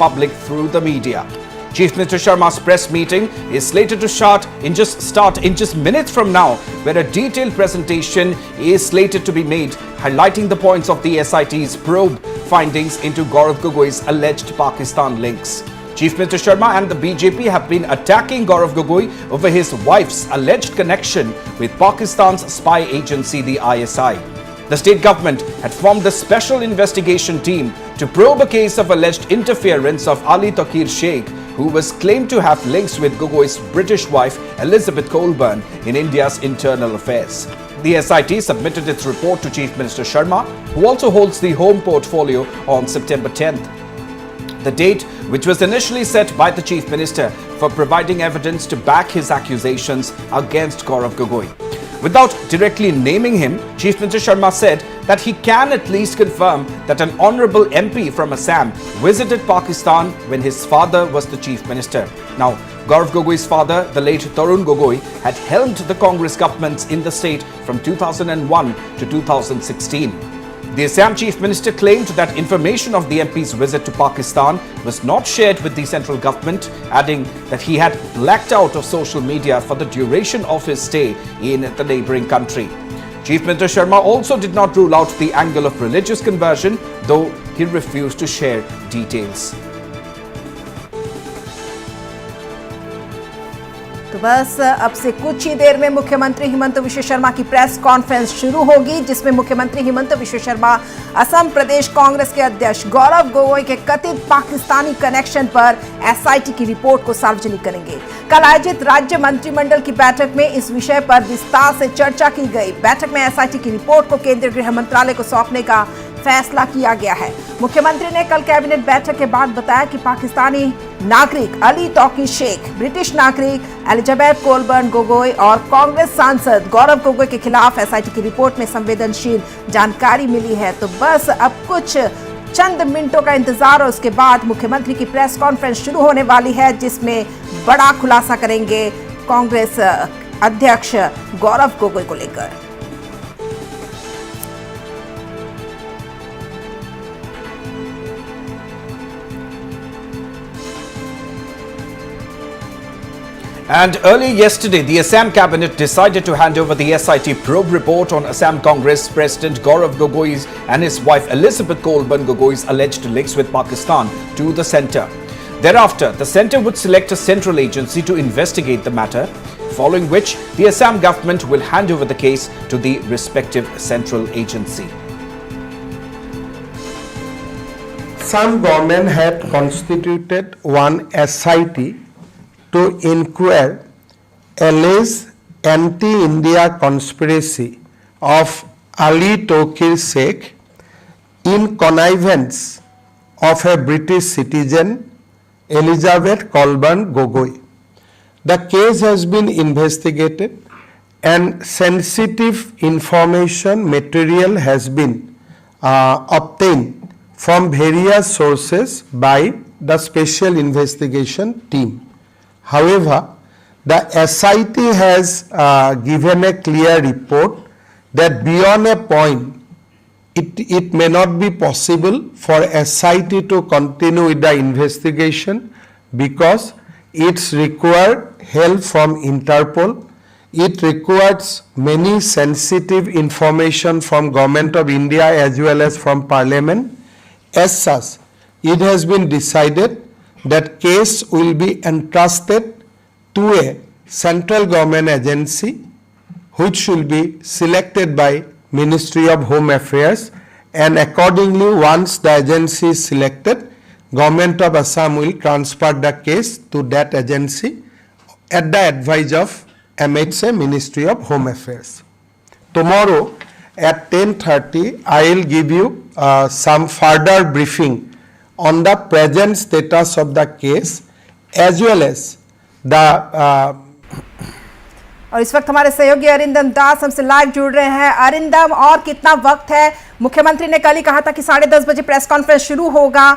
public through the media. Chief Minister Sharma's press meeting is slated to start in just minutes from now, where a detailed presentation is slated to be made, highlighting the points of the SIT's probe findings into Gaurav Gogoi's alleged Pakistan links. Chief Minister Sharma and the BJP have been attacking Gaurav Gogoi over his wife's alleged connection with Pakistan's spy agency, the ISI. The state government had formed a special investigation team to probe a case of alleged interference of Ali Takir Sheikh, who was claimed to have links with Gogoi's British wife Elizabeth Colburn in India's internal affairs. The SIT submitted its report to Chief Minister Sharma, who also holds the home portfolio, on September 10th. The date, which was initially set by the Chief Minister for providing evidence to back his accusations against Gaurav Gogoi. Without directly naming him, Chief Minister Sharma said that he can at least confirm that an honourable MP from Assam visited Pakistan when his father was the Chief Minister. Now, Gaurav Gogoi's father, the late Tarun Gogoi, had helmed the Congress governments in the state from 2001 to 2016. The Assam Chief Minister claimed that information of the MP's visit to Pakistan was not shared with the central government, adding that he had blacked out of social media for the duration of his stay in the neighbouring country. Chief Minister Sharma also did not rule out the angle of religious conversion, though he refused to share details. तो बस अब से कुछ ही देर में मुख्यमंत्री हिमंत विश्व शर्मा की press conference शुरू होगी, जिसमें मुख्यमंत्री हिमंत विश्व शर्मा असम प्रदेश कांग्रेस के अध्यक्ष गौरव गोगोई के कथित पाकिस्तानी कनेक्शन पर एसआईटी की रिपोर्ट को सार्वजनिक करेंगे। कल आयोजित राज्य मंत्रिमंडल की बैठक में इस विषय पर विस्तार से चर्चा की गई। बैठक में एसआईटी की रिपोर्ट को केंद्रीय गृह मंत्रालय को सौंपने का फैसला किया गया है। मुख्यमंत्री ने कल कैबिनेट बैठक के बाद बताया कि पाकिस्तानी नागरिक अली तौकीर शेख, ब्रिटिश नागरिक एलिजाबेथ कोलबर्न गोगोई और कांग्रेस सांसद गौरव गोगोई के खिलाफ एसआईटी की रिपोर्ट में संवेदनशील जानकारी मिली है। तो बस अब कुछ चंद मिनटों का इंतजार और उसके बाद मुख्यमंत्री की प्रेस कॉन्फ्रेंस शुरू होने वाली है, जिसमें बड़ा खुलासा करेंगे कांग्रेस अध्यक्ष गौरव गोगोई को लेकर। And early yesterday, the Assam cabinet decided to hand over the SIT probe report on Assam Congress President Gaurav Gogoi and his wife Elizabeth Colburn Gogoi's alleged links with Pakistan to the centre. Thereafter, the centre would select a central agency to investigate the matter, following which the Assam government will hand over the case to the respective central agency. Assam government had constituted one SIT to inquire alleged anti-India conspiracy of Ali Tokir Sheikh in connivance of a British citizen, Elizabeth Colburn Gogoi. The case has been investigated and sensitive information material has been obtained from various sources by the special investigation team. However, the SIT has given a clear report that beyond a point, it may not be possible for SIT to continue with the investigation because it's required help from Interpol. It requires many sensitive information from Government of India as well as from Parliament. As such, it has been decided that case will be entrusted to a central government agency which should be selected by Ministry of Home Affairs, and accordingly once the agency is selected, Government of Assam will transfer the case to that agency at the advice of MHA, Ministry of Home Affairs. Tomorrow at 10:30 I will give you some further briefing on the present status of the case as well as the और इस वक्त हमारे सहयोगी अरिंदम दास हमसे live जुड़ रहे हैं। अरिंदम, और कितना वक्त है? मुख्यमंत्री ने कल ही कहा था कि 10:30 बजे प्रेस कॉन्फ्रेंस शुरू होगा,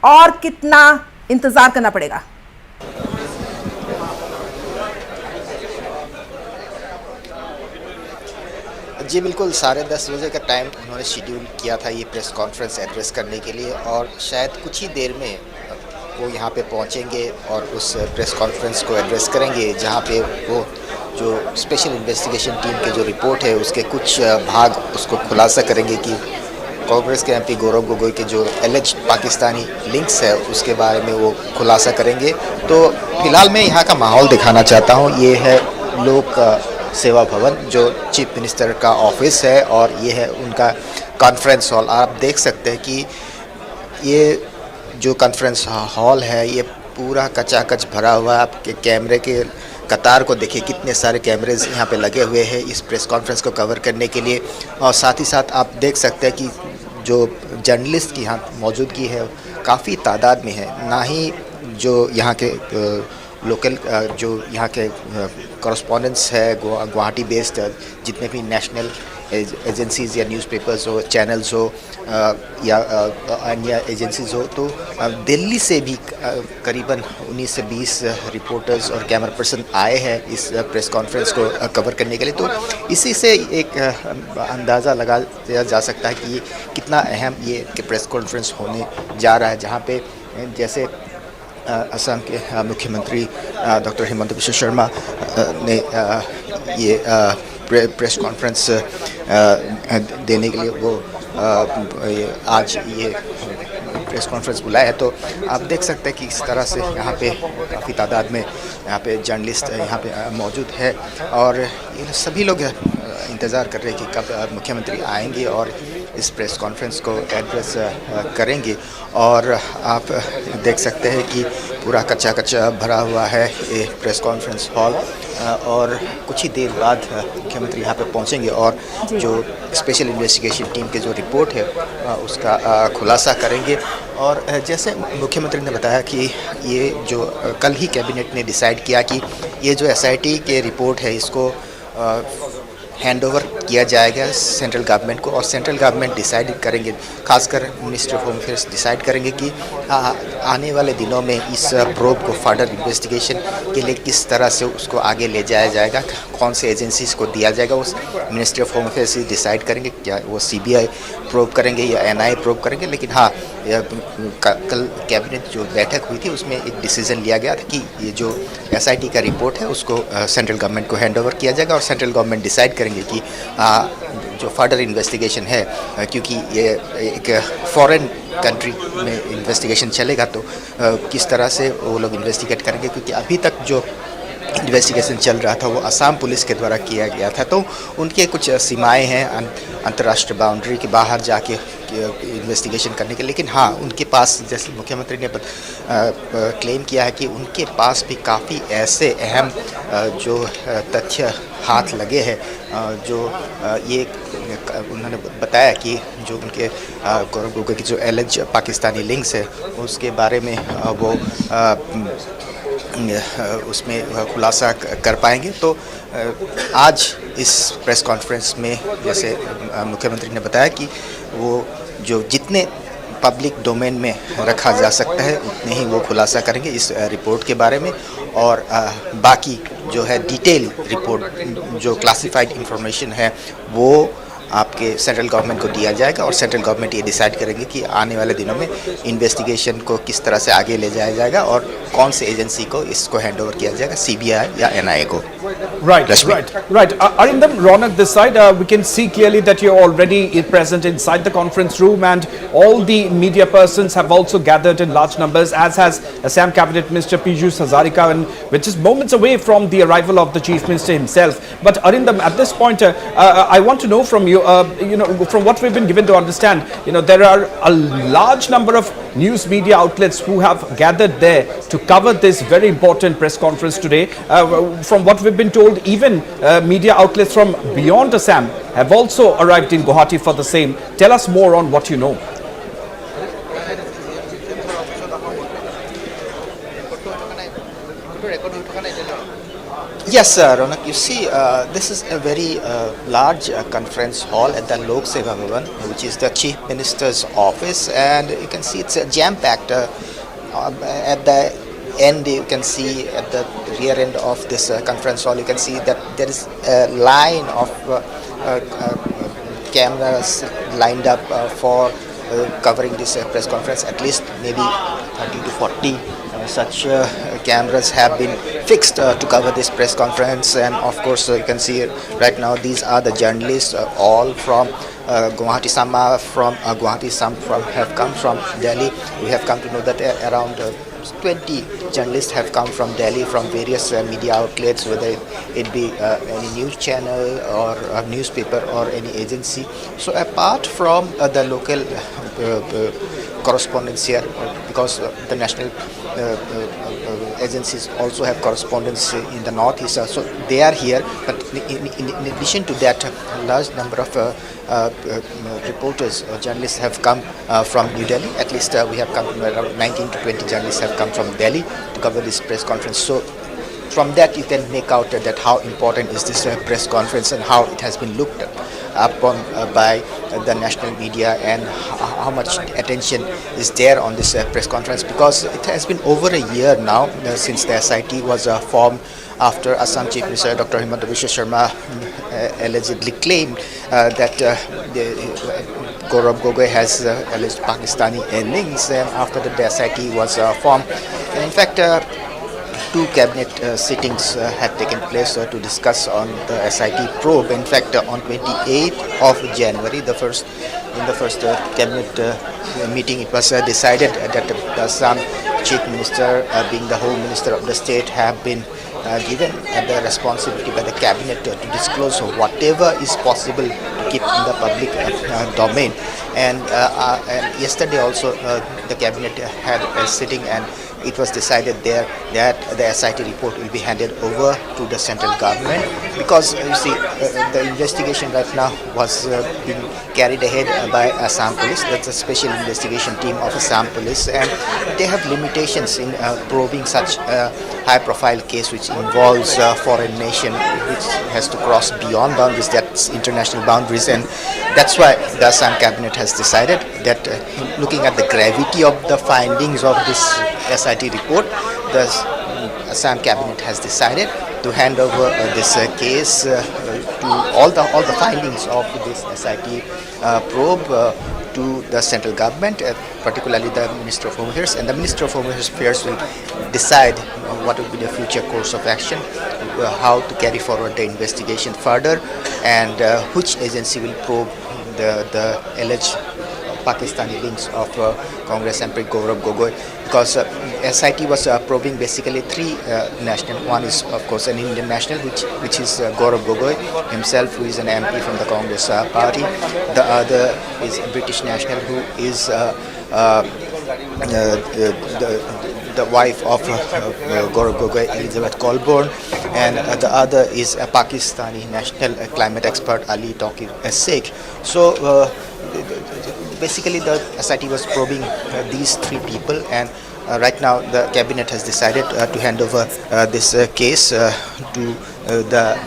और कितना इंतजार करना पड़ेगा? जी बिल्कुल, 10:30 बजे का टाइम उन्होंने शेड्यूल किया था ये प्रेस कॉन्फ्रेंस एड्रेस करने के लिए, और शायद कुछ ही देर में वो यहाँ पे पहुँचेंगे और उस प्रेस कॉन्फ्रेंस को एड्रेस करेंगे, जहाँ पे वो जो स्पेशल इन्वेस्टिगेशन टीम के जो रिपोर्ट है उसके कुछ भाग उसको खुलासा करेंगे कि कांग्रेस के एमपी गौरव गोगोई के जो एलिज पाकिस्तानी लिंक्स है उसके बारे में वो खुलासा करेंगे। तो फिलहाल मैं यहाँ का माहौल दिखाना चाहता हूँ। ये है लोक सेवा भवन जो चीफ मिनिस्टर का ऑफिस है और ये है उनका कॉन्फ्रेंस हॉल। आप देख सकते हैं कि ये जो कॉन्फ्रेंस हॉल है ये पूरा कचाकच भरा हुआ है। आपके कैमरे के कतार को देखिए, कितने सारे कैमरेज यहाँ पे लगे हुए हैं इस प्रेस कॉन्फ्रेंस को कवर करने के लिए। और साथ ही साथ आप देख सकते हैं कि जो जर्नलिस्ट की यहाँ मौजूदगी है काफ़ी तादाद में है। ना ही जो यहाँ के लोकल जो यहाँ के कॉरेस्पॉन्डेंट्स है गुवाहाटी बेस्ड जितने भी नेशनल एजेंसीज़ या न्यूज़पेपर्स हो, चैनल्स हो या अन्य एजेंसीज़ हो, तो दिल्ली से भी करीबन 19 से 20 रिपोर्टर्स और कैमरा पर्सन आए हैं इस प्रेस कॉन्फ्रेंस को कवर करने के लिए। तो इसी से एक अंदाज़ा लगाया जा सकता है कि कितना अहम ये प्रेस कॉन्फ्रेंस होने जा रहा है, जहाँ पे जैसे असम के मुख्यमंत्री डॉक्टर हिमंत बिश्व शर्मा ने ये प्रेस कॉन्फ्रेंस देने के लिए वो आज ये प्रेस कॉन्फ्रेंस बुलाया है। तो आप देख सकते हैं कि इस तरह से यहाँ पे काफ़ी तादाद में यहाँ पे जर्नलिस्ट यहाँ पे मौजूद है और ये सभी लोग इंतज़ार कर रहे हैं कि कब मुख्यमंत्री आएंगे और इस प्रेस कॉन्फ्रेंस को एड्रेस करेंगे। और आप देख सकते हैं कि पूरा कच्चा कच्चा भरा हुआ है ये प्रेस कॉन्फ्रेंस हॉल और कुछ ही देर बाद मुख्यमंत्री यहाँ पे पहुँचेंगे और जो स्पेशल इन्वेस्टिगेशन टीम के जो रिपोर्ट है उसका खुलासा करेंगे। और जैसे मुख्यमंत्री ने बताया कि ये जो कल ही कैबिनेट ने डिसाइड किया कि ये जो एसआईटी के रिपोर्ट है इसको हैंड ओवर किया जाएगा सेंट्रल गवर्नमेंट को और सेंट्रल गवर्नमेंट डिसाइड करेंगे, खासकर ministry of home affairs decide करेंगे कि आने वाले दिनों में इस प्रोब को फर्दर इन्वेस्टिगेशन के लिए किस तरह से उसको आगे ले जाया जाएगा, कौन से एजेंसीज को दिया जाएगा। उस ministry of home affairs decide करेंगे, क्या वो सीबीआई प्रोब करेंगे या एनआईए प्रोब करेंगे। लेकिन हाँ, कल कैबिनेट जो बैठक हुई थी उसमें एक डिसीजन लिया गया था कि ये जो एसआईटी का रिपोर्ट है उसको सेंट्रल गवर्नमेंट को हैंड ओवर किया जाएगा और सेंट्रल गवर्नमेंट डिसाइड करेंगे कि जो फर्दर इन्वेस्टिगेशन है, क्योंकि ये एक फॉरेन कंट्री में इन्वेस्टिगेशन चलेगा तो किस तरह से वो लोग इन्वेस्टिगेट करेंगे, क्योंकि अभी तक जो इन्वेस्टिगेशन चल रहा था वो असम पुलिस के द्वारा किया गया था। तो उनके कुछ सीमाएं हैं अंतर्राष्ट्रीय बाउंड्री के बाहर जाके इन्वेस्टिगेशन करने के। लेकिन हाँ, उनके पास जैसे मुख्यमंत्री ने क्लेम किया है कि उनके पास भी काफ़ी ऐसे अहम जो तथ्य हाथ लगे हैं, जो ये उन्होंने बताया कि जो उनके गौरव गोगोई की जो एलिज पाकिस्तानी लिंक्स है उसके बारे में वो उसमें खुलासा कर पाएंगे। तो आज इस प्रेस कॉन्फ्रेंस में जैसे मुख्यमंत्री ने बताया कि वो जो जितने पब्लिक डोमेन में रखा जा सकता है उतने ही वो खुलासा करेंगे इस रिपोर्ट के बारे में। और बाकी जो है डिटेल रिपोर्ट जो क्लासिफाइड इंफॉर्मेशन है वो आपके सेंट्रल गवर्नमेंट को दिया जाएगा और सेंट्रल गवर्नमेंट ये डिसाइड करेंगे कि आने वाले दिनों में इन्वेस्टिगेशन को किस तरह से आगे ले जाया जाएगा और कौन से एजेंसी को इसको हैंड ओवर किया जाएगा, सीबीआई या एनआईए को। Right. Arindam, Ronak, this side, we can see clearly that you're already present inside the conference room and all the media persons have also gathered in large numbers, as has Assam Cabinet Minister Piyush Hazarika, and which is moments away from the arrival of the Chief Minister himself. But Arindam, at this point, I want to know from you, from what we've been given to understand, there are a large number of news media outlets who have gathered there to cover this very important press conference today. From what we've been told, even media outlets from beyond Assam have also arrived in Guwahati for the same. Tell us more on what you know. Yes, Ronak, you see, this is a very large conference hall at the Lok Seva Bhavan, which is the Chief Minister's office, and you can see it's jam-packed. At the end, you can see at the rear end of this conference hall, you can see that there is a line of cameras lined up for covering this press conference. At least maybe 30 to 40 such cameras have been fixed to cover this press conference. And of course, you can see right now these are the journalists, all from Guwahati. Some are from Guwahati, some have come from Delhi. We have come to know that around 20 journalists have come from Delhi from various media outlets, whether it be any news channel or a newspaper or any agency. So apart from the local correspondence here, because the national agencies also have correspondence in the northeast, so they are here. But in addition to that, a large number of reporters or journalists have come from New Delhi. At least we have come around 19 to 20 journalists have come from Delhi to cover this press conference. So from that you can make out that how important is this press conference and how it has been looked upon by the national media, and how much attention is there on this press conference, because it has been over a year now since the SIT was formed after Assam Chief Minister Dr. Himanta Biswa Sharma allegedly claimed that Gaurav Gogoi has alleged Pakistani earnings, and after the SIT was formed. And in fact, two cabinet sittings had taken place to discuss on the SIT probe. In fact, on 28th of January, in the first cabinet meeting, it was decided that the Assam Chief Minister, being the Home Minister of the state, have been given the responsibility by the cabinet to disclose whatever is possible to keep in the public domain. And yesterday also the cabinet had a sitting, and it was decided there that the SIT report will be handed over to the central government, because you see the investigation right now was being carried ahead by Assam Police. That's a special investigation team of Assam Police, and they have limitations in probing such a high-profile case which involves a foreign nation, which has to cross beyond boundaries, that's international boundaries. And that's why the Assam cabinet has decided that looking at the gravity of the findings of this SIT report, the Assam cabinet has decided to hand over this case to all the findings of this SIT probe to the central government, particularly the Minister of Home Affairs, and the Minister of Home Affairs will decide what will be the future course of action, how to carry forward the investigation further, and which agency will probe the alleged Pakistani links of Congress MP Gaurav Gogoi, because SIT was probing basically three national. One is of course an Indian national, which is Gaurav Gogoi himself, who is an MP from the Congress party. The other is a British national, who is the wife of Gaurav Gogoi, Elizabeth Colborn, and the other is a Pakistani national climate expert, Ali Taqir Sheikh. So basically the SIT was probing these three people, and right now the cabinet has decided to hand over this case to the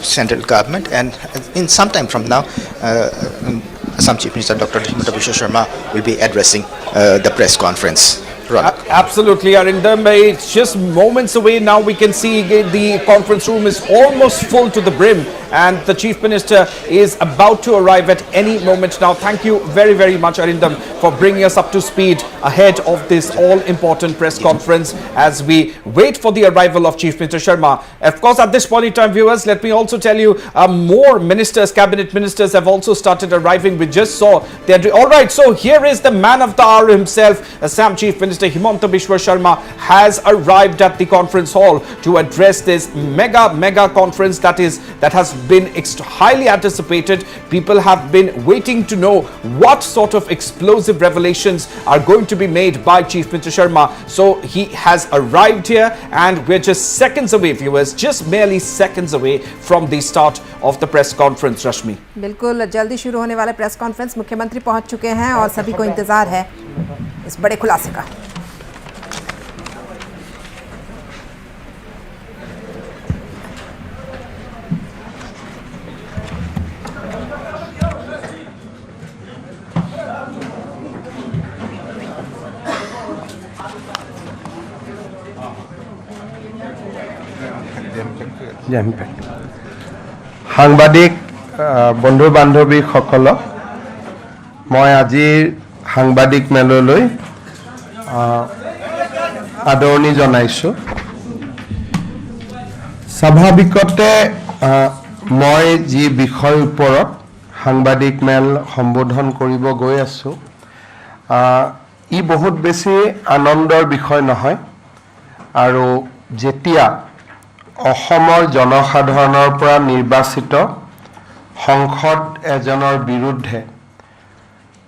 central government, and in some time from now Assam Chief Minister Dr. Himanta Biswa Sharma will be addressing the press conference. Absolutely, Arindam. It's just moments away now. We can see the conference room is almost full to the brim, and the Chief Minister is about to arrive at any moment now. Thank you very, very much, Arindam, for bringing us up to speed ahead of this all-important press conference as we wait for the arrival of Chief Minister Sharma. Of course, at this point in time, viewers, let me also tell you more ministers, cabinet ministers have also started arriving. We just saw that. All right, so here is the man of the hour himself, Assam Chief Minister Himanta Biswa Sharma has arrived at the conference hall to address this mega conference that has been highly anticipated. People have been waiting to know what sort of explosive revelations are going to be made by Chief Minister Sharma. So he has arrived here, and we're just seconds away, viewers, just merely seconds away from the start of the press conference. Rashmi, बिल्कुल जल्दी शुरू होने वाले press conference मुख्यमंत्री पहुंच चुके हैं और सभी को इंतजार है इस बड़े खुलासे का। সাংবাদিক বন্ধু বান্ধৱীসকলক মই আজিৰ সাংবাদিক মেললৈ আদৰণি জনাইছোঁ। স্বাভাৱিকতে মই যি বিষয়ৰ ওপৰত সাংবাদিক মেল সম্বোধন কৰিব গৈ আছোঁ, ই বহুত বেছি আনন্দৰ বিষয় নহয়। আৰু যেতিয়া অসমৰ জনসাধাৰণৰ পৰা নিৰ্বাচিত সংসদ এজনৰ বিৰুদ্ধে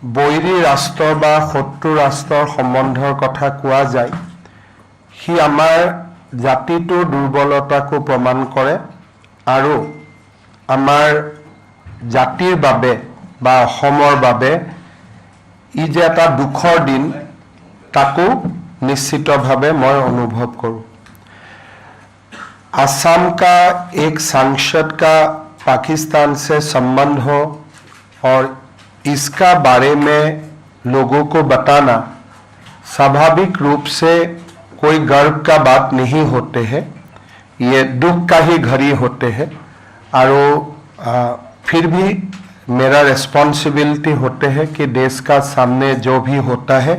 বৈৰী ৰাষ্ট্ৰ বা শত্ৰু ৰাষ্ট্ৰৰ সম্বন্ধৰ কথা কোৱা যায়, সি আমাৰ জাতিটোৰ দুৰ্বলতাকো প্ৰমাণ কৰে আৰু আমাৰ জাতিৰ বাবে বা অসমৰ বাবে ই যে এটা দুখৰ দিন তাকো निश्चितভাৱে মই অনুভव करूं। असम का एक सांसद का पाकिस्तान से संबंध हो और इसका बारे में लोगों को बताना स्वाभाविक रूप से कोई गर्व का बात नहीं होते हैं, ये दुख का ही घड़ी होते हैं। और फिर भी मेरा रिस्पॉन्सिबिलिटी होते हैं कि देश का सामने जो भी होता है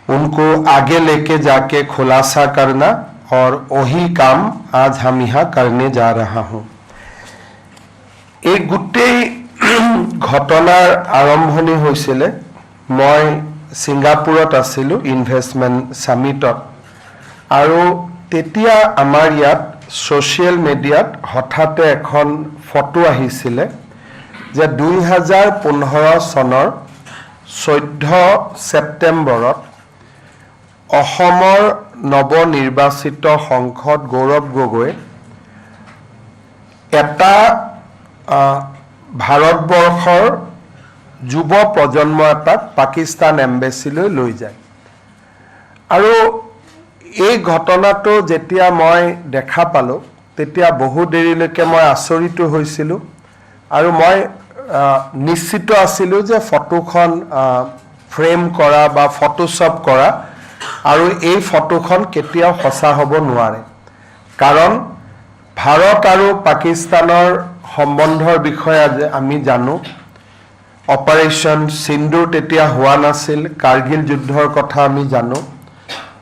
उनको आगे लेके जाके खुलासा करना, और वही काम आज हम यहाँ करने जा रहा हूँ। एक गोटे घटनार आरम्भणि होइसिले, मैं सिंगापुरत आसिलो इनभेस्टमेंट सामिटत, আৰু তেতিয়া আমাৰ ইয়াত সোশ্যাল মিডিয়াত হঠাতে এখন ফটো আহিছিলে যে 2015 চনৰ 14 ছেপ্টেম্বৰত অসমৰ নৱনিৰ্বাচিত সংসদ গৌৰৱ গগৈ এটা ভাৰতবৰ্ষৰ যুৱ প্ৰজন্ম এটাক পাকিস্তান এম্বেচিলৈ লৈ যায়। আৰু এই ঘটনাটো যেতিয়া মই দেখা পালোঁ তেতিয়া বহু দেৰিলৈকে মই আচৰিত হৈছিলোঁ, আৰু মই নিশ্চিত আছিলোঁ যে ফটোখন ফ্ৰেম কৰা বা ফটোশ্বপ কৰা, আৰু এই ফটোখন কেতিয়াও সঁচা হ'ব নোৱাৰে। কাৰণ ভাৰত আৰু পাকিস্তানৰ সম্বন্ধৰ বিষয়ে আমি জানো, অপাৰেশ্যন সিন্দুৰ তেতিয়া হোৱা নাছিল, কাৰ্গিল যুদ্ধৰ কথা আমি জানো,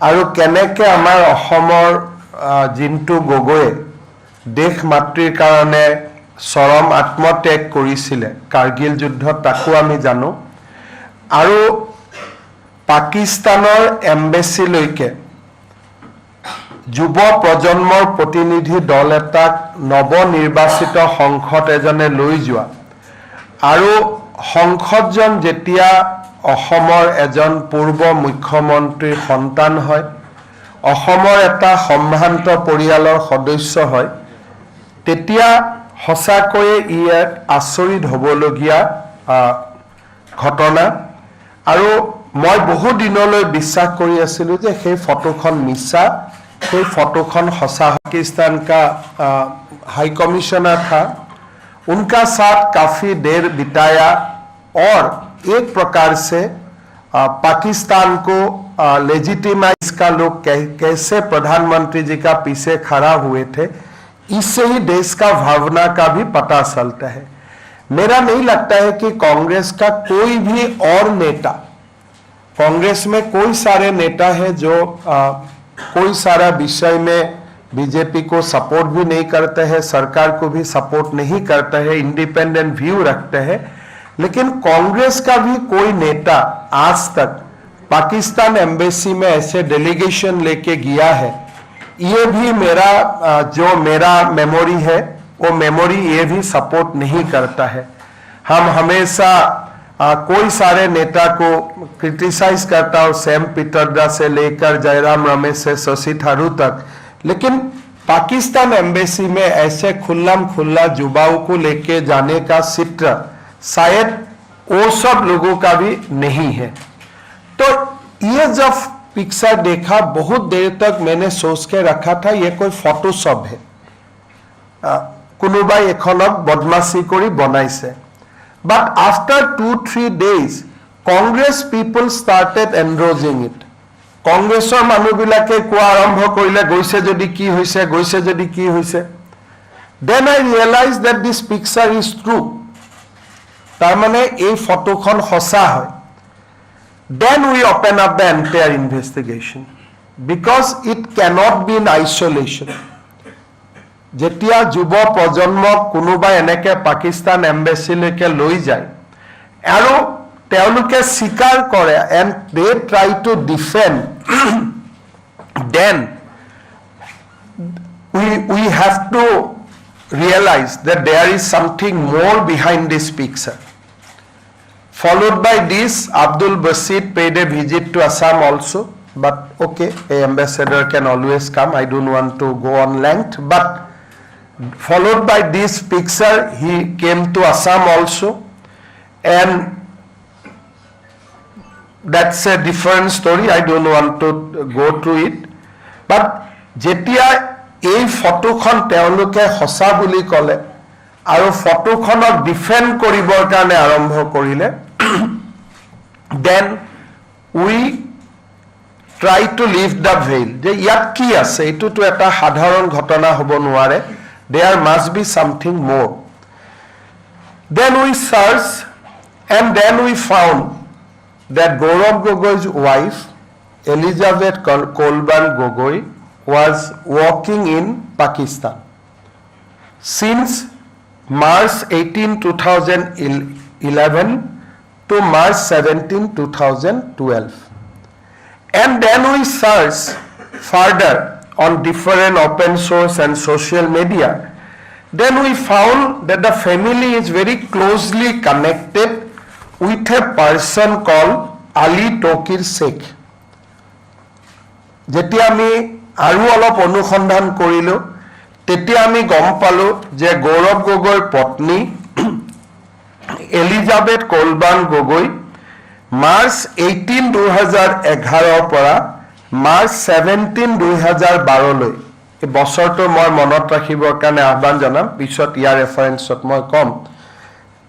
আৰু কেনেকৈ আমাৰ অসমৰ জিন্তু গগৈয়ে দেশ মাতৃৰ কাৰণে চৰম আত্মত্যাগ কৰিছিলে কাৰ্গিল যুদ্ধত, তাকো আমি জানো। আৰু পাকিস্তানৰ এম্বেচিলৈকে যুৱ প্ৰজন্মৰ প্ৰতিনিধি দল এটাক নৱনিৰ্বাচিত সংসদ এজনে লৈ যোৱা, আৰু সংসদজন যেতিয়া অসমৰ এজন পূৰ্ব মুখ্যমন্ত্ৰীৰ সন্তান হয়, অসমৰ এটা সম্ভ্ৰান্ত পৰিয়ালৰ সদস্য হয়, তেতিয়া সঁচাকৈয়ে ই এক আচৰিত হ'বলগীয়া ঘটনা। আৰু মই বহু দিনলৈ বিশ্বাস কৰি আছিলোঁ যে সেই ফটোখন মিছা, সেই ফটোখন সঁচা। पाकिस्तान का हाई कमिश्नर था, उनका साथ काफ़ी देर बिताया और एक प्रकार से पाकिस्तान को लेजिटिमाइज का लोग कैसे प्रधानमंत्री जी का पीछे खड़ा हुए थे, इससे ही देश का भावना का भी पता चलता है। मेरा नहीं लगता है कि कांग्रेस का कोई भी और नेता, कांग्रेस में कोई सारे नेता हैं जो कोई सारा विषय में बीजेपी को सपोर्ट भी नहीं करते हैं, सरकार को भी सपोर्ट नहीं करते हैं, इंडिपेंडेंट व्यू रखते हैं, लेकिन कांग्रेस का भी कोई नेता आज तक पाकिस्तान एम्बेसी में ऐसे डेलीगेशन लेके गया है, ये भी मेरा मेमोरी है, वो मेमोरी ये भी सपोर्ट नहीं करता है। हम हमेशा कोई सारे नेता को क्रिटिसाइज करता हो, सैम पित्रोदा से लेकर जयराम रमेश से शशि थरूर तक, लेकिन पाकिस्तान एम्बेसी में ऐसे खुल्लम खुल्ला युवाओं को लेके जाने का चित्र शायद वो सब लोगों का भी नहीं है। तो ये जब पिक्चर देखा, बहुत देर तक मैंने सोच के रखा था ये कोई फोटोशॉप है, कोनोबाई एखनक बदमाशी करी बनाइছে। But after 2-3 days, Congress people started endorsing it. কংগ্ৰেছৰ মানুহবিলাকে কোৱা আৰম্ভ কৰিলে, গৈছে যদি কি হৈছে, গৈছে যদি কি হৈছে। Then I realized that this picture is true. তাৰমানে এই ফটোখন সঁচা হয়। then we open up the entire investigation because it cannot be in isolation. যেতিয়া যুৱ প্ৰজন্মক কোনোবাই এনেকে পাকিস্তান এম্বেচিলৈকে লৈ যায় আৰু তেওঁলোকে স্বীকাৰ কৰে and they try to defend then we have to realize that there is something more behind this picture. Followed by this, Abdul Basit paid a visit to Assam also, but okay, a ambassador can always come. I don't want to go on length, but followed by this picture, he came to Assam also, and that's a different story. I don't want to go through it, but jetia ei photo khon teoluke hosa buli kole aru photo khonok defend koribor karone arambho korile then we try to lift the veil je yat ki ase etu to eta sadharon ghotona hobo nuare. There must be something more. Then we searched and then we found that Gaurav Gogoi's wife Elizabeth Kolban Gogoi was working in Pakistan since March 18, 2011 to March 17, 2012. And then we searched further on different open source and social media. Then we found that the family is very closely connected with a person called Ali Tokir Sheikh. যেতিয়া আমি আৰু অলপ অনুসন্ধান কৰিলো তেতিয়া আমি গম পালো যে গৌৰৱ গগৈৰ পত্নী এলিজাবেথ কলবান গগৈ মাৰ্চ 18, 2011 পৰা মাৰ্চ 17, 2012 লৈ এই বছৰটো মই মনত ৰাখিবৰ কাৰণে আহ্বান জনাম পিছত ইয়াৰ ৰেফাৰেন্সত মই কম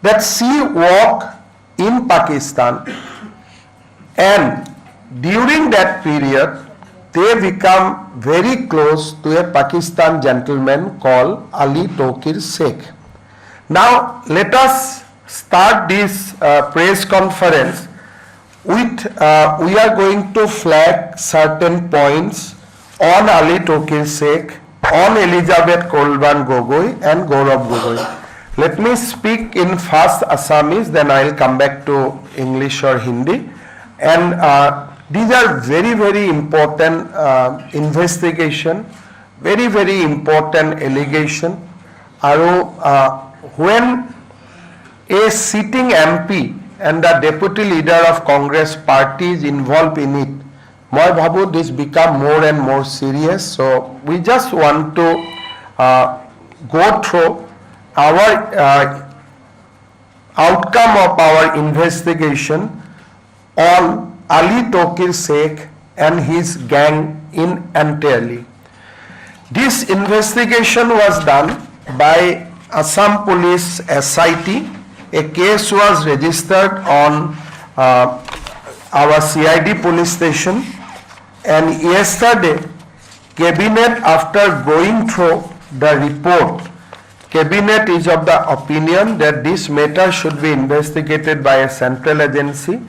that she worked in Pakistan and during that period they become very close to a Pakistan gentleman called Ali Tokir Sheikh. Now let us start this press conference with we are going to flag certain points on Ali Tokir Sheikh, on Elizabeth Kolban Gogoi and Gaurav Gogoi. Let me speak in fast Assamese, then I will come back to English or Hindi. And these are very, very important investigation, very, very important allegation. When a sitting MP and the deputy leader of Congress party is involved in it, moi bhabu this become more and more serious. So we just want to go through our outcome of our investigation on Ali Tokir Sheikh and his gang in entirely. This investigation was done by Assam Police SIT. A case was registered on our CID police station, and yesterday Cabinet, after going through the report, Cabinet is of the opinion that this matter should be investigated by a central agency,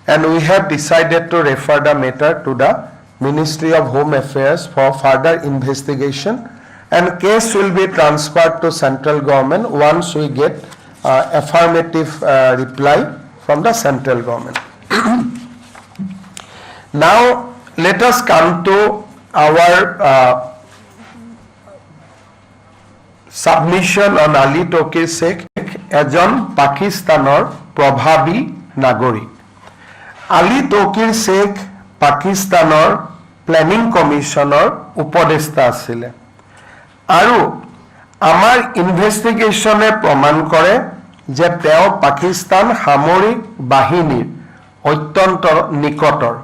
and we have decided to refer the matter to the Ministry of Home Affairs for further investigation, and case will be transferred to central government once we get affirmative reply from the central government. Now let us come to our submission on Ali Tokir Sheikh, এজন পাকিস্তানৰ প্ৰভাৱী নাগৰিক। Ali Tokir Sheikh পাকিস্তানৰ planning কমিশনৰ উপদেষ্টা আছিলে আৰু আমাৰ ইনভেষ্টিগেশ্যনে প্ৰমাণ কৰে যে তেওঁ পাকিস্তান সামৰিক বাহিনীৰ অত্যন্ত নিকটৰ।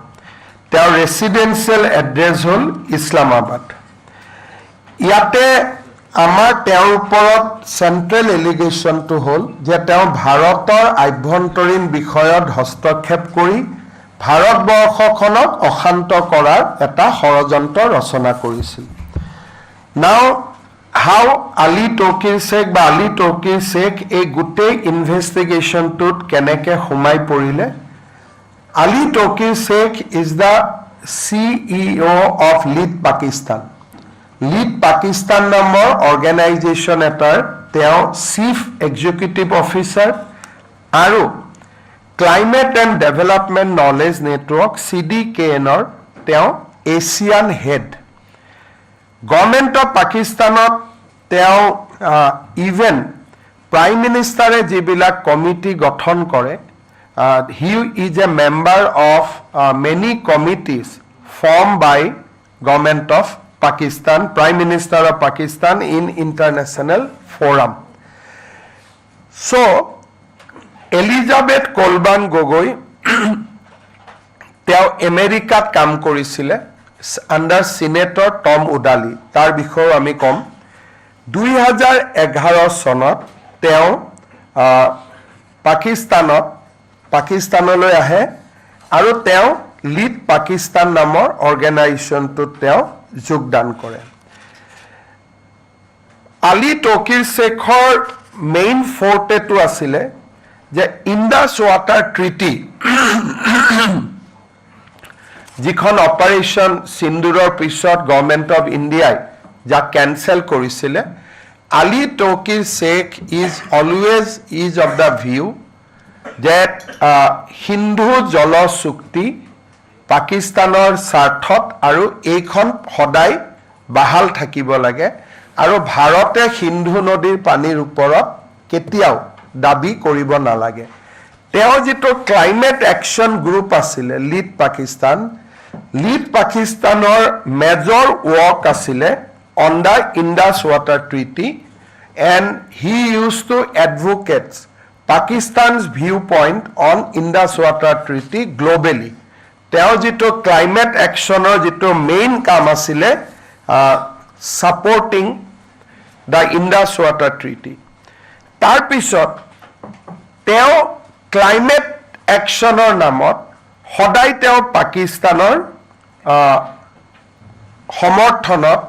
তেওঁৰ ৰেচিডেন্সিয়েল এড্ৰেছ হ'ল ইছলামাবাদ। ইয়াতে আমাৰ তেওঁৰ ওপৰত চেণ্ট্ৰেল এলিগেশ্যনটো হ'ল যে তেওঁ ভাৰতৰ আভ্যন্তৰীণ বিষয়ত হস্তক্ষেপ কৰি ভাৰতবৰ্ষখনক অশান্ত কৰাৰ এটা ষড়যন্ত্ৰ ৰচনা কৰিছিল। নাও হাউ Ali Tokir Sheikh বা Ali Tokir Sheikh এই গোটেই ইনভেষ্টিগেশ্যনটোত কেনেকৈ সোমাই পৰিলে Ali Tokir Sheikh is the CEO of Lead Pakistan. Lead Pakistan নামৰ অৰ্গেনাইজেশ্যন এটাৰ তেওঁ চিফ এক্সিকিউটিভ অফিচাৰ আৰু climate and development knowledge network CDKNৰ তেওঁ এছিয়ান হেড। গভৰ্ণমেণ্ট অফ পাকিস্তানত তেওঁ ইভেন প্ৰাইম মিনিষ্টাৰে যিবিলাক কমিটি গঠন কৰে, he is a member of many committees formed by government of Pakistan, Prime Minister of Pakistan in international forum. So, Elizabeth Kolban Gogoi, তেওঁ আমেৰিকাত কাম কৰিছিলে আণ্ডাৰ সিনেটৰ টম উডালি, তাৰ বিষয়েও আমি কম। 2011 চনত তেওঁ পাকিস্তানলৈ আহে আৰু তেওঁ লিড পাকিস্তান নামৰ অৰ্গেনাইজেশ্যনটোত তেওঁ যোগদান কৰে। আলী তকিৰ শেখৰ মেইন ফৰ্টেটো আছিলে যে ইণ্ডাছ ৱাটাৰ ট্ৰিটি, যিখন অপাৰেশ্যন সিন্দুৰৰ পিছত গভৰ্ণমেণ্ট অফ ইণ্ডিয়াই যাক কেনচেল কৰিছিলে, Ali Tauqir Sheikh is of the view that হিন্দু জল চুক্তি পাকিস্তানৰ স্বাৰ্থত আৰু এইখন সদায় বাহাল থাকিব লাগে আৰু ভাৰতে সিন্ধু নদীৰ পানীৰ ওপৰত কেতিয়াও দাবী কৰিব নালাগে। তেওঁ যিটো ক্লাইমেট একশ্যন গ্ৰুপ আছিলে লিড পাকিস্তানৰ মেজৰ ৱৰ্ক আছিলে on the Indus water treaty and he use to advocate Pakistan's viewpoint on Indus Water Treaty globally. তেওঁ যিটো ক্লাইমেট একশ্যনৰ যিটো মেইন কাম আছিলে supporting the Indus water treaty. তাৰপিছত তেওঁ ক্লাইমেট একশ্যনৰ নামত সদায় তেওঁ পাকিস্তানৰ সমৰ্থনত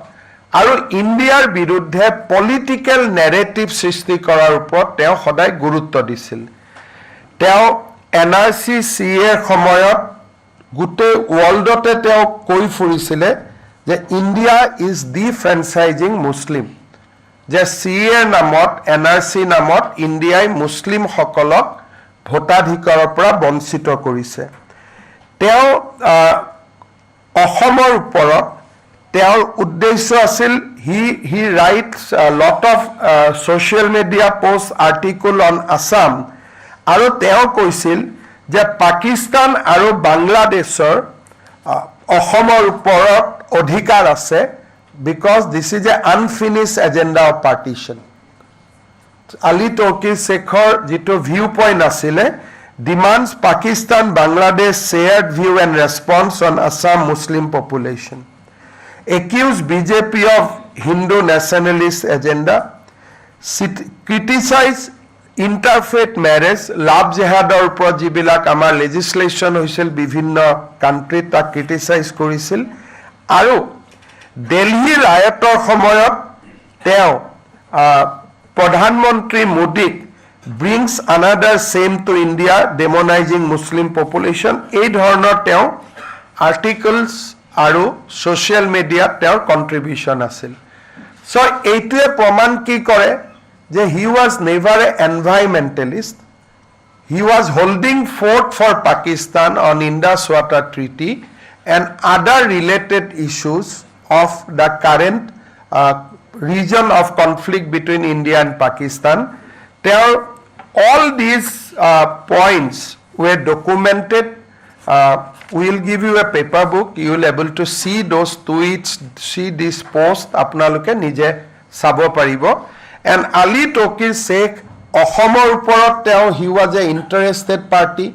আৰু ইণ্ডিয়াৰ বিৰুদ্ধে পলিটিকেল নেৰেটিভ সৃষ্টি কৰাৰ ওপৰত তেওঁ সদায় গুৰুত্ব দিছিল। তেওঁ NRC-CA সময়ত গোটেই ৱৰ্ল্ডতে তেওঁ কৈ ফুৰিছিলে যে ইণ্ডিয়া ইজ ডিফ্ৰেঞ্চাইজিং মুছলিম, যে CA নামত NRC নামত ইণ্ডিয়াই মুছলিমসকলক ভোটাধিকাৰৰ পৰা বঞ্চিত কৰিছে। তেওঁ অসমৰ ওপৰত তেওঁৰ উদ্দেশ্য আছিল he writes lot of social media post article on Assam, আৰু তেওঁ কৈছিল যে পাকিস্তান আৰু বাংলাদেশৰ অসমৰ ওপৰত অধিকাৰ আছে because this is a unfinish agenda of partition. Ali Tauqir শেখৰ যিটো ভিউ পইণ্ট আছিলে demands Pakistan Bangladesh shared view and response on Assam Muslim population, accused BJP of Hindu nationalist agenda, criticize interfaith marriage, love jihadৰ ওপৰত যিবিলাক আমাৰ লেজিসলেশ্যন হৈছিল বিভিন্ন কাণ্ট্ৰিত তাক ক্ৰিটিচাইজ কৰিছিল, আৰু দিল্লী ৰায়টৰ সময়ত তেওঁ প্ৰধানমন্ত্ৰী মোদীক brings another shame to India demonising Muslim population এই ধৰণৰ তেওঁ আৰ্টিকলছ আৰু ছ'চিয়েল মিডিয়াত তেওঁৰ কণ্ট্ৰিবিউশ্যন আছিল। চ' এইটোৱে প্ৰমাণ কি কৰে যে he was never a environmentalist, he was holding fort for Pakistan on Indus water treaty and other related issues of the current reason of conflict between India and Pakistan. তেওঁৰ all these points were documented. We'll give you a paper book. You will able to see those tweets, see this post. আপোনালোকে নিজে চাব পাৰিব। And Ali Tokir Sheikh অসমৰ ওপৰত তেওঁ he was a interested party,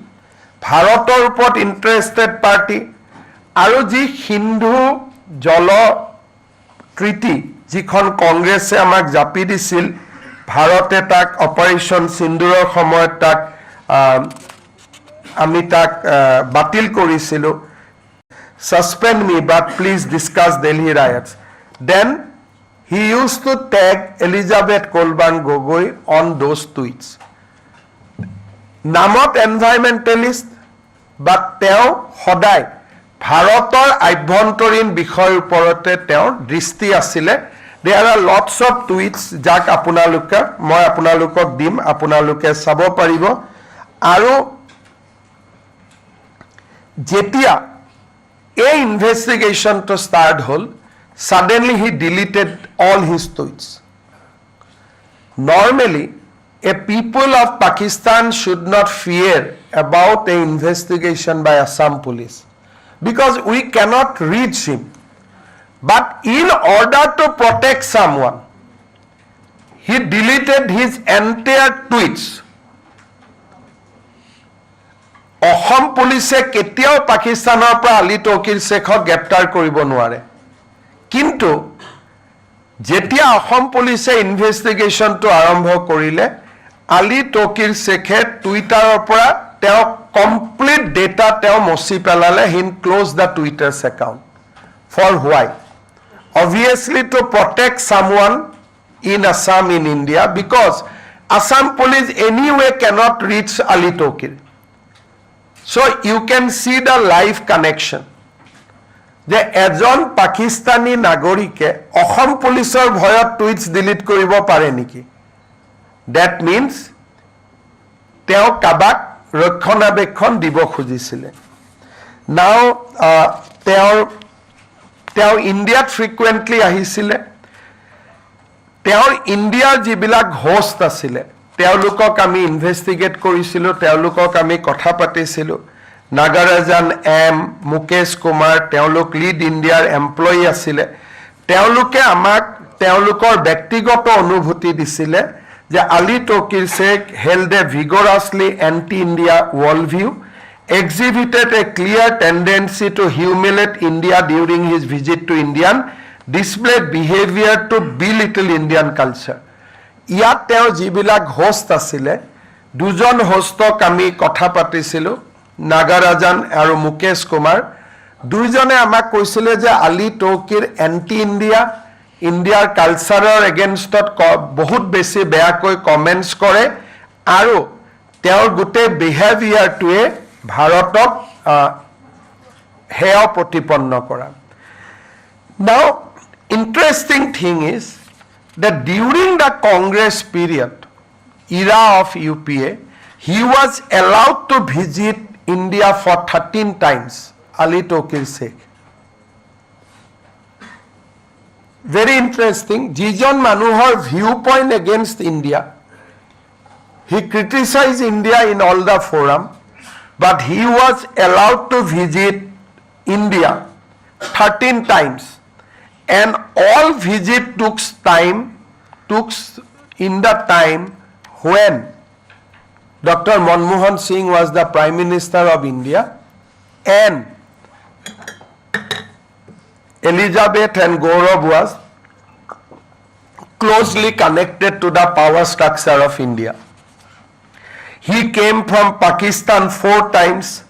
ভাৰতৰ ওপৰত interested party, আৰু যি হিন্দু জল ট্ৰিটি যিখন কংগ্ৰেছে আমাক জাপি দিছিল, ভাৰতে তাক অপাৰেশ্যন সিন্দুৰৰ সময়ত তাক আমি তাক বাতিল কৰিছিলোঁ, suspend me but please discuss Delhi riots. Then he used to tag Elizabeth Kolban Gogoi on those tweets. নামত environmentalist, বাট তেওঁ সদায় ভাৰতৰ আভ্যন্তৰীণ বিষয়ৰ ওপৰতে তেওঁৰ দৃষ্টি আছিলে There are lots of tweets যাক মই আপোনালোকক দিম আপোনালোকে চাব পাৰিব আৰু যেতিয়া এই ইনভেষ্টিগেশ্যনটো ষ্টাৰ্ট হ'ল suddenly he deleted all his tweets. Normally, a people of Pakistan should not fear about an investigation by Assam police because we cannot reach him. But in order to protect someone, he deleted his entire tweets. Assam police কেতিয়াও পাকিস্তানৰ পৰা আলী তৌকিৰ শেখক গ্ৰেপ্তাৰ কৰিব নোৱাৰে কিন্তু যেতিয়া অসম পুলিচে ইনভেষ্টিগেশ্যনটো আৰম্ভ কৰিলে আলী তৌকিৰ শেখে টুইটাৰৰ পৰা তেওঁ কমপ্লিট ডেটা তেওঁ মচি পেলালে then close the Twitter's account for why obviously to protect someone in Assam in India because Assam police anyway cannot reach Ali Tokir. So you can see the live connection. যে এজন পাকিস্তানী নাগৰিকে অসম পুলিচৰ ভয়ত টুইটছ delete কৰিব পাৰে নেকি that means তেওঁ Kabak ৰক্ষণাবেক্ষণ দিব খুজিছিলে নাও তেওঁ ইণ্ডিয়াত ফ্ৰিকুৱেণ্টলি আহিছিলে তেওঁৰ ইণ্ডিয়াৰ যিবিলাক হোষ্ট আছিলে তেওঁলোকক আমি ইনভেষ্টিগেট কৰিছিলোঁ তেওঁলোকক আমি কথা পাতিছিলোঁ Nagarajan M, Mukesh Kumar, তেওঁলোক লিড ইণ্ডিয়াৰ এমপ্লয়ী আছিলে তেওঁলোকে আমাক তেওঁলোকৰ ব্যক্তিগত অনুভূতি দিছিলে যে Ali Tauqir Sheikh held a vigorously anti-India worldview, exhibited a clear tendency to humiliate India during his visit to India, displayed behavior to belittle Indian culture. ইয়াত তেওঁ যিবিলাক হোষ্ট আছিলে দুজন হোষ্টক আমি কথা পাতিছিলোঁ Nagarajan আৰু মুকেশ কুমাৰ দুইজনে আমাক কৈছিলে যে আলী তৌকিৰ এন্টি ইণ্ডিয়া ইণ্ডিয়াৰ কালচাৰৰ এগেইনষ্টত বহুত বেছি বেয়াকৈ কমেণ্টছ কৰে আৰু তেওঁৰ গোটেই বিহেভিয়াৰটোৱে ভাৰতক হেয় প্ৰতিপন্ন কৰা Now interesting thing is that during the Congress period era of UPA he was allowed to visit India for 13 times, Ali Tokir Sheikh. Very interesting. Jijon Manuhar viewpoint against India. He criticized India in all the forum, but he was allowed to visit India 13 times. And all visit took in the time when Dr. Manmohan Singh was the Prime Minister of India and Elizabeth and Gaurav was closely connected to the power structure of India. He came from Pakistan 4 times,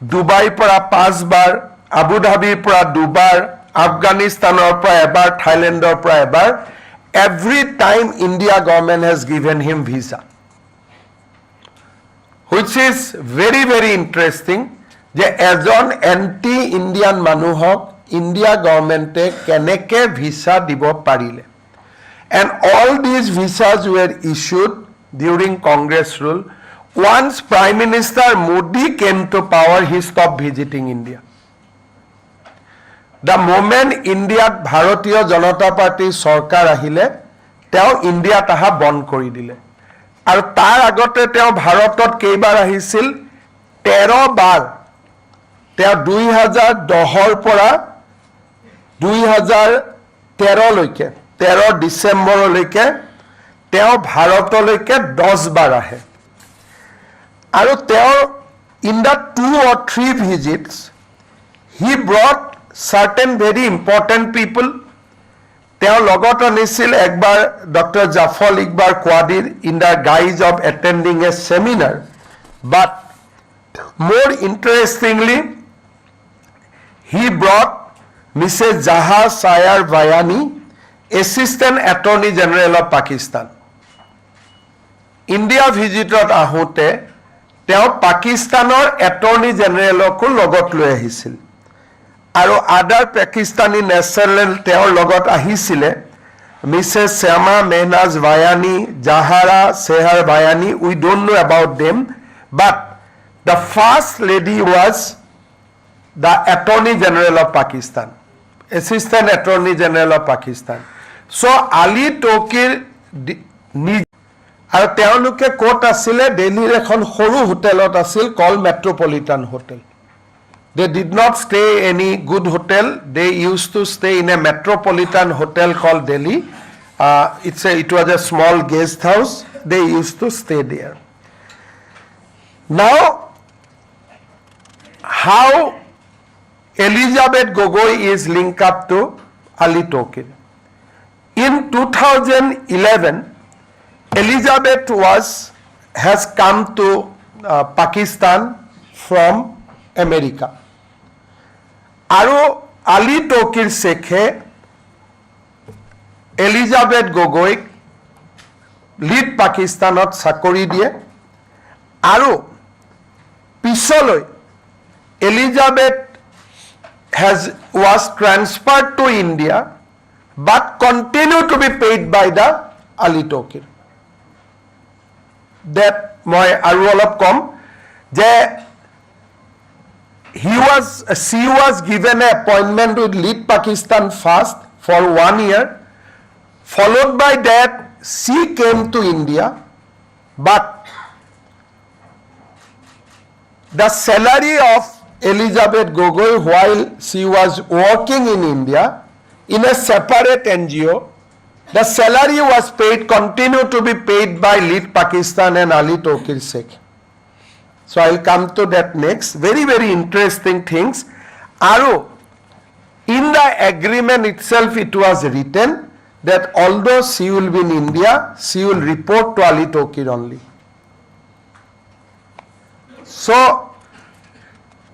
Dubai para 5 bar, Abu Dhabi para 2 bar, Afghanistan para ebar, Thailand para ebar. Every time India government has given him visa. Which is very very interesting যে এজন anti Indian মানুহক India গভৰ্ণমেণ্টে কেনেকৈ visa দিব পাৰিলে and all these visas were issued during Congress rule. Once Prime Minister Modi came to power he stopped visiting India. The moment Indiaত ভাৰতীয় জনতা পাৰ্টিৰ চৰকাৰ আহিলে তেওঁ ইণ্ডিয়াত আহা বন্ধ কৰি দিলে আৰু তাৰ আগতে তেওঁ ভাৰতত কেইবাৰ আহিছিল 13 বাৰ তেওঁ 2010 পৰা 2013 লৈকে 13 ডিসেম্বৰলৈকে তেওঁ ভাৰতলৈকে 10 বাৰ আহে আৰু তেওঁ in the 2 or 3 visits he brought certain very important people তেওঁ লগত আনিছিল একবাৰ doctor জাফল ইকবাৰ কোৱাদিৰ in the guise of attending a seminar, but more interestingly he brought Mrs. Jaha Sayar Vayani, Assistant Attorney General of Pakistan. India visitor ahute তেওঁ পাকিস্তানৰ attorney জেনেৰেলকো লগত লৈ আহিছিল আৰু আদাৰ পাকিস্তানী নেশ্যনেল তেওঁৰ লগত আহিছিলে Mrs Shama Mehnaz Bhayani Zahra Sehar Bhayani we don't know about them but the first lady was the attorney general of Pakistan assistant attorney general of Pakistan so' Ali টকিৰ আৰু তেওঁলোকে ক'ত আছিলে দিল্লীৰ এখন সৰু হোটেলত আছিল call metropolitan hotel They did not stay any good hotel. They used to stay in a metropolitan hotel called Delhi. It was a small guest house. They used to stay there. Now, how Elizabeth Gogoi is linked up to Ali Tokir? In 2011, Elizabeth has come to Pakistan from America. আৰু আলী টকিৰ শেখে Elizabeth গগৈক lead পাকিস্তানত চাকৰি দিয়ে আৰু পিছলৈ Elizabeth was transferred to India but continue to be paid by the Ali Tokir. That মই আৰু অলপ কম যে she was given an appointment with Lead Pakistan first for 1 year. Followed by that, she came to India, but the salary of Elizabeth Gogoi while she was working in India in a separate NGO, the salary was paid, continued to be paid by Lead Pakistan and Ali Tokir Sheikh. So I'll come to that next. Very, very interesting things. Aru, in the agreement itself, it was written that although she will be in India, she will report to Ali Tokir only. So,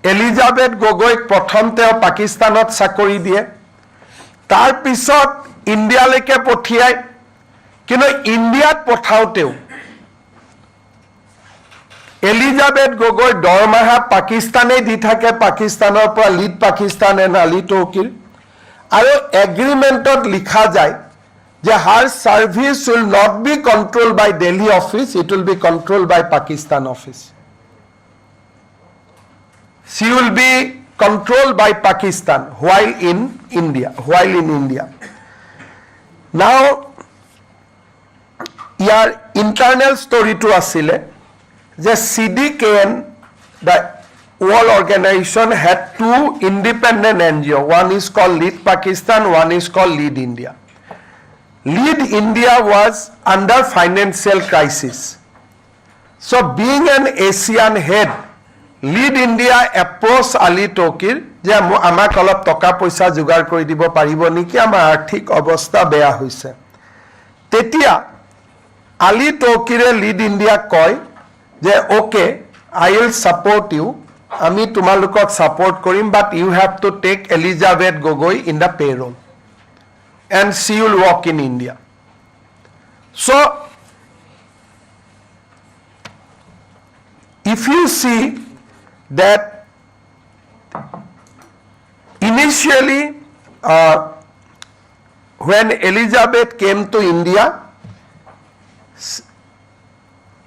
Elizabeth Gogoi প্ৰথম তেওঁ পাকিস্তানত চাকৰি দিয়ে তাৰ পিছত ইণ্ডিয়ালৈকে পঠিয়ায় কিন্তু ইণ্ডিয়াত পঠাওতেও এলিজাবেথ গগৈ দৰমাহা পাকিস্তানে দি থাকে পাকিস্তানৰ পৰা লিড পাকিস্তান এণ্ড আলী টকিৰ আৰু এগ্ৰিমেণ্টত লিখা যায় যে her service will not be controlled by Delhi office it will be controlled by Pakistan office she will be controlled by Pakistan while in India now year internal story to asile যে CDKN the World Organization had two independent NGO. One is called Lead Pakistan, one is called Lead India. Lead India was under financial crisis. So being an Asian head, Lead India approached Ali Tokir যে আমাক অলপ টকা পইচা যোগাৰ কৰি দিব পাৰিব নেকি আমাৰ আৰ্থিক অৱস্থা বেয়া হৈছে তেতিয়া Ali Tokire Lead India কয় যে okay I will support you আমি তোমালোকক support Karim but you have to take Elizabeth Gogoi in the payroll and she will work in India. So if you see that initially when Elizabeth came to India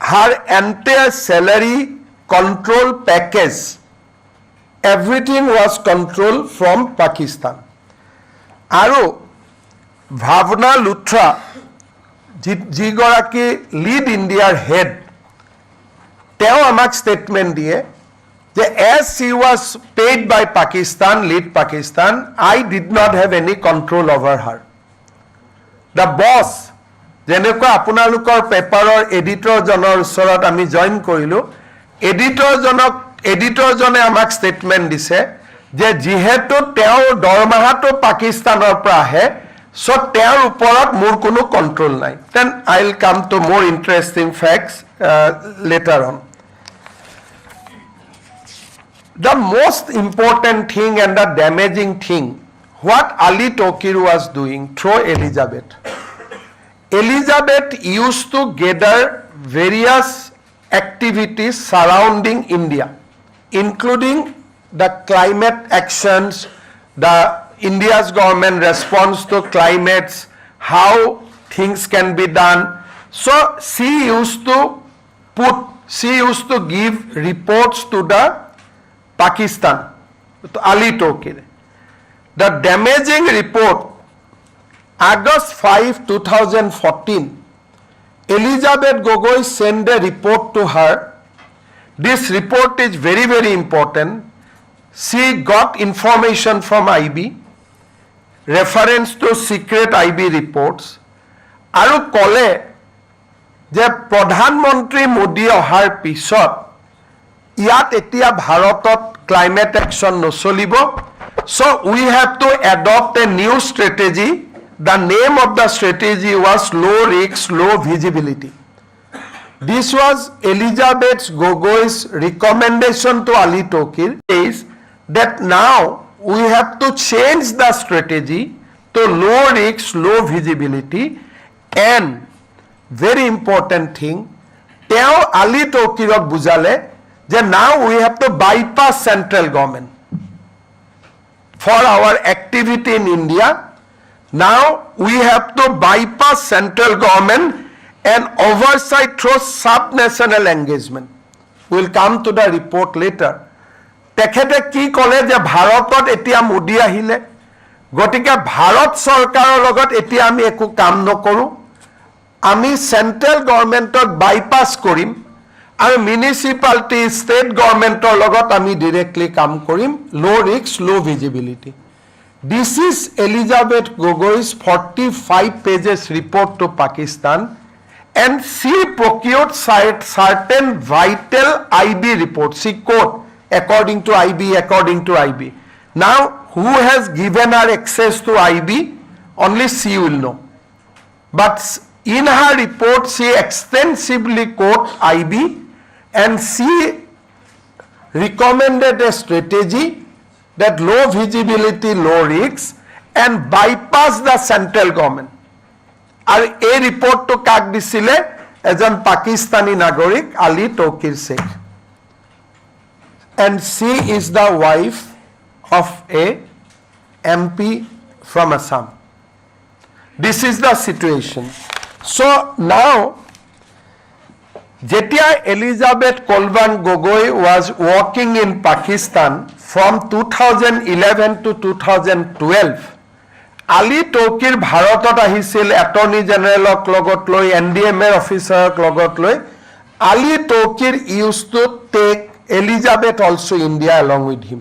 her entire salary control package everything was controlled from Pakistan aru Bhavna Luthra jigoraki Lead India head teo amak statement diye je as she was paid by Pakistan Lead Pakistan I did not have any control over her the boss যেনেকৈ আপোনালোকৰ পেপাৰৰ editor জনৰ ওচৰত আমি join কৰিলো editor জনে আমাক statement দিছে যে যেহেতু তেওঁ দৰমাহাটো পাকিস্তানৰ পৰা আহে সো তেওঁৰ ওপৰত মোৰ কোনো কন্ট্ৰোল নাই then I will come to মোৰ interesting facts later on. The most important thing and the damaging thing what Ali Tokir was doing through Elizabeth used to gather various activities surrounding India, including the climate actions, the India's government response to climates, how things can be done. So she used to give reports to the Pakistan, to Ali Tokir. The damaging report, August 5, 2014, Elizabeth Gogoi sent a report to her. This report is very, very important. She got information from IB, reference to secret IB reports, আৰু কলে যে প্ৰধানমন্ত্ৰী মোদী অহাৰ পিছত ইয়াত এতিয়া ভাৰতত climate action নচলিব, so we have to adopt a new strategy. The name of the strategy was low risk, low visibility. This was Elizabeth Gogoi's recommendation to Ali Tokir, is that now we have to change the strategy to low risk, low visibility, and very important thing, tell Ali Tokirok bujale that now we have to bypass central government for our activity in India. Now we have to bypass central government and oversight through sub-national engagement. We'll come to the report later. তেখেতে কি কলে যে ভাৰতত এতিয়া মোদী আহিলে, গতিকে ভাৰত চৰকাৰৰ লগত এতিয়া আমি একো কাম নকৰো, আমি সেন্ট্ৰেল গভৰ্নমেন্টক বাইপাস কৰিম আৰু মিউনিসিপালিটি ষ্টেট গভৰ্নমেন্টৰ লগত আমি ডাইৰেক্টলি কাম কৰিম, low risk low visibility. This is Elizabeth Gogoi's 45 pages report to Pakistan, and she procured certain vital IB reports. She quote according to IB. Now, who has given her access to IB? Only she will know. But in her report, she extensively quote IB, and she recommended a strategy that low visibility, low risks, and bypass the central government. আর এই রিপোর্টটো কাক দিছিলে? এজন পাকিস্তানী নাগরিক Ali Tauqir Sheikh, and she is the wife of a MP from Assam. This is the situation. So now, Jetia Elizabeth Kolban Gogoi was working in Pakistan from 2011 to 2012. Ali Tokir Bharatot ahisil Attorney General logot loi, NDMA officer logot loi. Ali Tokir used to take Elizabeth also India along with him.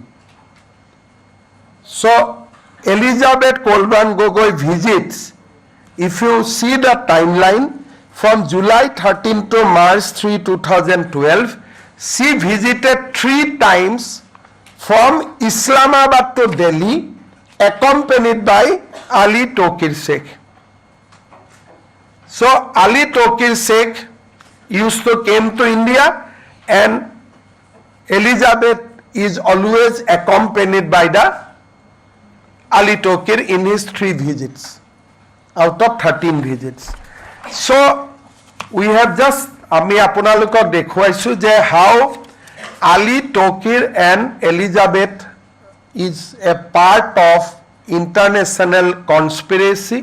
So Elizabeth Kolban Gogoi visits, if you see the timeline, from July 13 to March 3, 2012, she visited 3 times from Islamabad to Delhi, accompanied by Ali Tokir Sheikh. So Ali Tokir Sheikh used to came to India, and Elizabeth is always accompanied by the Ali Tokir in his 3 visits out of 13 visits. So we have just আমি আপোনালোকক দেখুৱাইছো যে how Ali Tokir and Elizabeth is a part of international conspiracy.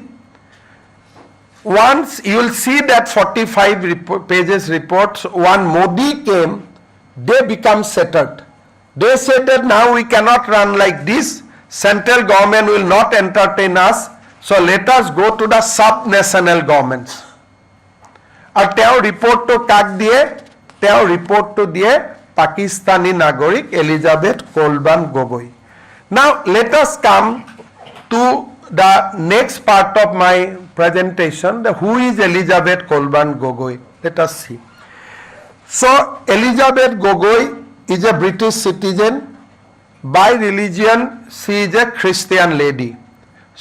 Once you will see that 45 pages reports, when Modi came, they become settled. They said that now we cannot run like this, central government will not entertain us, so let us go to the sub-national governments. আর তেওঁ রিপোর্টটো কাক দিয়ে? তেওঁ রিপোর্টটো দিয়ে পাকিস্তানি নাগরিক Elizabeth Colbourn Gogoi. Now let us come to the next part of my presentation, who is Elizabeth Kolban Gogoi. Let us see. So Elizabeth Gogoi is a British citizen. By religion, she is a Christian lady.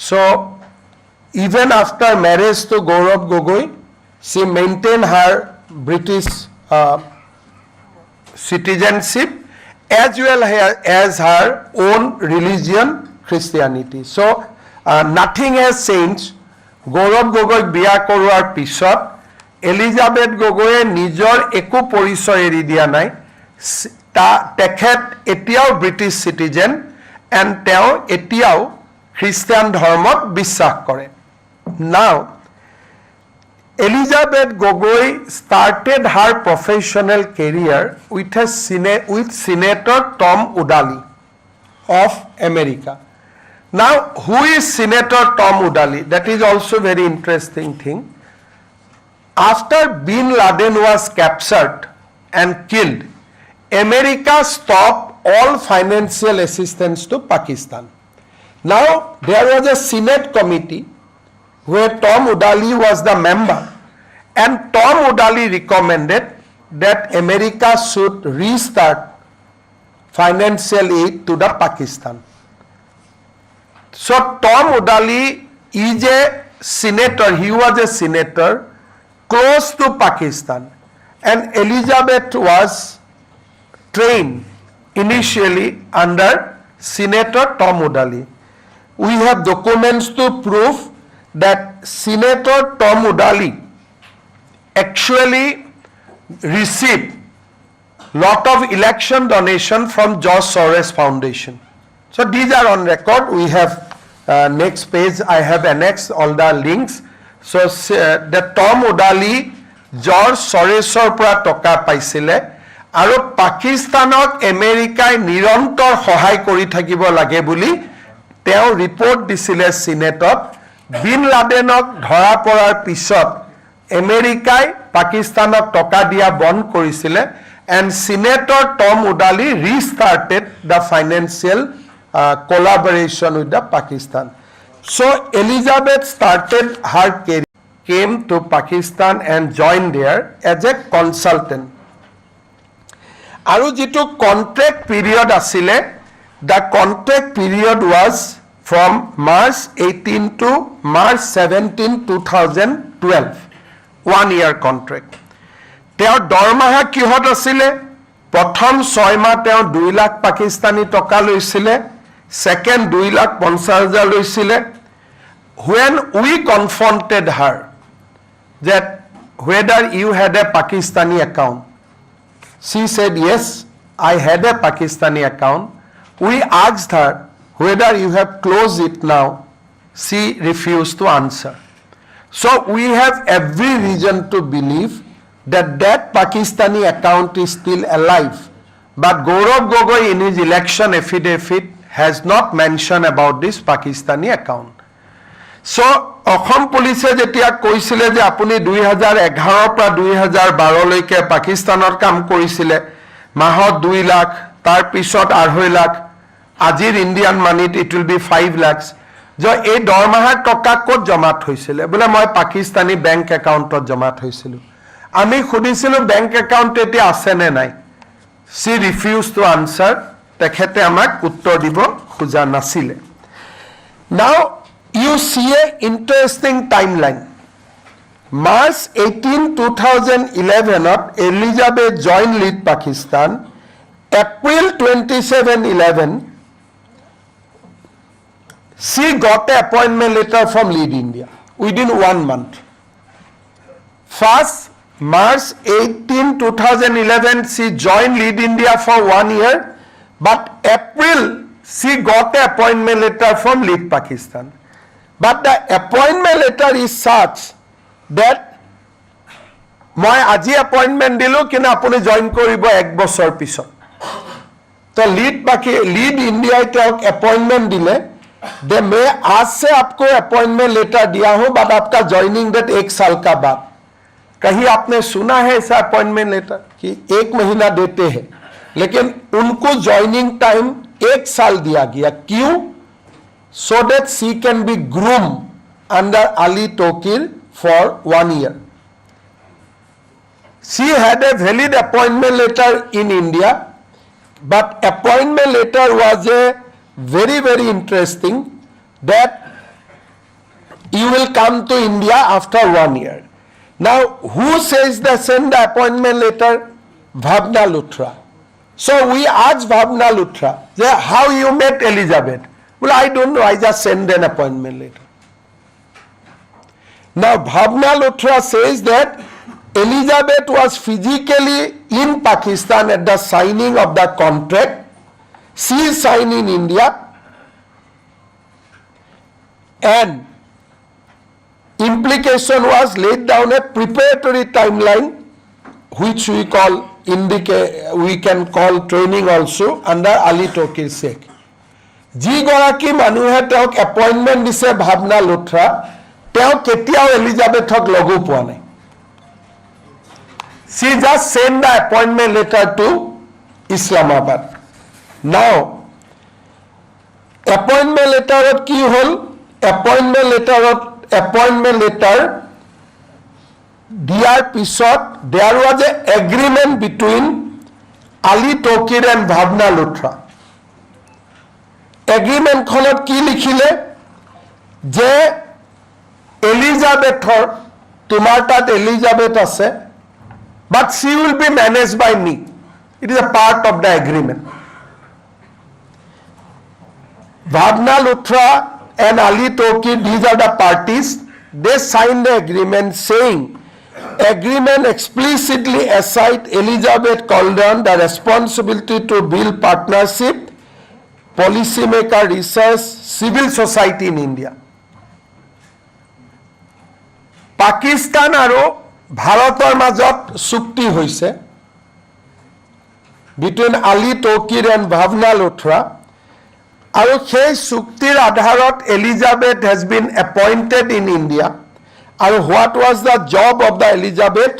So even after marriage to Gaurav Gogoi, she maintained her British citizenship as well as her own religion, Christianity. So nothing has changed. Gaurav Gogoi biya koruar pisot Elizabeth গগৈয়ে নিজৰ একো পৰিচয় এৰি দিয়া নাই তেখেত এতিয়াও British citizen and তেওঁ এতিয়াও খ্ৰীষ্টান ধৰ্মত বিশ্বাস কৰে নাও Elizabeth Gogoi started her professional career with Senator Tom Udali of America. Now, who is Senator Tom Udali? That is also very interesting thing. After Bin Laden was captured and killed, America stopped all financial assistance to Pakistan. Now, there was a Senate committee where Tom Udali was the member, and Tom Udali recommended that America should restart financial aid to the Pakistan. So Tom Udali is a senator, he was a senator close to Pakistan, and Elizabeth was trained initially under Senator Tom Udali. We have documents to prove that Senator Tom Udali actually received lot of election donation from George Soros Foundation. So these are on record. We have next page, I have annexed all the links. So the Tom Udali George Sorosor পৰা টকা পাইছিলে আৰু পাকিস্তানক আমেৰিকাই নিৰন্তৰ সহায় কৰি থাকিব লাগে বুলি তেওঁ ৰিপৰ্ট দিছিলে সিনেটত বিন লাডেনক ধৰা পৰাৰ পিছত আমেৰিকাই পাকিস্তানক টকা দিয়া বন্ধ কৰিছিলে and Senator Tom Udali restarted the financial collaboration with the Pakistan. So Elizabeth started her career, came to Pakistan and joined there as a consultant. Aru jitu contract period asile, the contract period was from March 18 to March 17, 2012. 1 year contract. তেওঁ দৰমহা কিহত আছিলে প্ৰথম 6 মাহ তেওঁ 2 লাখ পাকিস্তানী টকা লৈছিলে second 2,50,000 লৈছিলে when we confronted her that whether you had a Pakistani account she said yes I had a Pakistani account we asked her whether you have closed it now she refused to answer so we have every reason to believe that Pakistani account is still alive. But Gaurav Gogoi in his election affidavit has not mentioned about this Pakistani account. So, Assam police jetia koisile je apuni 2011 pra 2012 loike Pakistanor kam korisile mahot 2 lakh tar pisot 2.5 lakh ajir Indian money it will be 5 lakhs jo ei dormahar toka kot jamat hoisile bole moi Pakistani bank account ot jamat hoisilu আমি খুদিছিলো bank account এটি আছে নে নাই C refuse to answer তেখেতে আমাক উত্তৰ দিব খুজা নাছিলে now you see a interesting timeline March 18 2011 ত Elizabeth join lead Pakistan April 27 11 she got an appointment letter from Lead India within 1 month first March 18, 2011, she joined Lead India for 1 year, but April, she got an appointment letter from Lead Pakistan. But the appointment letter is such that মই আজি appointment দিলো কিনা আপুনি join কৰিব 1 বছৰ পিছত তো lead India তেওঁক appointment দিলে दे मैं आज से आपको अपॉइंटमेंट लेटर दिया हूं बट आपका ज्वाइनिंग डेट 1 साल का बाद कहीं आपने सुना है ऐसा अपॉइंटमेंट लेटर कि 1 महीना देते हैं लेकिन उनको ज्वाइनिंग टाइम 1 साल दिया गया क्यों so that she can be groomed under Ali Tokir for 1 year she had a valid appointment letter in India but appointment letter was a very very interesting that you will come to India after 1 year. Now, who says they send the appointment letter? Bhavna Luthra. So we asked Bhavna Luthra, how you met Elizabeth? Well, I don't know, I just send an appointment letter. Now, Bhavna Luthra says that Elizabeth was physically in Pakistan at the signing of the contract. She signed in India, and implication was laid down a preparatory timeline, which we can call training also under Ali Tokir Sheikh. যিগৰাকী মানুহে তেওঁক appointment দিছে ভাৱনা লুথ্ৰা, তেওঁ কেতিয়াও এলিজাবেথক logo পোৱা নাই। She just sent the appointment letter to Islamabad. Now, appointment letter কি হল? appointment letter দিয়াৰ পিছত there was a agreement between Ali Tokir and Bhavna Luthra. Agreement খনত কি লিখিলে যে এলিজাবেথৰ তোমাৰ তাত এলিজাবেথ আছে, but she will be managed by me. It is a part of the agreement. Bhavna Luthra and Ali Tokir, these are the parties. They signed the agreement saying, agreement explicitly assigned Elizabeth Calderon the responsibility to build partnership, policymaker, research, civil society in India. Pakistan আৰু ভাৰতৰ মাজত চুক্তি হৈছে between Ali Tokir and Bhavna Luthra, আৰু সেই চুক্তিৰ আধাৰত Elizabeth has been appointed in India. And what was the job of the Elizabeth?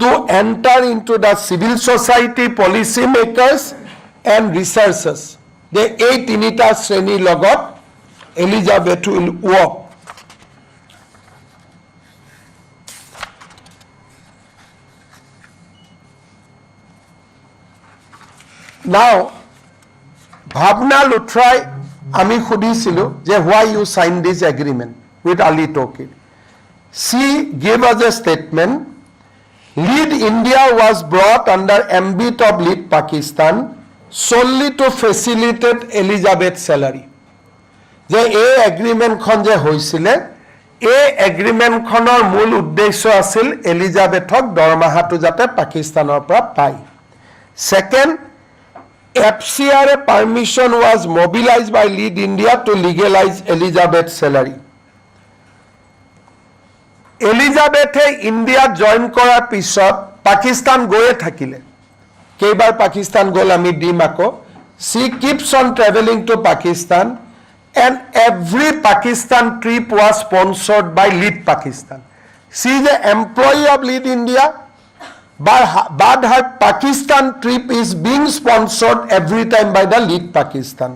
To enter into the civil society, policy makers and researchers. The 8 তিনিটা শ্ৰেণীৰ লগত Elizabeth will work. Now, Bhavna Luthra, আমি সুধিছিলো যে why you signed this agreement with Ali Tokir. She gave us a statement. Lead India was brought under ambit of Lead Pakistan solely to facilitate Elizabeth's salary. যে এই এগ্ৰিমেণ্টখন যে হৈছিলে, এই এগ্ৰিমেণ্টখনৰ মূল উদ্দেশ্য আছিল এলিজাবেথক দৰমহাটো যাতে পাকিস্তানৰ পৰা পায়। Second, FCRA permission was mobilized by Lead India to legalize Elizabeth's salary. এলিজাবেথে ইণ্ডিয়া জইন কৰাৰ পিছত পাকিস্তান গৈয়ে থাকিলে। কেইবাৰ পাকিস্তান গ'ল আমি দিম আকৌ। She keeps on traveling to Pakistan, and every Pakistan trip was sponsored by Lead Pakistan. She is an employee of Lead India, but her Pakistan trip is being sponsored every time by the Lead Pakistan.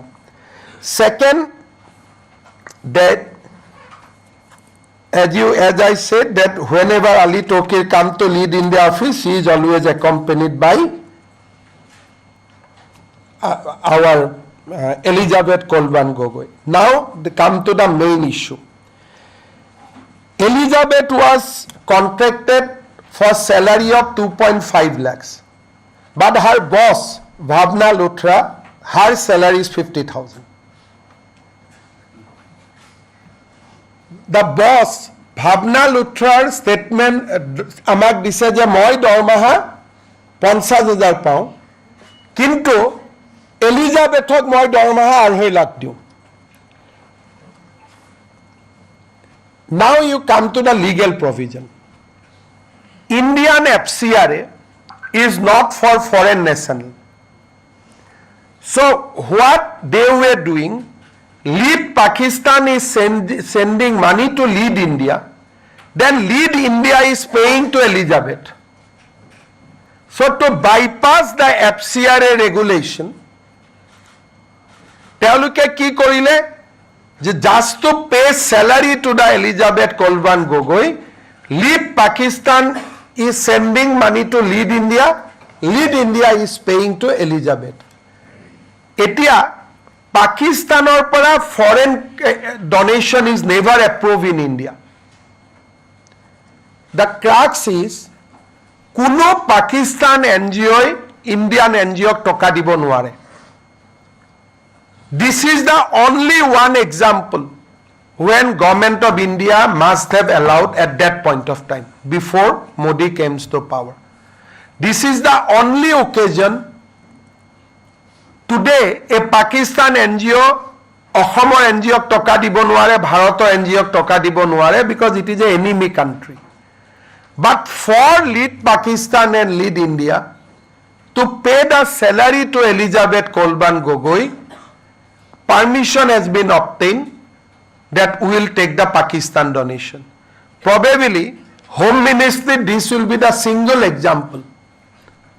Second, that as I said, that whenever Ali Tokir come to Lead India office, she is always accompanied by our Elizabeth Gaurav Gogoi. Now, come to the main issue. Elizabeth was contracted for salary of 2.5 lakhs. But her boss, Bhavna Luthra, her salary is 50,000. The boss, Bhavna Luthra's statement, আমাক দিছে যে মই দৰমহা 50,000 পাওঁ, কিন্তু এলিজাবেথক মই দৰমহা 2.5 লাখ দিওঁ। Now you come to the legal provision. Indian FCRA is not for foreign national. So what they were doing, Lead Pakistan is sending money to Lead India, then Lead India is paying to Elizabeth. So to bypass the FCRA regulation, তেওঁলোকে কি কৰিলে যে just to pay salary to the Elizabeth Gaurav Gogoi, Lead Pakistan is sending money to Lead India, Lead India is paying to Elizabeth. এতিয়া পাকিস্তানৰ পৰা foreign donation is never approved in India. The crux is কোনো Pakistan NGO Indian NGO টকা দিব নোৱাৰে. This is the only one example when government of India must have allowed at that point of time, before Modi came to power. This is the only occasion today a Pakistan NGO, Assam NGO toka dibo nware, Bharator NGO toka dibo nware, because it is an enemy country. But for lead Pakistan and lead India to pay the salary to Elizabeth Kolban Gogoi, permission has been obtained that we will take the Pakistan donation. Probably, Home Ministry, this will be the single example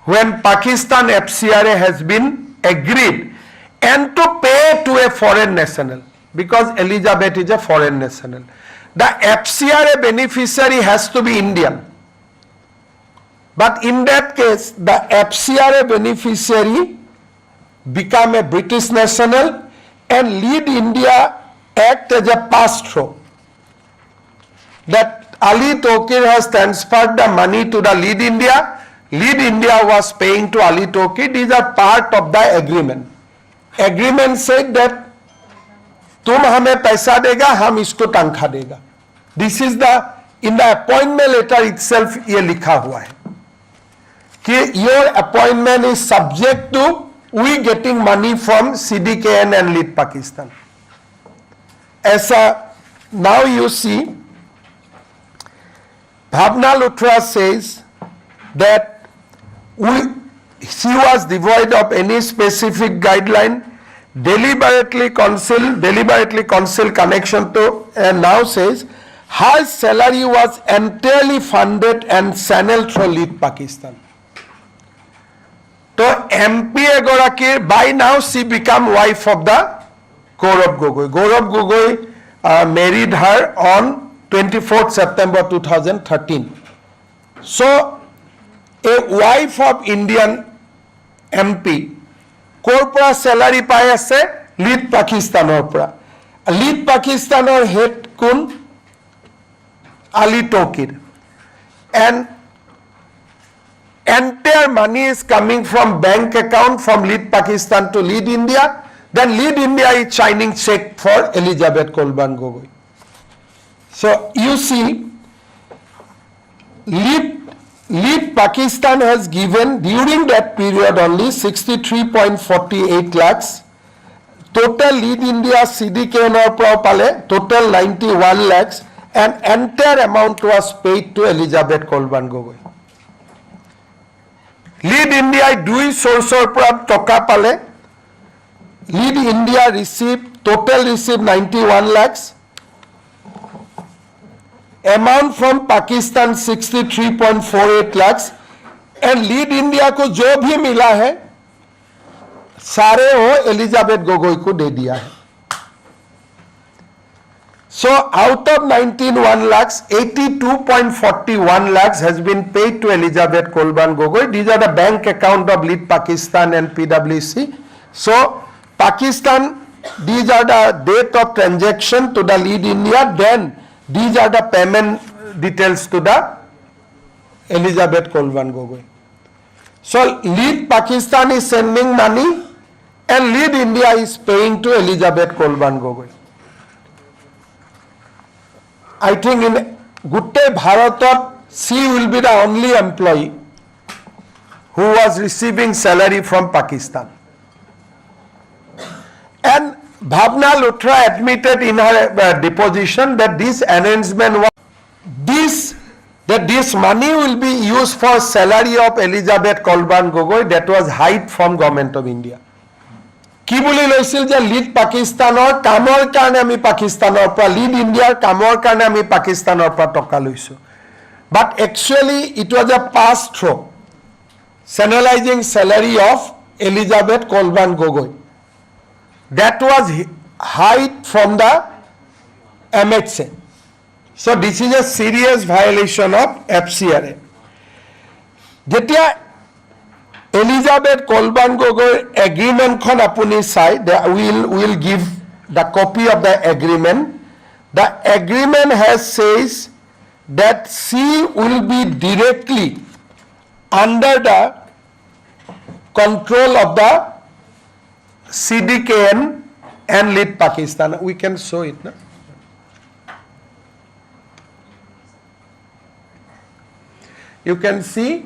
when Pakistan FCRA has been agreed and to pay to a foreign national, because Elizabeth is a foreign national. The FCRA beneficiary has to be Indian. But in that case, the FCRA beneficiary become a British national and lead India act as a pass-through. That Ali Tokir has transferred the money to the lead India. Lead India was paying to Ali Tokir. These are part of the agreement. Agreement said that तुम हमें पैसा देगा, हम इसको तनख्वाह देगा. This is the, in the appointment letter itself ये लिखा हुआ है कि your appointment is subject to we getting money from CDKN and lead Pakistan. As now you see, Bhavna Luthra says that she was devoid of any specific guideline, deliberately counsel connection to, and now says her salary was entirely funded and channeled through lead Pakistan. So MP Egoraki, by now she become wife of the Gaurav Gogoi. Gaurav Gogoi married her on 24th September 2013. So, a wife of Indian MP, corpora salary pai ase lead Pakistanor pra. Lead Pakistanor head kun Ali Tokir. And entire money is coming from bank account from lead Pakistan to lead India. Then lead India is signing check for Elizabeth Kolban Gogoi. So you see, lead Pakistan has given during that period only 63.48 lakhs. Total lead India CDKN pale total 91 lakhs, and entire amount was paid to Elizabeth Kolban Gogoi. Lead India dui source toka pale. Lead India received 91 lakhs. Amount from Pakistan 63.48 lakhs. And lead India को जो भी मिला है सारे वो Elizabeth Gogoi को दे दिया है. So out of 19 lakhs, 82.41 lakhs has been paid to Elizabeth Kolban Gogoi. These are the bank account of lead Pakistan and PwC. So Pakistan, these are the date of transaction to the lead India, then these are the payment details to the Elizabeth Kolban Gogoi. So lead Pakistan is sending money and lead India is paying to Elizabeth Kolban Gogoi. I think in Gutte Bharatot, she will be the only employee who was receiving salary from Pakistan. And Bhavna Luthra admitted in her deposition that this arrangement was that this money will be used for salary of Elizabeth Kolban Gogoi that was hide from government of India. কি বুলি লৈছিল যে lead পাকিস্তানৰ কামৰ কাৰণে আমি পাকিস্তানৰ পৰা lead ইণ্ডিয়াৰ কামৰ কাৰণে আমি পাকিস্তানৰ পৰা টকা লৈছো but actually it was a pass through channelizing salary of Elizabeth Kolban Gogoi that was hide from the MHA. So this is a serious violation of FCRA. যেতিয়া Elizabeth Kolban Gogoi agreement khon apuni sai, will give the copy of the agreement. The agreement has says that she will be directly under the control of the CDKN and lead Pakistan. We can show it, no? You can see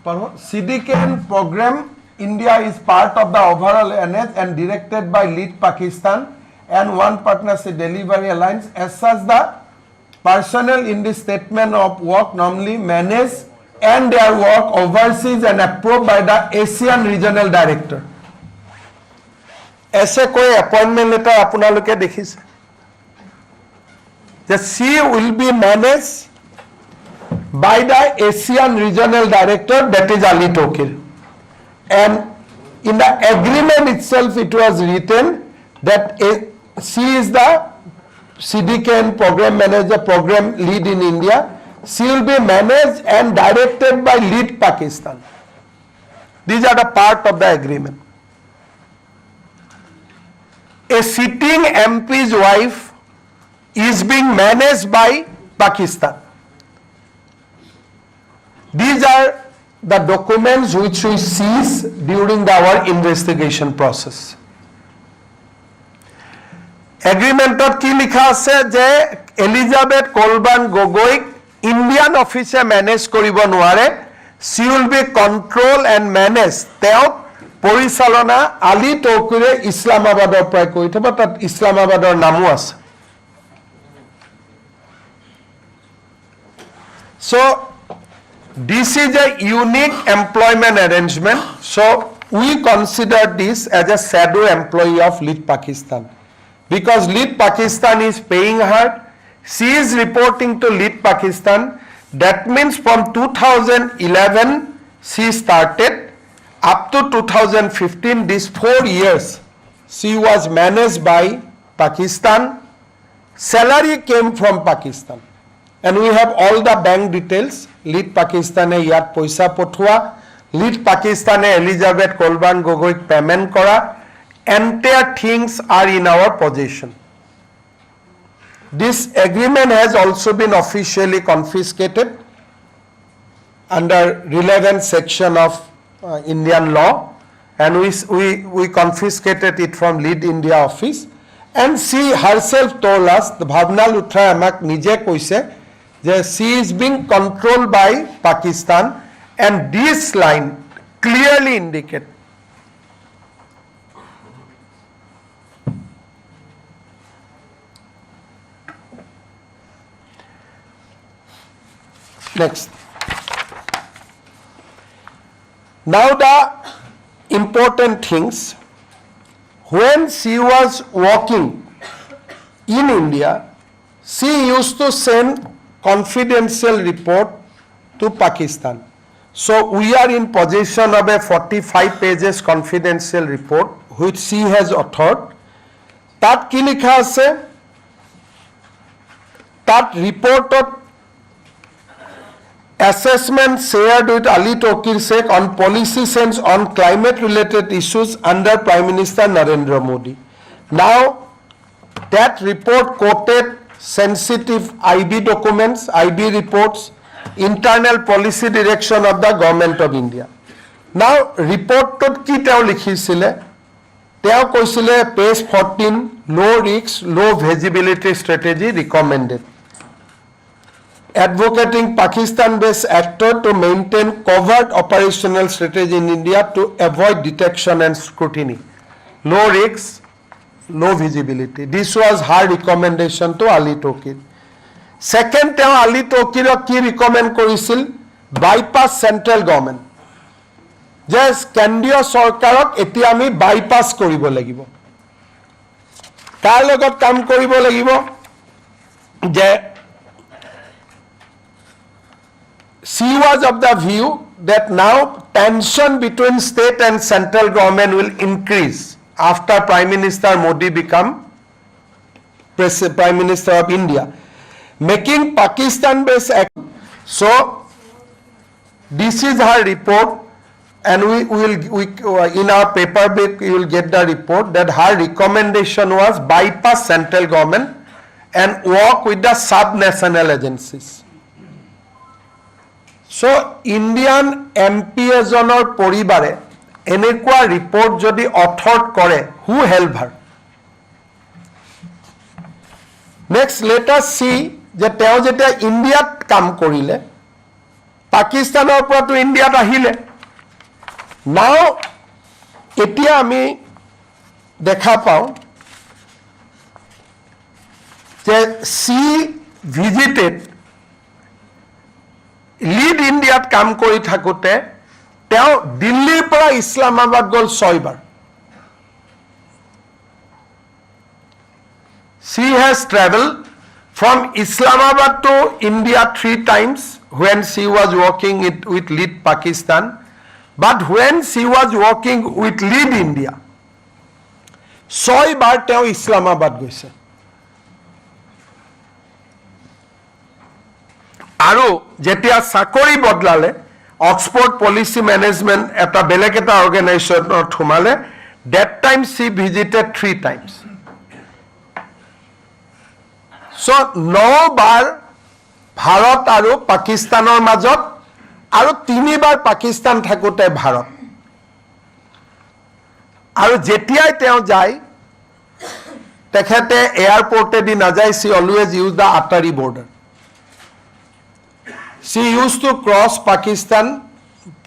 CDKN program, India is part of the overall NS and directed by Lead Pakistan and One Partnership Delivery Alliance. As such, the personnel in the statement of work normally manage and their work overseas and approved by the ASEAN Regional Director. ऐसे कोई appointment letter আপোনালোকে দেখিছে? The C will be managed by the ASEAN Regional Director, that is Ali Tokir. And in the agreement itself, it was written that she is the CDKN program manager, program lead in India. She will be managed and directed by Lead Pakistan. These are the part of the agreement. A sitting MP's wife is being managed by Pakistan. These are the documents which we seize during our investigation process. Agreement ki likha ase je Elizabeth Kolban Gogoi Indian office manage koribo nware. She will be control and manage. Teo Porisalona Ali Tokure Islamabador prai kori thaba tat Islamabador namu ase. So this is a unique employment arrangement. So we consider this as a shadow employee of Lead Pakistan. Because Lead Pakistan is paying her, she is reporting to Lead Pakistan. That means from 2011 she started up to 2015, these 4 years, she was managed by Pakistan. Salary came from Pakistan. And we have all the bank details. Lead Pakistane yat poisa pothua, Lead Pakistane Elizabeth Kolban Gogoi payment kora. Entire things are in our possession. This agreement has also been officially confiscated under relevant section of Indian law, and we confiscated it from Lead India office. And she herself told us, the Bhavna Luthra amak nije koise, that she is being controlled by Pakistan, and this line clearly indicates next. Now the important things, when she was working in India, she used to send confidential report to Pakistan. So we are in possession of a 45 pages confidential report which she has authored. Tat ki likha ase? Tat reported assessment shared with Ali Tokir Sheikh on policy sense on climate related issues under Prime Minister Narendra Modi. Now that report quoted sensitive IB documents, IB reports, internal policy direction of the government of India. Now report tot ki teo likhisile? Teo koisile page 14, low risk, low visibility strategy recommended. Advocating Pakistan-based actor to maintain covert operational strategy in India to avoid detection and scrutiny. Low risks, low visibility. This was her recommendation to Ali Tokir. Second, Ali Tokir ki recommend korisil? Bypass central government. Just Kendriya Sarkarok eti ami bypass koribo lagibo. Tar logot kam koribo lagibo? Je she was of the view that now tension between state and central government will increase after Prime Minister Modi become Prime Minister of India, making Pakistan-based action. So this is her report, and we in our paper book you will get the report that her recommendation was bypass central government and work with the sub-national agencies. So Indian MP ejoner poribare enekwa report jodi authored kore, who help her? Next, let us see je teo jeta India kam korile, পাকিস্তানৰ পৰাটো ইণ্ডিয়াত আহিলে নাও এতিয়া আমি দেখা পাওঁ যে C visited lead ইণ্ডিয়াত কাম কৰি থাকোঁতে তেওঁ দিল্লীৰ পৰা ইছলামাবাদ গ'ল 6 বাৰ She has traveled from Islamabad to India 3 times when she was working with Lead Pakistan. But when she was working with Lead India, 6 বাৰ তেওঁ ইছলামাবাদ গৈছে আৰু যেতিয়া চাকৰি বদলালে অক্সফোর্ড পলিসি ম্যানেজমেন্ট এটা বেলেগ এটা অর্গানাইজেশনত সোমালে that time she visited 3 times. So 9 বাৰ ভাৰত আৰু পাকিস্তানৰ মাজত আৰু 3 বাৰ পাকিস্তান থাকোতে ভাৰত আৰু যেতিয়াই তেওঁ যায় তেখেতে এয়াৰপোৰ্টে দি নাযায় she always use the Atari border. She used to cross Pakistan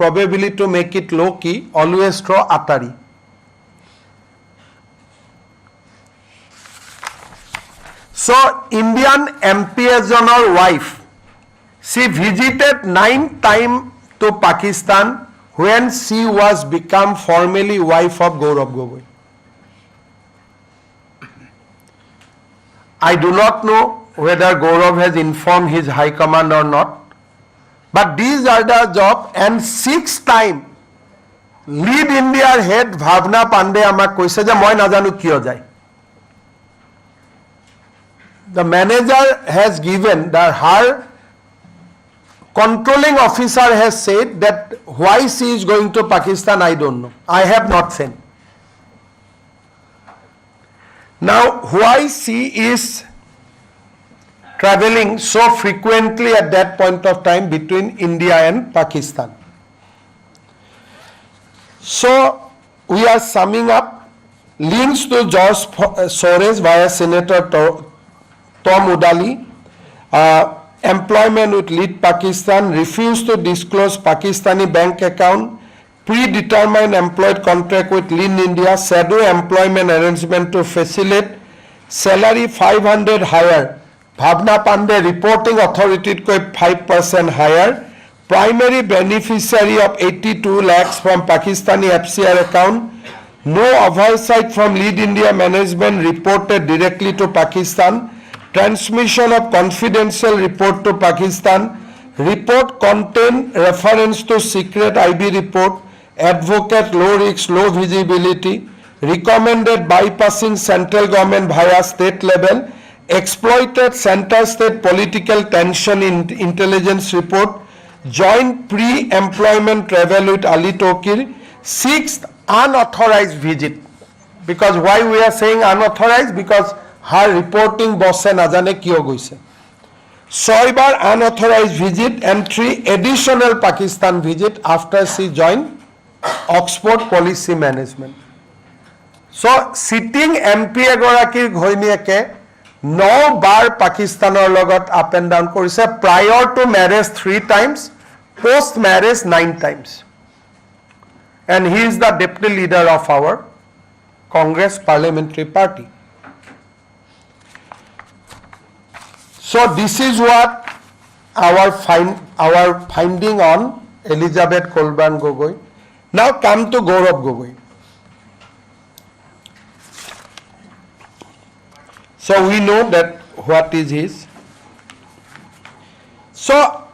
probably to make it low key always through Atari. So Indian MP ejoner wife she visited 9 times to Pakistan when she was become formally wife of Gaurav Gogoi. I do not know whether Gaurav has informed his high command or not, but these are the job. And 6 time Lead India head Bhavna Pandey amak koise je moi najanu kiyo jai. The manager has given that her controlling officer has said that why she is going to Pakistan I don't know. I have not seen. Now why she is traveling so frequently at that point of time between India and Pakistan? So we are summing up links to George Soros via Senator Tom Udali, employment with Lead Pakistan, refused to disclose Pakistani bank account, predetermined employed contract with Lead India, shadow employment arrangement to facilitate salary 500 higher, Bhavna Pandey reporting authority koi 5% higher, primary beneficiary of 82 lakhs from Pakistani FCR account, no oversight from Lead India management reported directly to Pakistan, transmission of confidential report to Pakistan, report contain reference to secret IB report, advocate low risk, low visibility, recommended bypassing central government via state level, exploited center-state political tension in intelligence report, joint pre-employment travel with Ali Tokir, 6th unauthorized visit. Because why we are saying unauthorized? Because her reporting bosse najane kiyo goise. 6 bar unauthorized visit and 3 additional Pakistan visit after she joined Oxford Policy Management. So sitting MP egorakir ghoiniyeke 9 bar Pakistanor logot up and down korise, prior to marriage 3 times, post marriage 9 times. And he is the deputy leader of our Congress Parliamentary Party. So this is what our finding on Elizabeth Kolban Gogoi. Now come to Gaurav Gogoi. So we know that what is his. So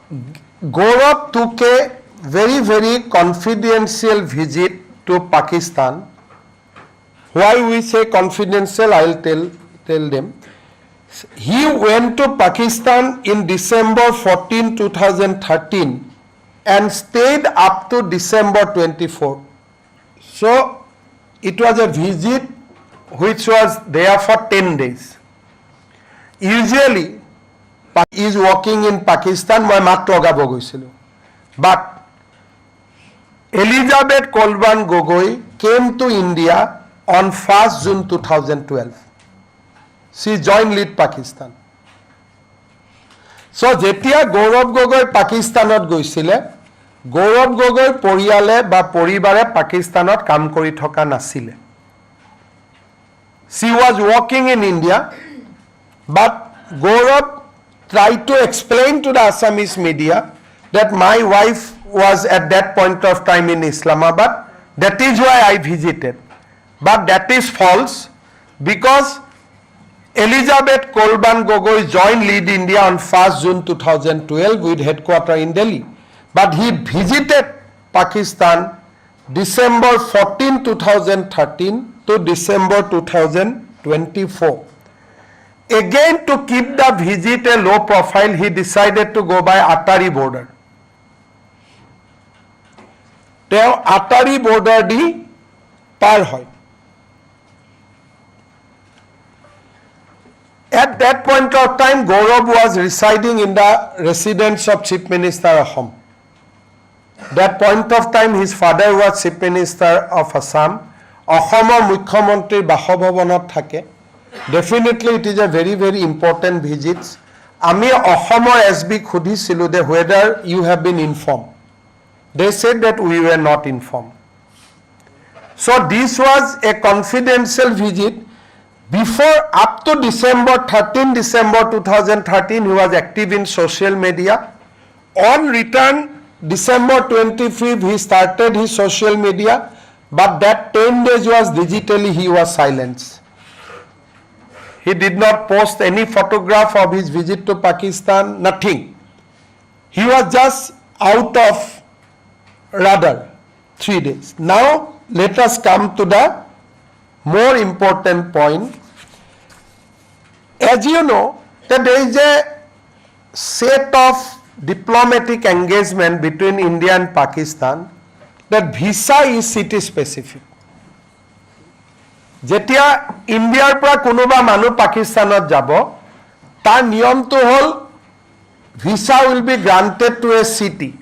Gaurav took a very, very confidential visit to Pakistan. Why we say confidential, I'll tell them. He went to Pakistan in December 14, 2013 and stayed up to December 24. So it was a visit which was there for 10 days. Usually he is working in Pakistan, moi mat lagabo goisilu. But Elizabeth Kolban Gogoi came to India on 1st June 2012. She joined Lead Pakistan. So যেতিয়া গৌৰৱ গগৈ পাকিস্তানত গৈছিলে গৌৰৱ গগৈ পৰিয়ালে বা পৰিবাৰে পাকিস্তানত কাম কৰি থকা নাছিলে She was working in India but Gaurav tried to explain to the Assamese media that my wife was at that point of time in Islamabad. That is why I visited. But that is false because Elizabeth Kolban Gogoi joined Lead India on 1st June 2012 with headquarters in Delhi. But he visited Pakistan December 14, 2013 to December 2024. Again, to keep the visit a low profile, he decided to go by Atari border. Teo Atari border di par hoy. At that point of time, Gaurav was residing in the residence of Chief Minister Assam. That point of time, his father was Chief Minister of Assam. Assamor Mukhyamantri Basabhabanot thake. Definitely, it is a very, very important visit. Ami Assamor SB khudisilu de whether you have been informed. They said that we were not informed. So this was a confidential visit. Before up to December 2013, he was active in social media. On return, December 25th, he started his social media, but that 10 days was digitally, he was silenced. He did not post any photograph of his visit to Pakistan, nothing. He was just out of radar 3 days. Now, let us come to the more important point. As you know, that there is a set of diplomatic engagement between India and Pakistan that visa is city specific. Jetia India pra konoba manu Pakistanot jabo, tar niyom to hol visa will be granted to a city.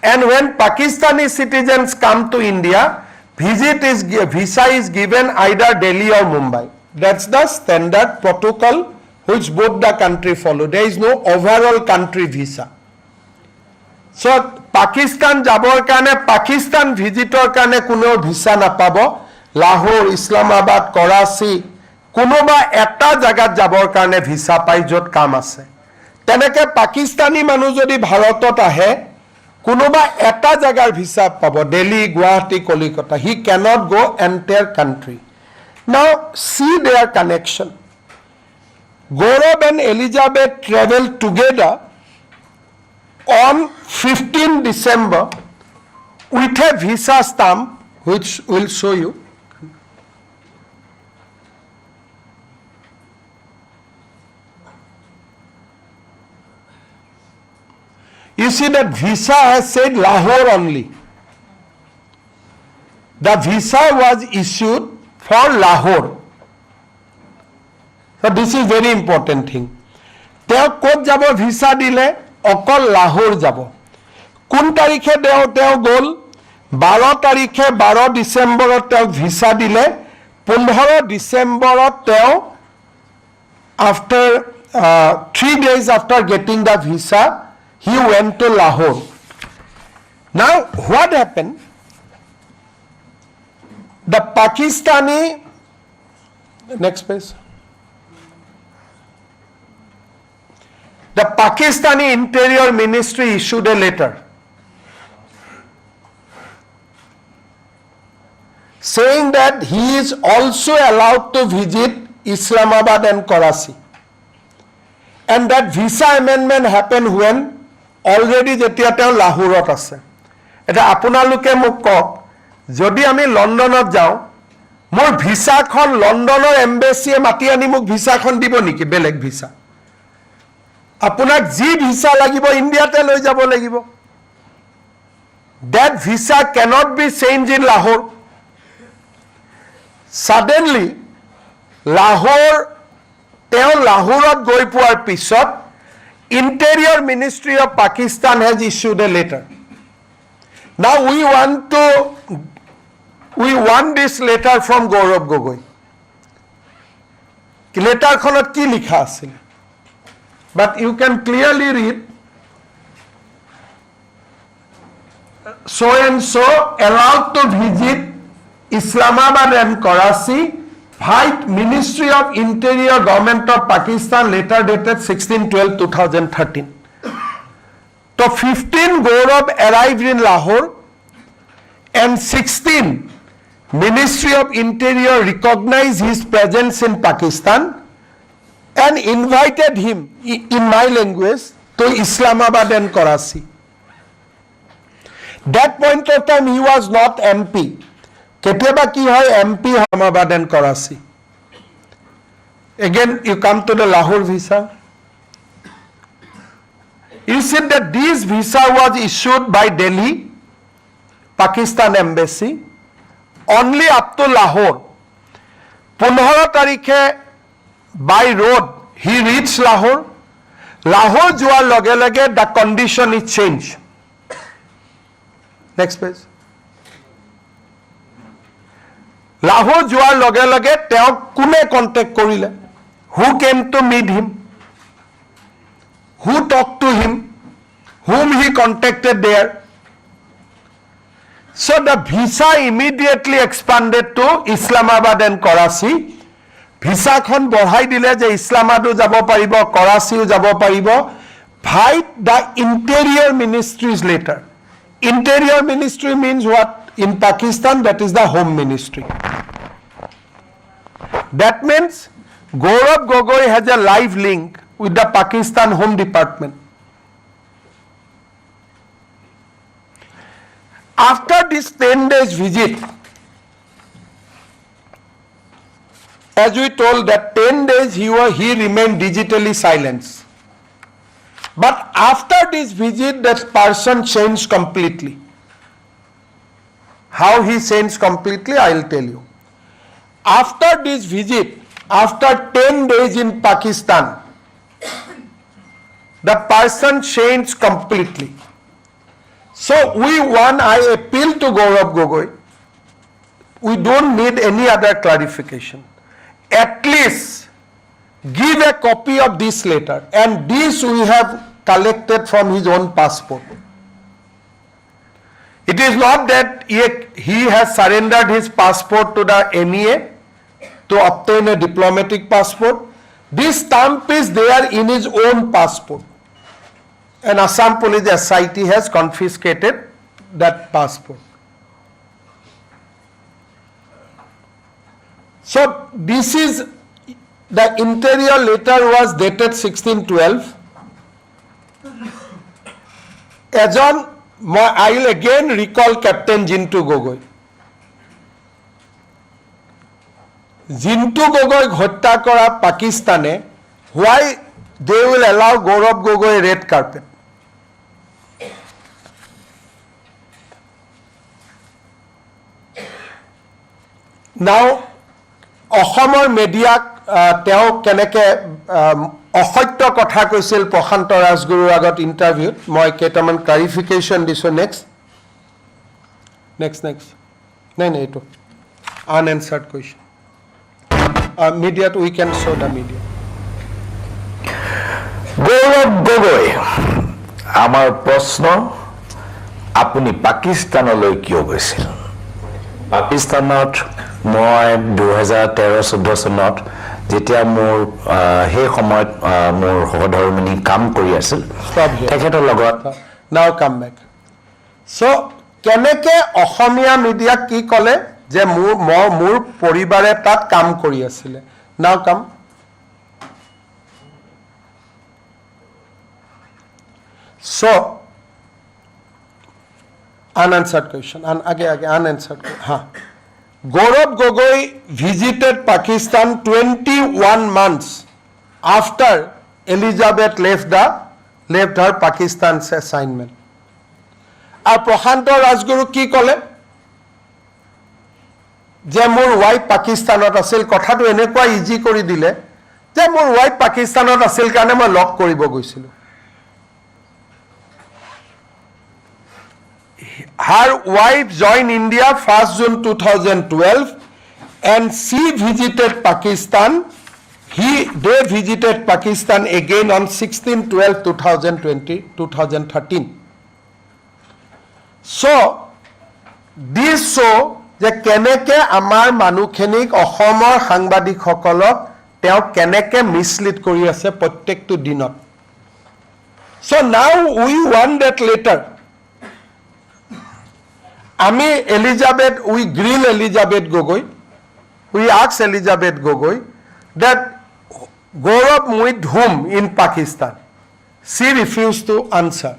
And when Pakistani citizens come to India, visa is given either Delhi or Mumbai. That's the standard protocol which both the country follow. There is no overall country visa. So Pakistan jabor kane Pakistan visitor kane kuno visa napabo. Lahore, Islamabad, Karachi, kunoba eta jagat jabor kane visa pai jot kam ase. Teneke Pakistani manu jodi Bharatot ahe, kunoba eta jagar visa pabo. Delhi, Guwahati, Kolkata. He cannot go entire country. Now see their connection. Gaurav and Elizabeth traveled together on 15 December with a visa stamp which will show you. You see that visa has said Lahore only. The visa was issued for Lahore. So this is very important thing. Teo kot jabo visa dile okol Lahore jabo. Kun tarikhe teo gol 12 tarikhe 12 December teo visa dile 15 December teo after 3 days after getting the visa he went to Lahore. Now what happened? The Pakistani, next page. The Pakistani Interior Ministry issued a letter saying that he is also allowed to visit Islamabad and Karachi. And that visa amendment happened when already jetia teo Lahore ase. Eta apunaluke muk kok যদি আমি লণ্ডনত যাওঁ মোৰ ভিসাখন লণ্ডনৰ এম্বেসিয়ে মাতি আনি মোক ভিসাখন দিব নেকি বেলেগ ভিসা আপোনাক যি ভিসা লাগিব ইন্ডিয়াতে লৈ যাব লাগিব that visa cannot be changed in Lahore suddenly Lahore teo Lahorot goi poar pisot Interior Ministry of Pakistan has issued a letter. Now we want this letter from Gaurav Gogoi. Letter khonot ki likha asil? but you can clearly read so and so allowed to visit Islamabad and Karachi, White Ministry of Interior Government of Pakistan, letter dated 16/12/2013. So 15 Gaurav arrived in Lahore and 16 Ministry of Interior recognized his presence in Pakistan and invited him, in my language, to Islamabad and Karachi. That point of time he was not MP. Keteba ki hoy MP Islamabad and Karachi. Again you come to the Lahore visa. You said that this visa was issued by Delhi, Pakistan Embassy, only up to Lahore. 15 tarikhe by road he reached Lahore. Lahore joar lage lage the condition is changed. Next page. Lahore joar lage lage teo kune contact korile? Who came to meet him? Who talked to him? Whom he contacted there? So the visa immediately expanded to Islamabad and Karachi. Visa khon borhai dile je Islamabad jabo paribo, Karachi jabo paribo. By the Interior Ministry's letter. Interior Ministry means what? In Pakistan, that is the Home Ministry. That means Gaurav Gogoi has a live link with the Pakistan Home Department. After this 10 days visit, as we told that 10 days he remained digitally silenced. But after this visit, that person changed completely. How he changed completely, I will tell you. After this visit, after 10 days in Pakistan, the person changed completely. So I appeal to Gaurav Gogoi, we don't need any other clarification. At least give a copy of this letter, and this we have collected from his own passport. It is not that he has surrendered his passport to the NEA to obtain a diplomatic passport. This stamp is there in his own passport. And Assam Police SIT has confiscated that passport. So this is the interior letter was dated 16/12. I will again recall Captain Jintu Gogoi. Jintu Gogoi hotya kora Pakistane, why they will allow Gaurav Gogoi red carpet? Now, অসমৰ মিডিয়াক তেওঁ কেনেকে অসত্য কথা কৈছিল প্ৰশান্ত ৰাজগুৰুৰ আগত ইণ্টাৰভিউত মই কেইটামান clarification দিছো নেক্সট নাই এইটো unanswered question media we can show the media Gaurav Gogoi আমাৰ প্ৰশ্ন আপুনি পাকিস্তানলৈ কিয় গৈছিল পাকিস্তানত মই 2013-14 চনত যেতিয়া মোৰ হে সময়ত মোৰ সহধৰ্মিনী কাম কৰি আছিল তেখেতৰ লগত now come back so কেনেকে অসমীয়া মিডিয়া কি কলে যে মোৰ পৰিবাৰে তাত কাম কৰি আছিল now come so unanswered question and again unanswered Gaurav Gogoi visited Pakistan 21 months after Elizabeth left her Pakistan's assignment. Ar Prashanto Rajguru ki kole je mor wife Pakistanot asil kotha to enekwa easy kori dile je mor wife Pakistanot asil kane moi lock koribo goisilu. Her wife joined India 1st June 2012 and she visited Pakistan They visited Pakistan again on 16/12/2013. So this show যে কেনেকে আমাৰ মানুহখিনিক অসমৰ সাংবাদিকসকলক তেওঁ কেনেকে মিছলিড কৰি আছে প্ৰত্যেকটো দিনত. So now we want that later. আমি we grill Elizabeth Gogoi. We asked Elizabeth Gogoi that Gaurav with whom in Pakistan? She refused to answer.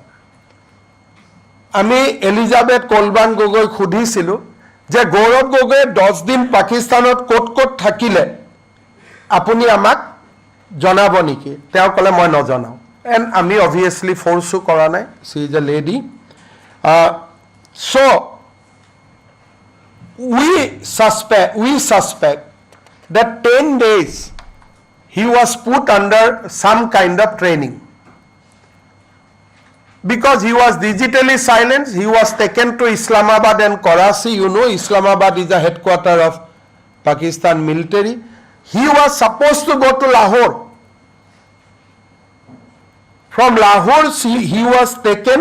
আমি এলিজাবেথ কলবান গগৈ সুধিছিলোঁ যে গৌৰৱ গগৈ 10 দিন পাকিস্তানত ক'ত ক'ত থাকিলে আপুনি আমাক জনাব নেকি? তেওঁ ক'লে মই নজনাওঁ. এণ্ড আমি অবভিয়াছলি ফ'ৰ্চো কৰা নাই. She is a lady. So we suspect that 10 days he was put under some kind of training. Because he was digitally silenced, he was taken to Islamabad and Karachi. You know, Islamabad is the headquarter of Pakistan military. He was supposed to go to Lahore. From Lahore, he was taken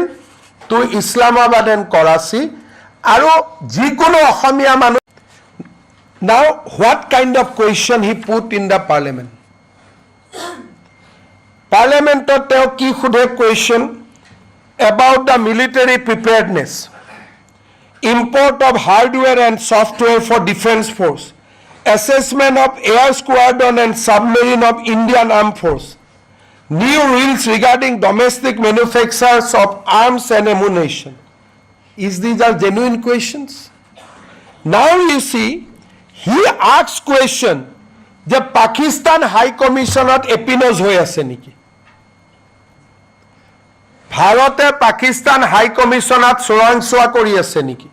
to Islamabad and Karachi. Aro jikono Asamiya manu. Now, what kind of question he put in the parliament? Parliament teo ki khudhe question about the military preparedness, import of hardware and software for defense force, assessment of air squadron and submarine of Indian Armed Force, new rules regarding domestic manufacturers of arms and ammunition. These are genuine questions? Now you see, he asks question, the Pakistan High Commission at epinos hoy ase niki? ভাৰতে Pakistan high কমিশনত চোৰাংচোৱা কৰি আছে নেকি?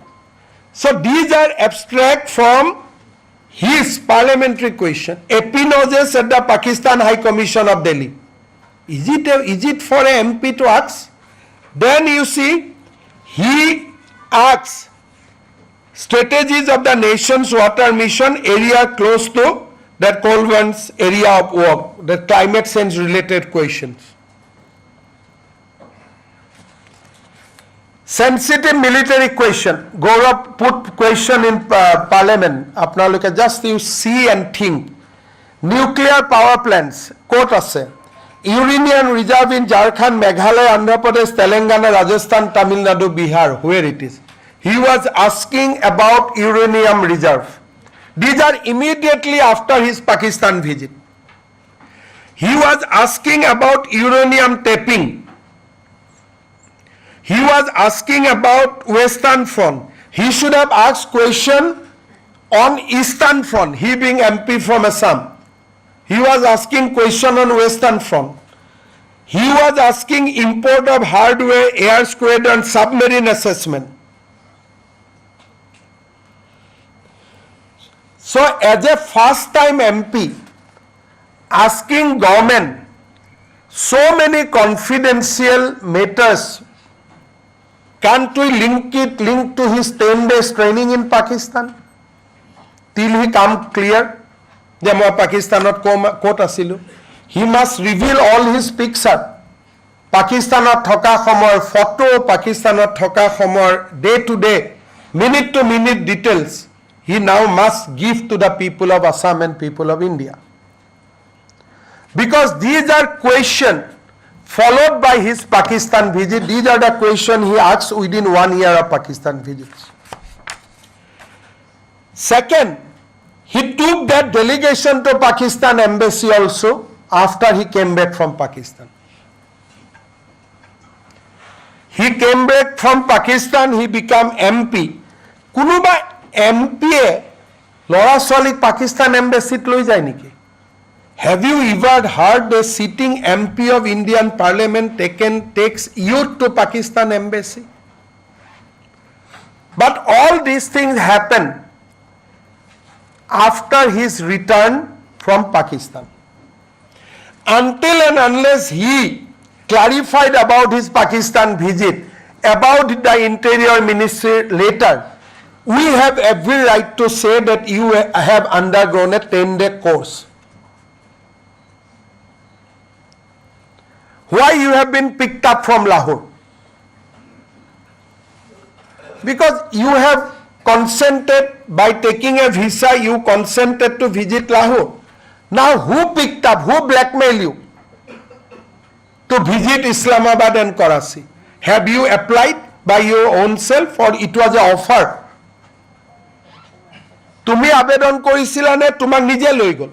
So these are abstract from his parliamentary question. Epinosis at the Pakistan High Commission of Delhi. Is it for an MP to ask? Then you see, he asks strategies of the nation's water mission area close to that Colvin's area of work, the climate change related questions. Sensitive military question. Gaurav put question in parliament. Apnaloke just you see and think. Nuclear power plants. Quote ase. Uranium reserve in Jharkhand, Meghalaya, Andhra Pradesh, Telangana, Rajasthan, Tamil Nadu, Bihar. Where it is? He was asking about uranium reserve. These are immediately after his Pakistan visit. He was asking about uranium tapping. He was asking about Western Front. He should have asked question on Eastern Front, he being MP from Assam. He was asking question on Western Front. He was asking import of hardware, air squadron, submarine assessment. So as a first time MP, asking government so many confidential matters, can't we link to his 10 days training in Pakistan? Till he come clear, যে মই পাকিস্তানত ক'ত আছিলো. He must reveal all his picture. পাকিস্তানত থকা সময়ৰ photo, পাকিস্তানত থকা সময়ৰ day to day, minute to minute details. He now must give to the people of Assam and people of India. Because these are questions followed by his Pakistan visit. These are the questions he asked within 1 year of Pakistan visits. Second, he took that delegation to Pakistan embassy also after he came back from Pakistan. He came back from Pakistan, he became MP. Kunuba MP lora solik Pakistan embassy loi jay niki? Have you ever heard a sitting MP of Indian Parliament takes youth to Pakistan embassy? But all these things happen after his return from Pakistan. Until and unless he clarified about his Pakistan visit, about the Interior Ministry later, we have every right to say that you have undergone a 10-day course. Why you have been picked up from Lahore? Because you have consented, by taking a visa, you consented to visit Lahore. Now who picked up, who blackmailed you to visit Islamabad and Karachi? Have you applied by your own self or it was an offer? তুমি আবেদন কৰিছিলা নে তোমাক নিজে লৈ গল?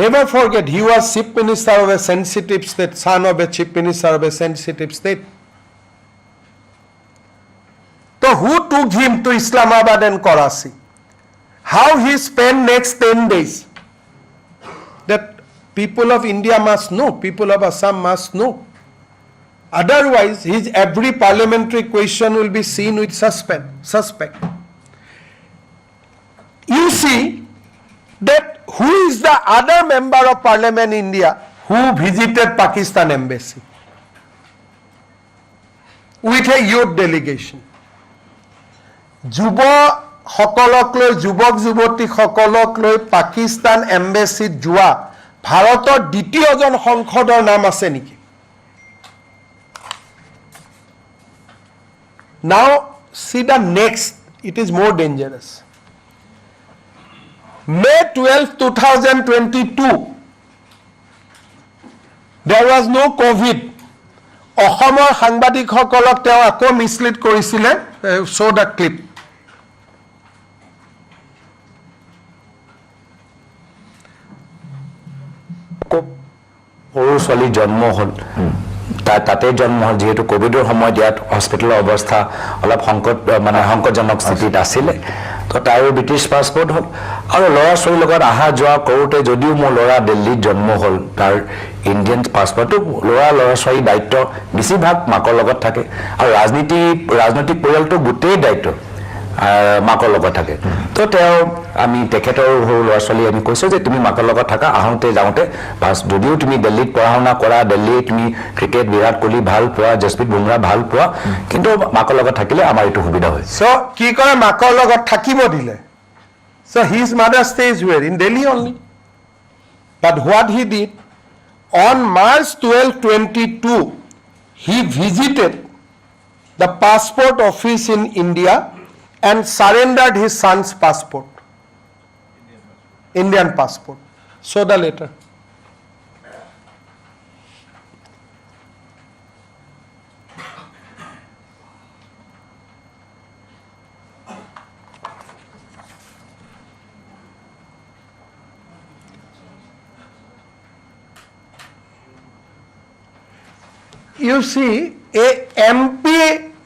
Never forget, he was chief minister of a sensitive state, son of a chief minister of a sensitive state. So who took him to Islamabad and Karachi? How he spent next 10 days? That people of India must know, people of Assam must know. Otherwise, his every parliamentary question will be seen with suspect. You see that who is the other member of parliament in India who visited Pakistan embassy with a youth delegation? যুৱ সকলক লৈ, যুৱক যুৱতী সকলক লৈ পাকিস্তান এম্বেচিত যোৱা ভাৰতৰ দ্বিতীয়জন সংসদৰ নাম আছে নেকি? Now see the next, it is more dangerous. May 12, 2022, there was no COVID. অসমৰ সাংবাদিকসকলক তেওঁ আকৌ মিছলিড কৰিছিলে. show the clip. সৰু ছোৱালী জন্ম হ'ল, তাতে জন্ম হ'ল, যিহেতু কোভিডৰ সময়ত ইয়াত হস্পিটেলৰ অৱস্থা অলপ সংকটজনক স্থিতিত আছিলে, তো তাইৰো ব্ৰিটিছ পাছপৰ্ট হ'ল। আৰু ল'ৰা ছোৱালীৰ লগত অহা যোৱা কৰোঁতে যদিও মোৰ ল'ৰা দিল্লীত জন্ম হ'ল, তাৰ ইণ্ডিয়ান পাছপৰ্টটো ল'ৰা ছোৱালীৰ দায়িত্ব বেছিভাগ মাকৰ লগত থাকে, আৰু ৰাজনৈতিক পৰিয়ালটো গোটেই দায়িত্ব মাকৰ লগত থাকে। তো আমি তেখেতৰ সৰু ল'ৰা ছোৱালী আমি কৈছোঁ যে তুমি মাকৰ লগত থাকা, আহোঁতে যাওঁতে বাছ, যদিও তুমি দিল্লীত পঢ়া শুনা কৰা, দিল্লীত তুমি ক্ৰিকেট বিৰাট কোহলি ভাল পোৱা, জসপ্ৰীত বুমৰা ভাল পোৱা, কিন্তু মাকৰ লগত থাকিলে আমাৰ এইটো সুবিধা হয়। চ' কি কৰে, মাকৰ লগত থাকিব দিলে। চ' his mother stays where? In Delhi only. But what he did, on March 12, 2022, he visited the passport office in India and surrendered his son's passport, Indian passport. Show the letter. You see, a MP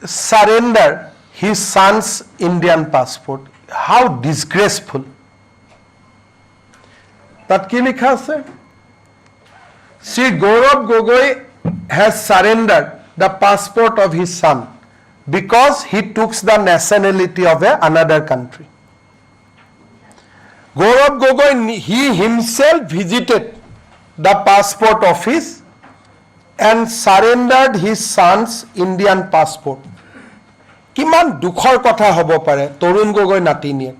surrendered his son's Indian passport. How disgraceful. That ki likha ase? Sri Gaurav Gogoi has surrendered the passport of his son because he took the nationality of another country. Gaurav Gogoi, he himself visited the passport office and surrendered his son's Indian passport. কিমান দুখৰ কথা হ'ব পাৰে তৰুণ গগৈ নাতিনিয়ে,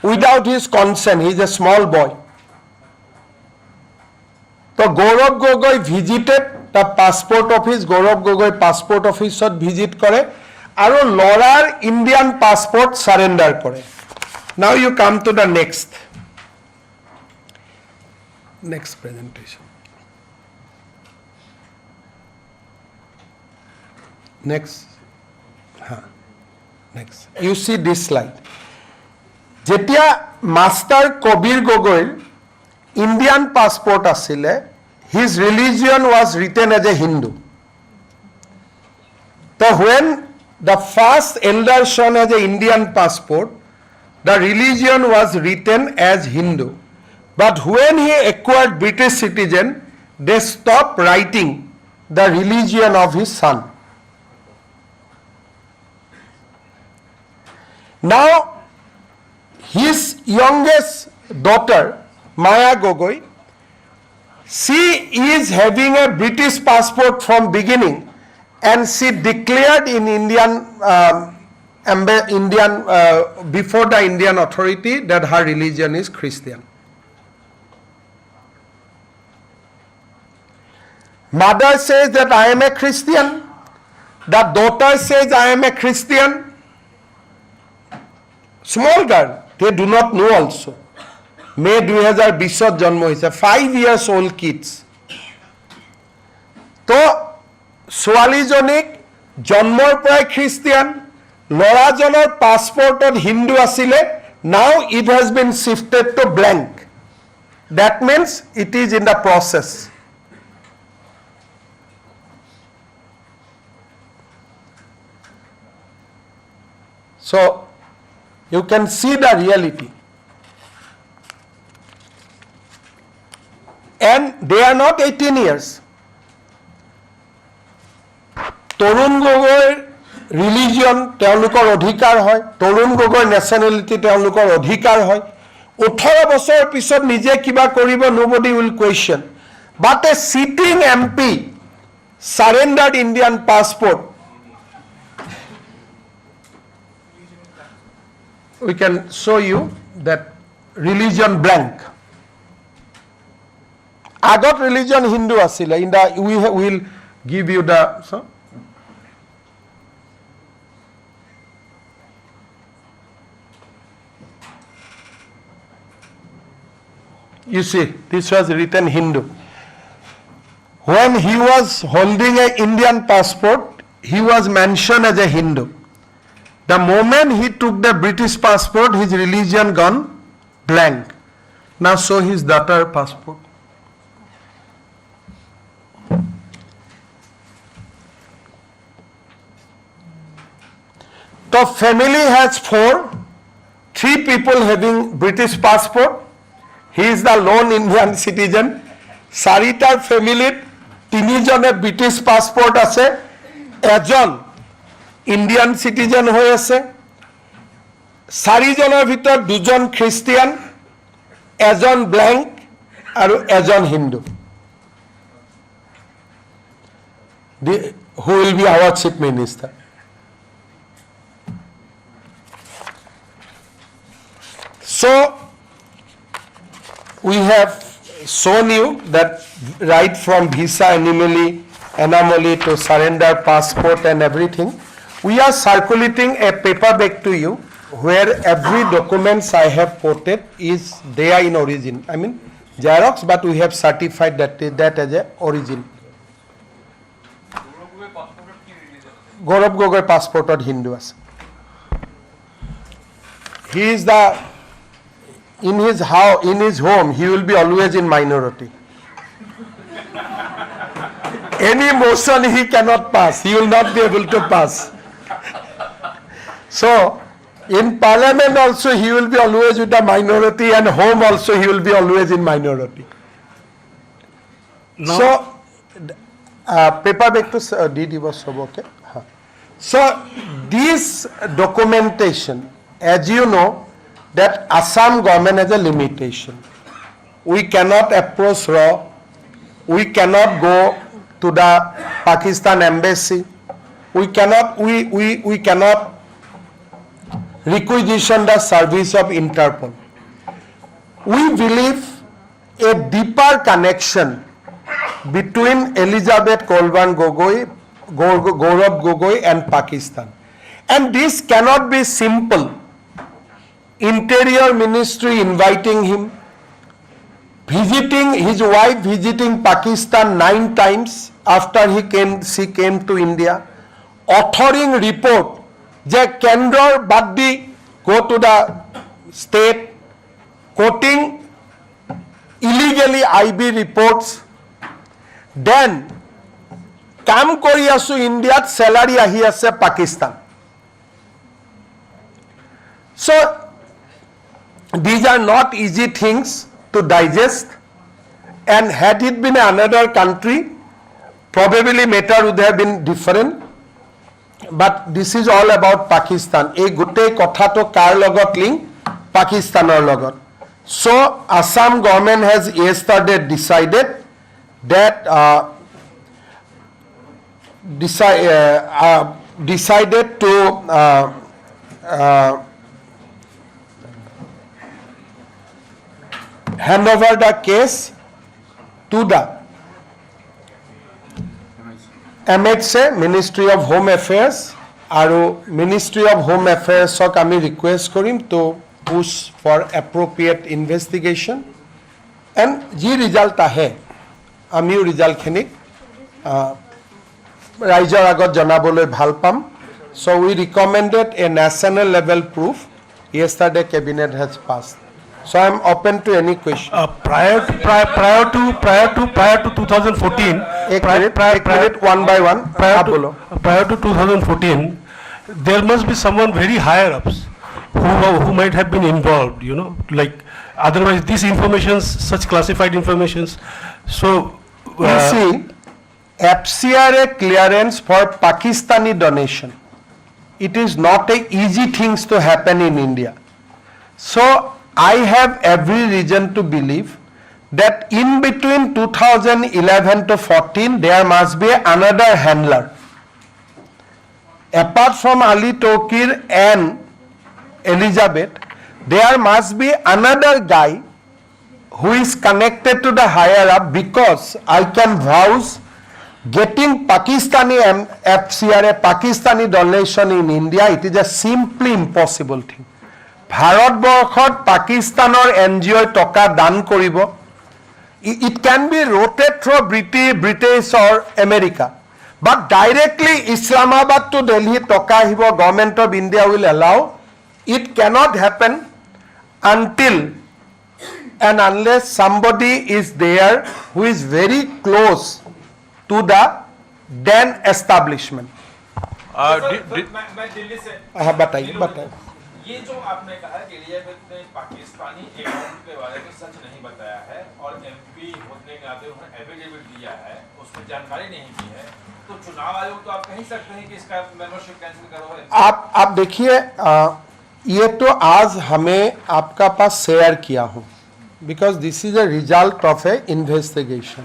without his consent, he is a small boy. তো Gaurav Gogoi visited the passport office, Gaurav Gogoi passport অফিচত visit কৰে আৰু ল'ৰাৰ ইণ্ডিয়ান পাছপোৰ্ট সাৰেণ্ডাৰ কৰে। Now you come to the next presentation. Next. You see this slide. Jetia Master Kabir Gogoi Indian passport asile, his religion was written as a Hindu. So when the first elder son has an Indian passport, the religion was written as Hindu. But when he acquired British citizen, they stopped writing the religion of his son. Now, his youngest daughter, Maya Gogoi, she is having a British passport from beginning, and she declared in before the Indian authority that her religion is Christian. Mother says that I am a Christian. The daughter says I am a Christian. Small girl, they do not know also. May 2020 জন্ম হয়েছে 5 years old kids. তো ছোৱালীজনীক জন্মৰ পৰাই Christian, ল'ৰাজনৰ পাছপৰ্টত হিন্দু আছিলে, now it has been shifted to blank. That means it is in the process. So you can see the reality. And they are not 18 years. তৰুণ গগৈৰ religion তেওঁলোকৰ অধিকাৰ হয়, তৰুণ গগৈৰ নেশ্যনেলিটি তেওঁলোকৰ অধিকাৰ হয়। 18 বছৰৰ পিছত নিজে কিবা কৰিব, nobody will question. But a sitting MP surrendered Indian passport. We can show you that religion blank. Agot religion Hindu asile. In the we will give you the so. You see, this was written Hindu. When he was holding an Indian passport, he was mentioned as a Hindu. The moment he took the British passport, his religion gone blank. Now show his daughter passport. The family has 3 people having British passport. He is the lone Indian citizen. Saritar family 3 jone British passport ase, ejon Indian citizen হৈ আছে, 4 জনৰ ভিতৰত 2 জন Christian, এজন blank আৰু এজন Hindu. Who will be our chief minister? So we have shown you that right from visa anomaly to surrender passport and everything. We are circulating a paper back to you where every documents I have quoted is there in origin. I mean Xerox, but we have certified that as a origin. Gaurav Gogoi passport of Hindu ase. He is the in his home he will be always in minority. Any motion he cannot pass, he will not be able to pass. So in parliament also he will be always with the minority, and home also he will be always in minority. No. So paper back to DD was okay. So this documentation, as you know, that Assam government has a limitation. We cannot approach RAW, we cannot go to the Pakistan embassy, we cannot requisition the service of Interpol. We believe a deeper connection between Elizabeth Kolban Gogoi, Gaurav Gogoi and Pakistan. And this cannot be simple. Interior Ministry inviting him, visiting his wife, visiting Pakistan 9 times after she came to India, authoring report যে কেন্দ্ৰৰ বাদ দি go to the state, quoting illegally IB reports, then কাম কৰি আছো ইণ্ডিয়াত, salary আহি আছে Pakistan. So these are not easy things to digest, and had it been another country, probably matter would have been different. But this is all about Pakistan. এই গোটেই কথাটো কাৰ লগত link? পাকিস্তানৰ লগত. So Assam government has yesterday decided that decided to hand over the case to the MHA Ministry of Home Affairs আৰু Ministry of Home Affairsক আমি request Karim to push for appropriate investigation and যি result আহে আমিও ৰিজাল্টখিনিক ৰাইজৰ আগত জনাবলৈ ভাল পাম. So we recommended a national level proof. Yesterday cabinet has passed. So I am open to any question. Prior to 2014, one by one. prior to 2014, there must be someone very higher ups who might have been involved. You know, like otherwise these informations, such classified informations. So You see, FCRA clearance for Pakistani donation. It is not a easy things to happen in India. So I have every reason to believe that in between 2011 to 14 there must be another handler. Apart from Ali Tokir and Elizabeth, there must be another guy who is connected to the higher up, because I can vouch getting Pakistani FCRA Pakistani donation in India, it is a simply impossible thing. ভাৰতবৰ্ষত পাকিস্তানৰ NGO টকা দান কৰিব. It can be rotated through British or America, but directly Islamabad to Delhi টকা আহিব, government of India will allow. It cannot happen until and unless somebody is there who is very close to the then establishment. मैं दिल्ली से हाँ बताइए. ये जो आपने कहा कि एलिजाबेथ ने पाकिस्तानी अकाउंट के बारे में सच नहीं बताया है और MP होने के नाते उन्होंने एफिडेविट दिया है, उसमें जानकारी नहीं दी है, तो चुनाव आयोग तो आप कह ही सकते हैं कि इसका मेंबरशिप कैंसिल करो. आप देखिए, ये तो आज हमें आपका पास शेयर किया हूँ, because this is a result of A investigation.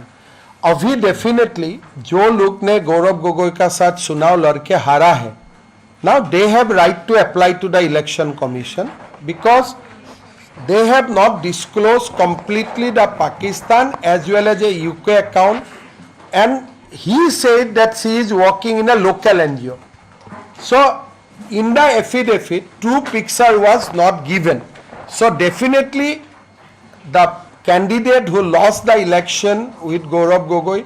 अभी डेफिनेटली जो लोग ने गौरव गोगोई का साथ चुनाव लड़के हारा है, now they have right to apply to the election commission because they have not disclosed completely the Pakistan as well as a UK account, and he said that she is working in a local NGO. So in the affidavit true picture was not given. So definitely the candidate who lost the election with Gaurav Gogoi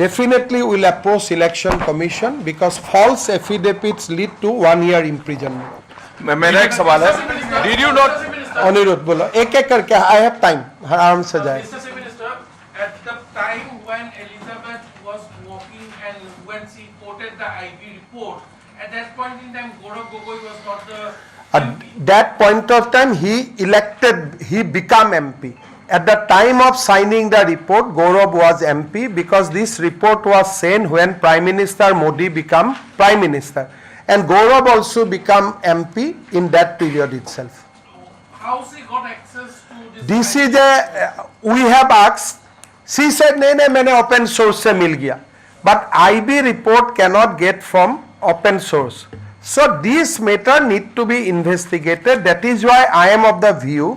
definitely will approach election commission because false affidavits lead to 1 year imprisonment. मेरा एक सवाल है, did you not अनुरोध बोलो एक एक करके. I have time, आराम से जाए. Mr. Chief Minister, at the time when Elizabeth was walking and when she quoted the IB report, at that point in time, Gaurav Gogoi was not the At that point of time, he became MP. At the time of signing the report, Gaurav was MP because this report was sent when Prime Minister Modi became Prime Minister. And Gaurav also became MP in that period itself. how she got access to this? This is we have asked. She said, "नहीं, मैंने open source से मिल गया." But IB report cannot get from open source. So this matter need to be investigated. That is why I am of the view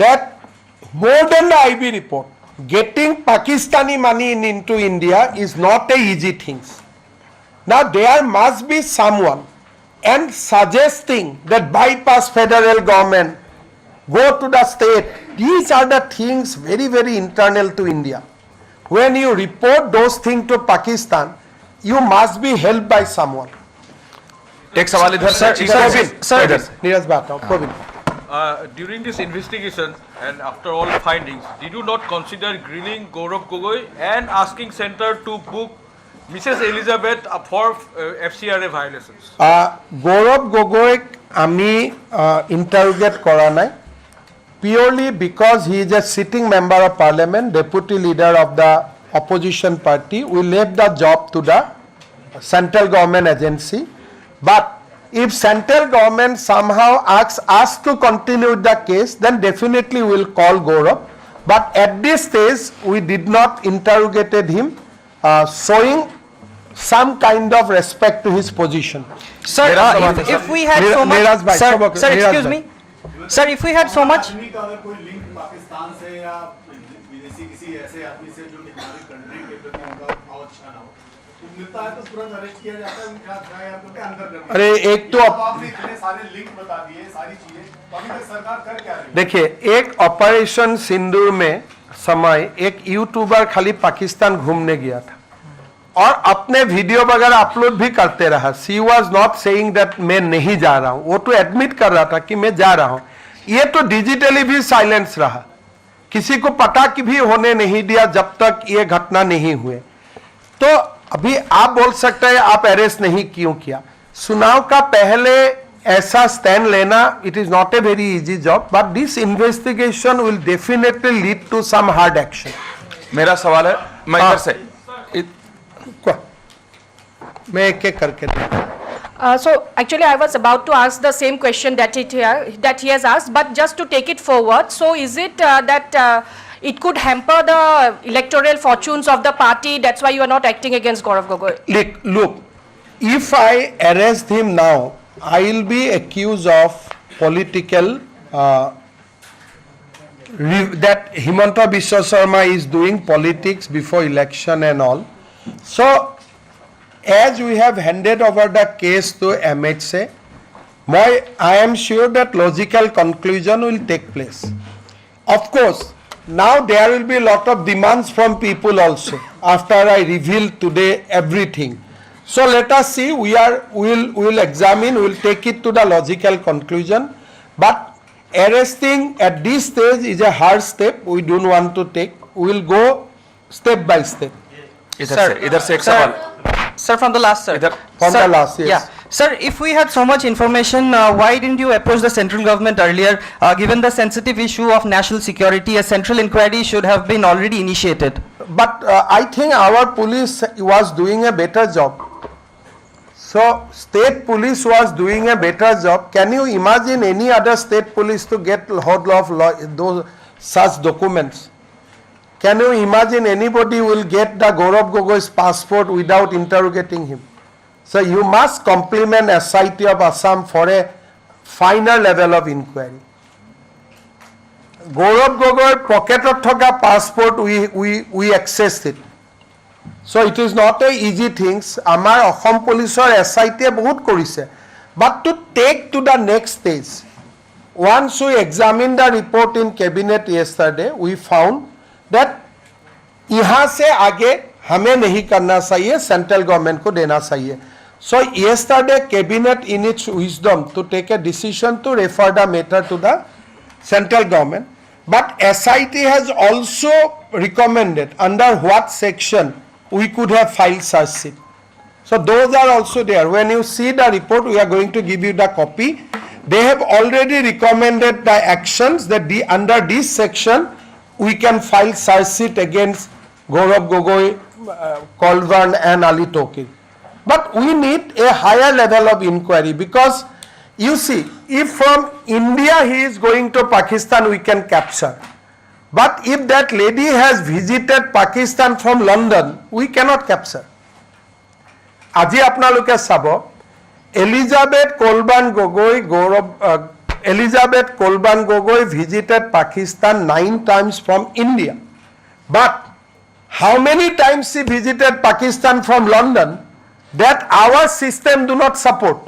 that more than the IB report, getting Pakistani money into India is not a easy thing. Now there must be someone and suggesting that bypass federal government, go to the state. These are the things very, very internal to India. When you report those things to Pakistan, you must be helped by someone. एक सवाल इधर Sir, Neeraj Bhatt, Praveen. During this investigation and after all findings, did you not consider grilling Gaurav Gogoi and asking center to book Mrs. Elizabeth for FCRA violations? Gaurav Gogoi আমি interrogate করা নাই, purely because he is a sitting member of parliament, deputy leader of the opposition party. We left the job to the central government agency. But if central government somehow asks us to continue the case, then definitely we will call Gaurav. But at this stage, we did not interrogated him, showing some kind of respect to his position. Sir, if we had so much, Neeraj bhai, sir, Neeraj excuse bhai. me, sir, if we had so much, आदमी का अगर कोई link Pakistan से या विदेशी किसी ऐसे आदमी से जो हमारी कंट्री के प्रति उनका भाव अच्छा ना हो, मिलता है तो तुरंत अरेस्ट किया जाता है, उनके हाथ FIR करके अंदर कर दिया। अरे एक तो आपने इतने सारे लिंक बता दिए, सारी चीजें, तो अभी तक सरकार कर क्या रही है? देखिए, एक ऑपरेशन सिंदूर में समय एक यूट्यूबर खाली पाकिस्तान घूमने गया था और अपने वीडियो वगैरह अपलोड भी करते रहा. She was not saying that मैं नहीं जा रहा हूं, वो तो एडमिट कर रहा था कि मैं जा रहा हूं. ये तो डिजिटली भी साइलेंस रहा, किसी को पता कि भी होने नहीं दिया जब तक ये घटना नहीं हुए. तो अभी आप बोल सकते हैं आप अरेस्ट नहीं क्यों किया. चुनाव का पहले ऐसा स्टैंड लेना, it is not a very easy job, but this investigation will definitely lead to some hard action. मेरा सवाल है, मैं इधर से मैं एक एक करके So actually, I was about to ask the same question that he has asked, but just to take it forward. So is it that it could hamper the electoral fortunes of the party? That's why you are not acting against Gaurav Gogoi. Look, if I arrest him now, I will be accused of political that Himanta Biswa Sarma is doing politics before election and all. So as we have handed over the case to MHA, I am sure that logical conclusion will take place. Of course, now there will be a lot of demands from people also after I reveal today everything. So let us see, we will examine, we will take it to the logical conclusion. But arresting at this stage is a hard step, we don't want to take. We will go step by step. इधर से एक सवाल. Sir, from the last, sir. From the last, yes. Yeah. Sir, if we had so much information, why didn't you approach the central government earlier? Given the sensitive issue of national security, a central inquiry should have been already initiated. But I think our police was doing a better job. So state police was doing a better job. Can you imagine any other state police to get hold of those such documents? Can you imagine anybody will get the Gaurav Gogoi's passport without interrogating him? So you must compliment SIT of Assam for a finer level of inquiry. Gaurav Gogoi pocket of thoka passport we accessed it. So it is not a easy things. Amar Assam police or SIT bahut korise. But to take to the next stage, once we examined the report in cabinet yesterday, we found that यहाँ से आगे हमें नहीं करना चाहिए, central government को देना चाहिए. So yesterday cabinet in its wisdom to take a decision to refer the matter to the central government, but SIT has also recommended under what section we could have filed such sheet. So those are also there. When you see the report, we are going to give you the copy. They have already recommended the actions that under this section we can file charge sheet against Gaurav Gogoi, Colburn and Ali Toki. But we need a higher level of inquiry, because you see, if from India he is going to Pakistan, we can capture. But if that lady has visited Pakistan from London, we cannot capture. Aji apnaluke sabo, Elizabeth Colburn Gogoi visited Pakistan 9 times from India. But how many times she visited Pakistan from London, that our system do not support.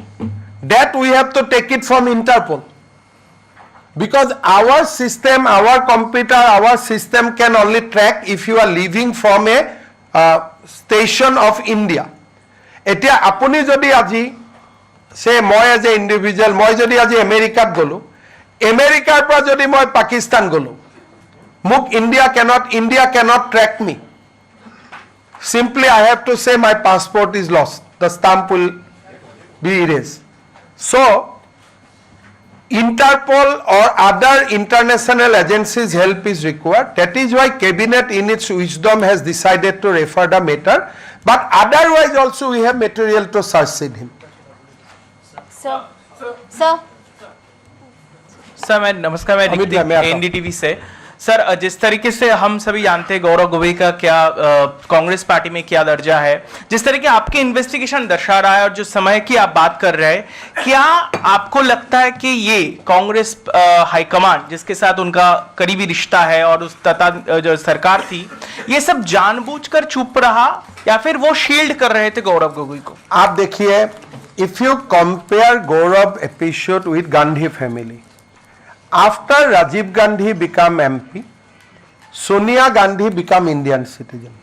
That we have to take it from Interpol. Because our system, our computer, our system can only track if you are leaving from a station of India. Etia apuni jodi aji say moi as a individual, moi jodi aji America golu, America pa jodi moi Pakistan golu, muk India cannot track me. Simply I have to say my passport is lost, the stamp will be erased. So Interpol or other international agencies help is required. That is why cabinet in its wisdom has decided to refer the matter, but otherwise also we have material to succeed him. Sir मैं नमस्कार, मैं NDTV से. Sir जिस तरीके से हम सभी जानते हैं गौरव गोगोई का क्या कांग्रेस पार्टी में क्या दर्जा है, जिस तरीके आपके इन्वेस्टिगेशन दर्शा रहा है और जो समय की आप बात कर रहे हैं, क्या आपको लगता है कि ये कांग्रेस हाईकमान जिसके साथ उनका करीबी रिश्ता है और उस तथा जो सरकार थी, ये सब जानबूझकर चुप रहा या फिर वो शील्ड कर रहे थे गौरव गोगोई को? आप देखिए, if you compare Gaurav episode with Gandhi family, after Rajiv Gandhi become MP, Sonia Gandhi become Indian citizen.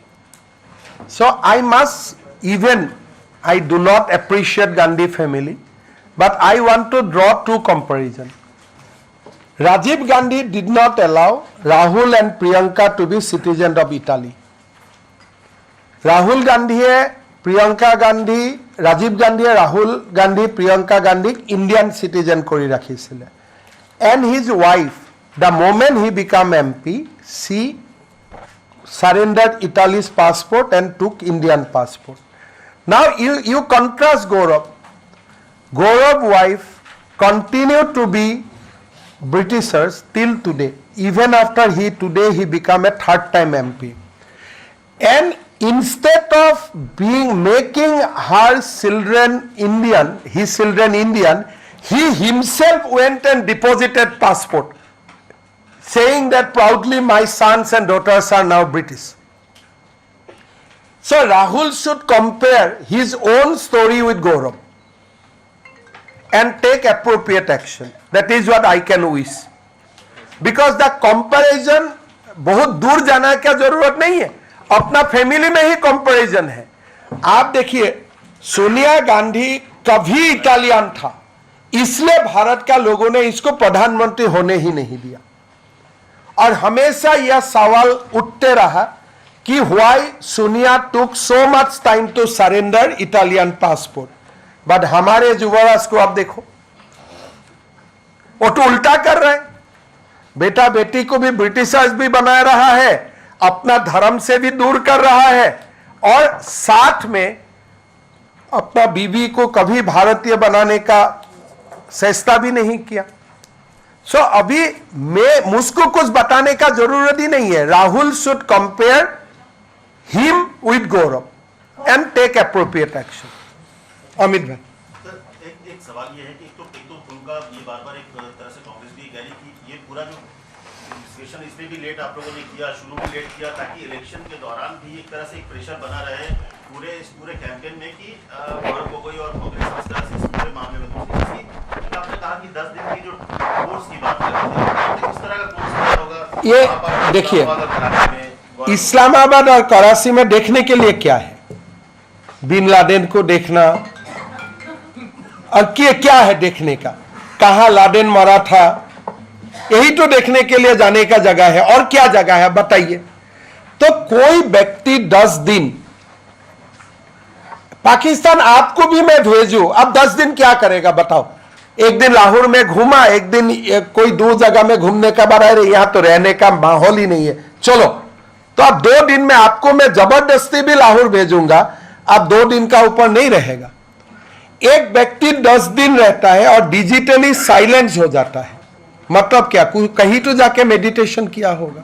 So I must, even I do not appreciate Gandhi family, but I want to draw two comparison. Rajiv Gandhi did not allow Rahul and Priyanka to be citizen of Italy. Rahul Gandhi, Priyanka Gandhi, Rajiv Gandhi, Rahul Gandhi, Priyanka Gandhi Indian citizen kori rakhisile. And his wife, the moment he became MP, she surrendered Italy's passport and took Indian passport. Now you contrast Gaurav. Gaurav's wife continued to be Britishers till today, even after today he became a third time MP. And instead of making her children Indian, his children Indian, he himself went and deposited passport, saying that proudly my sons and daughters are now British. So Rahul should compare his own story with Gaurav and take appropriate action. That is what I can wish. Because the comparison बहुत दूर जाना की जरूरत नहीं है, अपना family में ही comparison है. आप देखिए, सोनिया गांधी कभी इटालियन था, इसलिए भारत का लोगों ने इसको प्रधानमंत्री होने ही नहीं दिया. और हमेशा यह सवाल उठते रहा कि why Sonia took so much time to surrender Italian passport. But हमारे युवराज को आप देखो, वो तो उल्टा कर रहे हैं. बेटा बेटी को भी ब्रिटिशर्स भी बना रहा है, अपना धर्म से भी दूर कर रहा है, और साथ में अपना बीवी को कभी भारतीय बनाने का चेष्टा भी नहीं किया. सो अभी मुझको कुछ बताने का जरूरत ही नहीं है. Rahul should compare him with Gaurav and take appropriate action. Amit भाई, एक सवाल ये है कि एक तो उनका ये बार-बार एक तरह से कांग्रेस भी कह रही कि ये पूरा जो इन्वेस्टिगेशन इसमें भी लेट आप लोगों ने किया, शुरू में लेट किया, ताकि इलेक्शन के दौरान भी एक तरह से एक प्रेशर बना रहे पूरे कैंपेन में कि गौरव गोगोई और कांग्रेस इस तरह से इस पूरे मामले में. आपने कहा कि 10 दिन की जो कोर्स की बात कर रहे थे, किस तरह का कोर्स होगा? ये देखिए, इस्लामाबाद और कराची में देखने के लिए क्या है? बिन लादेन को देखना, और क्या है देखने का? कहाँ लादेन मरा था, यही तो देखने के लिए जाने का जगह है. और क्या जगह है बताइए? तो कोई व्यक्ति 10 दिन, पाकिस्तान आपको भी मैं भेजूं, अब 10 दिन क्या करेगा बताओ? एक दिन लाहौर में घूमा, एक दिन कोई दूर जगह में घूमने का बार है, यहां तो रहने का माहौल ही नहीं है. चलो, तो अब 2 दिन में आपको मैं जबरदस्ती भी लाहौर भेजूंगा, अब 2 दिन का ऊपर नहीं रहेगा. एक व्यक्ति 10 दिन रहता है और डिजिटली साइलेंस हो जाता है, मतलब क्या? कहीं तो जाके मेडिटेशन किया होगा.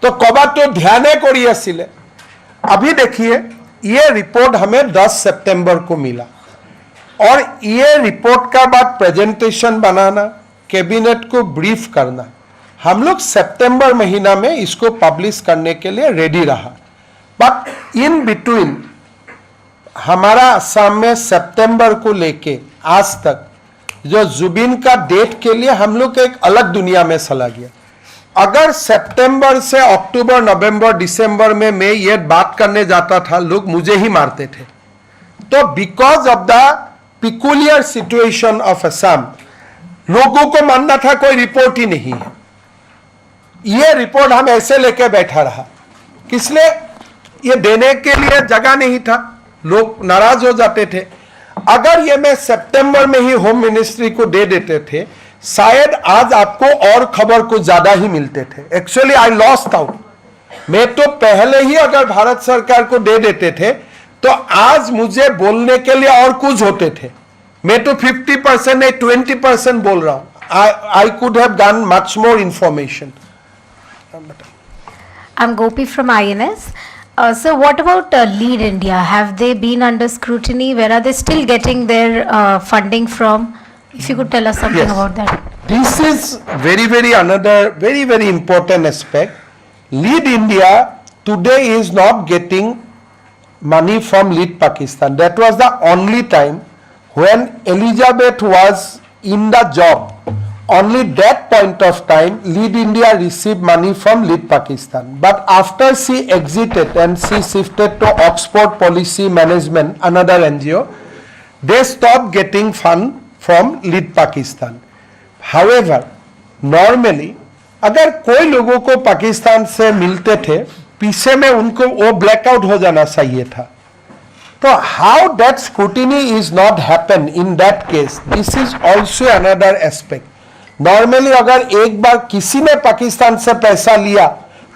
तो कबा तो ध्यान करिए सिले. अभी देखिए, ये रिपोर्ट हमें 10 सितंबर को मिला, और ये रिपोर्ट का बाद प्रेजेंटेशन बनाना, कैबिनेट को ब्रीफ करना, हम लोग सितंबर महीना में इसको पब्लिश करने के लिए रेडी रहा. बट इन बिटवीन हमारा असम में सितंबर को लेके आज तक जो जुबिन का डेट के लिए हम लोग एक अलग दुनिया में चला गया. अगर सितंबर से अक्टूबर, नवंबर, दिसंबर में मैं ये बात करने जाता था, लोग मुझे ही मारते थे. तो because of the peculiar situation of Assam, लोगों को मानना था कोई रिपोर्ट ही नहीं है. ये रिपोर्ट हम ऐसे लेके बैठा रहा, किसलिए? ये देने के लिए जगह नहीं था, लोग नाराज हो जाते थे. अगर ये मैं सितंबर में ही होम मिनिस्ट्री को दे देते थे, शायद आज आपको और खबर कुछ ज्यादा ही मिलते थे. Actually I lost out. मैं तो पहले ही अगर भारत सरकार को दे देते थे तो आज मुझे बोलने के लिए और कुछ होते थे. मैं तो 50% नहीं 20% बोल रहा हूं. I could have done much more information. I'm Gopi from INS. So what about Lead India? Have they been under scrutiny? Where are they still getting their funding from? If you could tell us something Yes. about that. This is another very important aspect. Lead India today is not getting money from Lead Pakistan. That was the only time when Elizabeth was in the job. Only that point of time Lead India received money from Lead Pakistan. But after she exited and she shifted to Oxford Policy Management, another NGO, they stopped getting fund from Lead Pakistan. However, normally अगर कोई लोगों को पाकिस्तान से मिलते थे पीछे में उनको वो ब्लैकआउट हो जाना चाहिए था तो how that scrutiny is not happen in that case this is also another aspect normally अगर एक बार किसी ने पाकिस्तान से पैसा लिया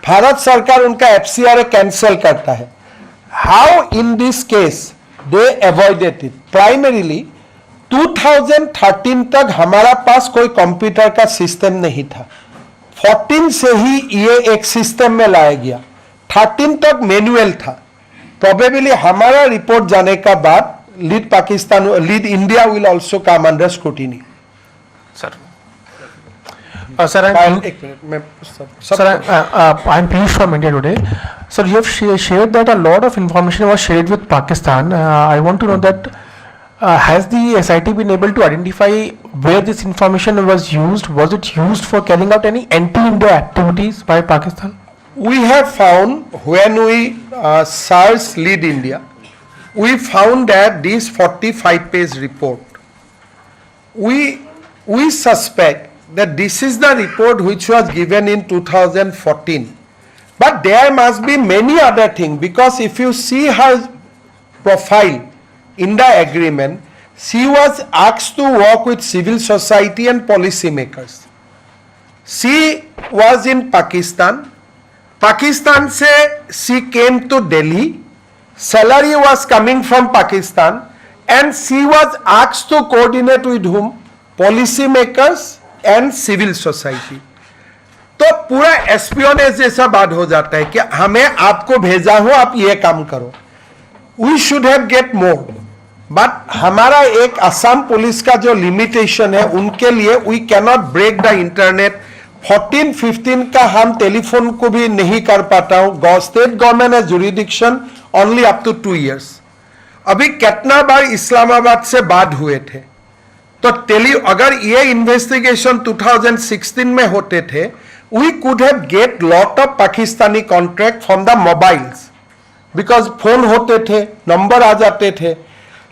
भारत सरकार उनका एफसीआर कैंसिल करता है how in this case they avoided it primarily 2013 तक हमारा पास कोई कंप्यूटर का सिस्टम नहीं था 14 से ही ये एक सिस्टम में लाया गया 13 तक मैनुअल था प्रोबेबली हमारा रिपोर्ट जाने का बाद lead India will also come under scrutiny sir Sir, I'm Piyush from India Today. Sir, you have shared that a lot of information was shared with Pakistan. I want to know that has the SIT been able to identify where this information was used? Was it used for carrying out any anti-India activities by Pakistan? We have found when we searched Lead India, we found that this 45-page report, we suspect that this is the report which was given in 2014. But there must be many other things because if you see her profile in the agreement, she was asked to work with civil society and policy makers. She was in Pakistan. Pakistan se she came to Delhi. Salary was coming from Pakistan and she was asked to coordinate with whom? Policy makers and civil society. तो पूरा espionage जैसा बात हो जाता है कि हमें आपको भेजा हो आप ये काम करो we should have get more but हमारा एक असम पुलिस का जो लिमिटेशन है उनके लिए we can not break the internet 14-15 का हम टेलीफोन को भी नहीं कर पाता हूं स्टेट गवर्नमेंट है jurisdiction only up to 2 years अभी कितना बार इस्लामाबाद से बात हुए थे तो अगर ये इन्वेस्टिगेशन 2016 में होते थे we could have get lot of Pakistani contract from the mobiles because phone होते थे नंबर आ जाते थे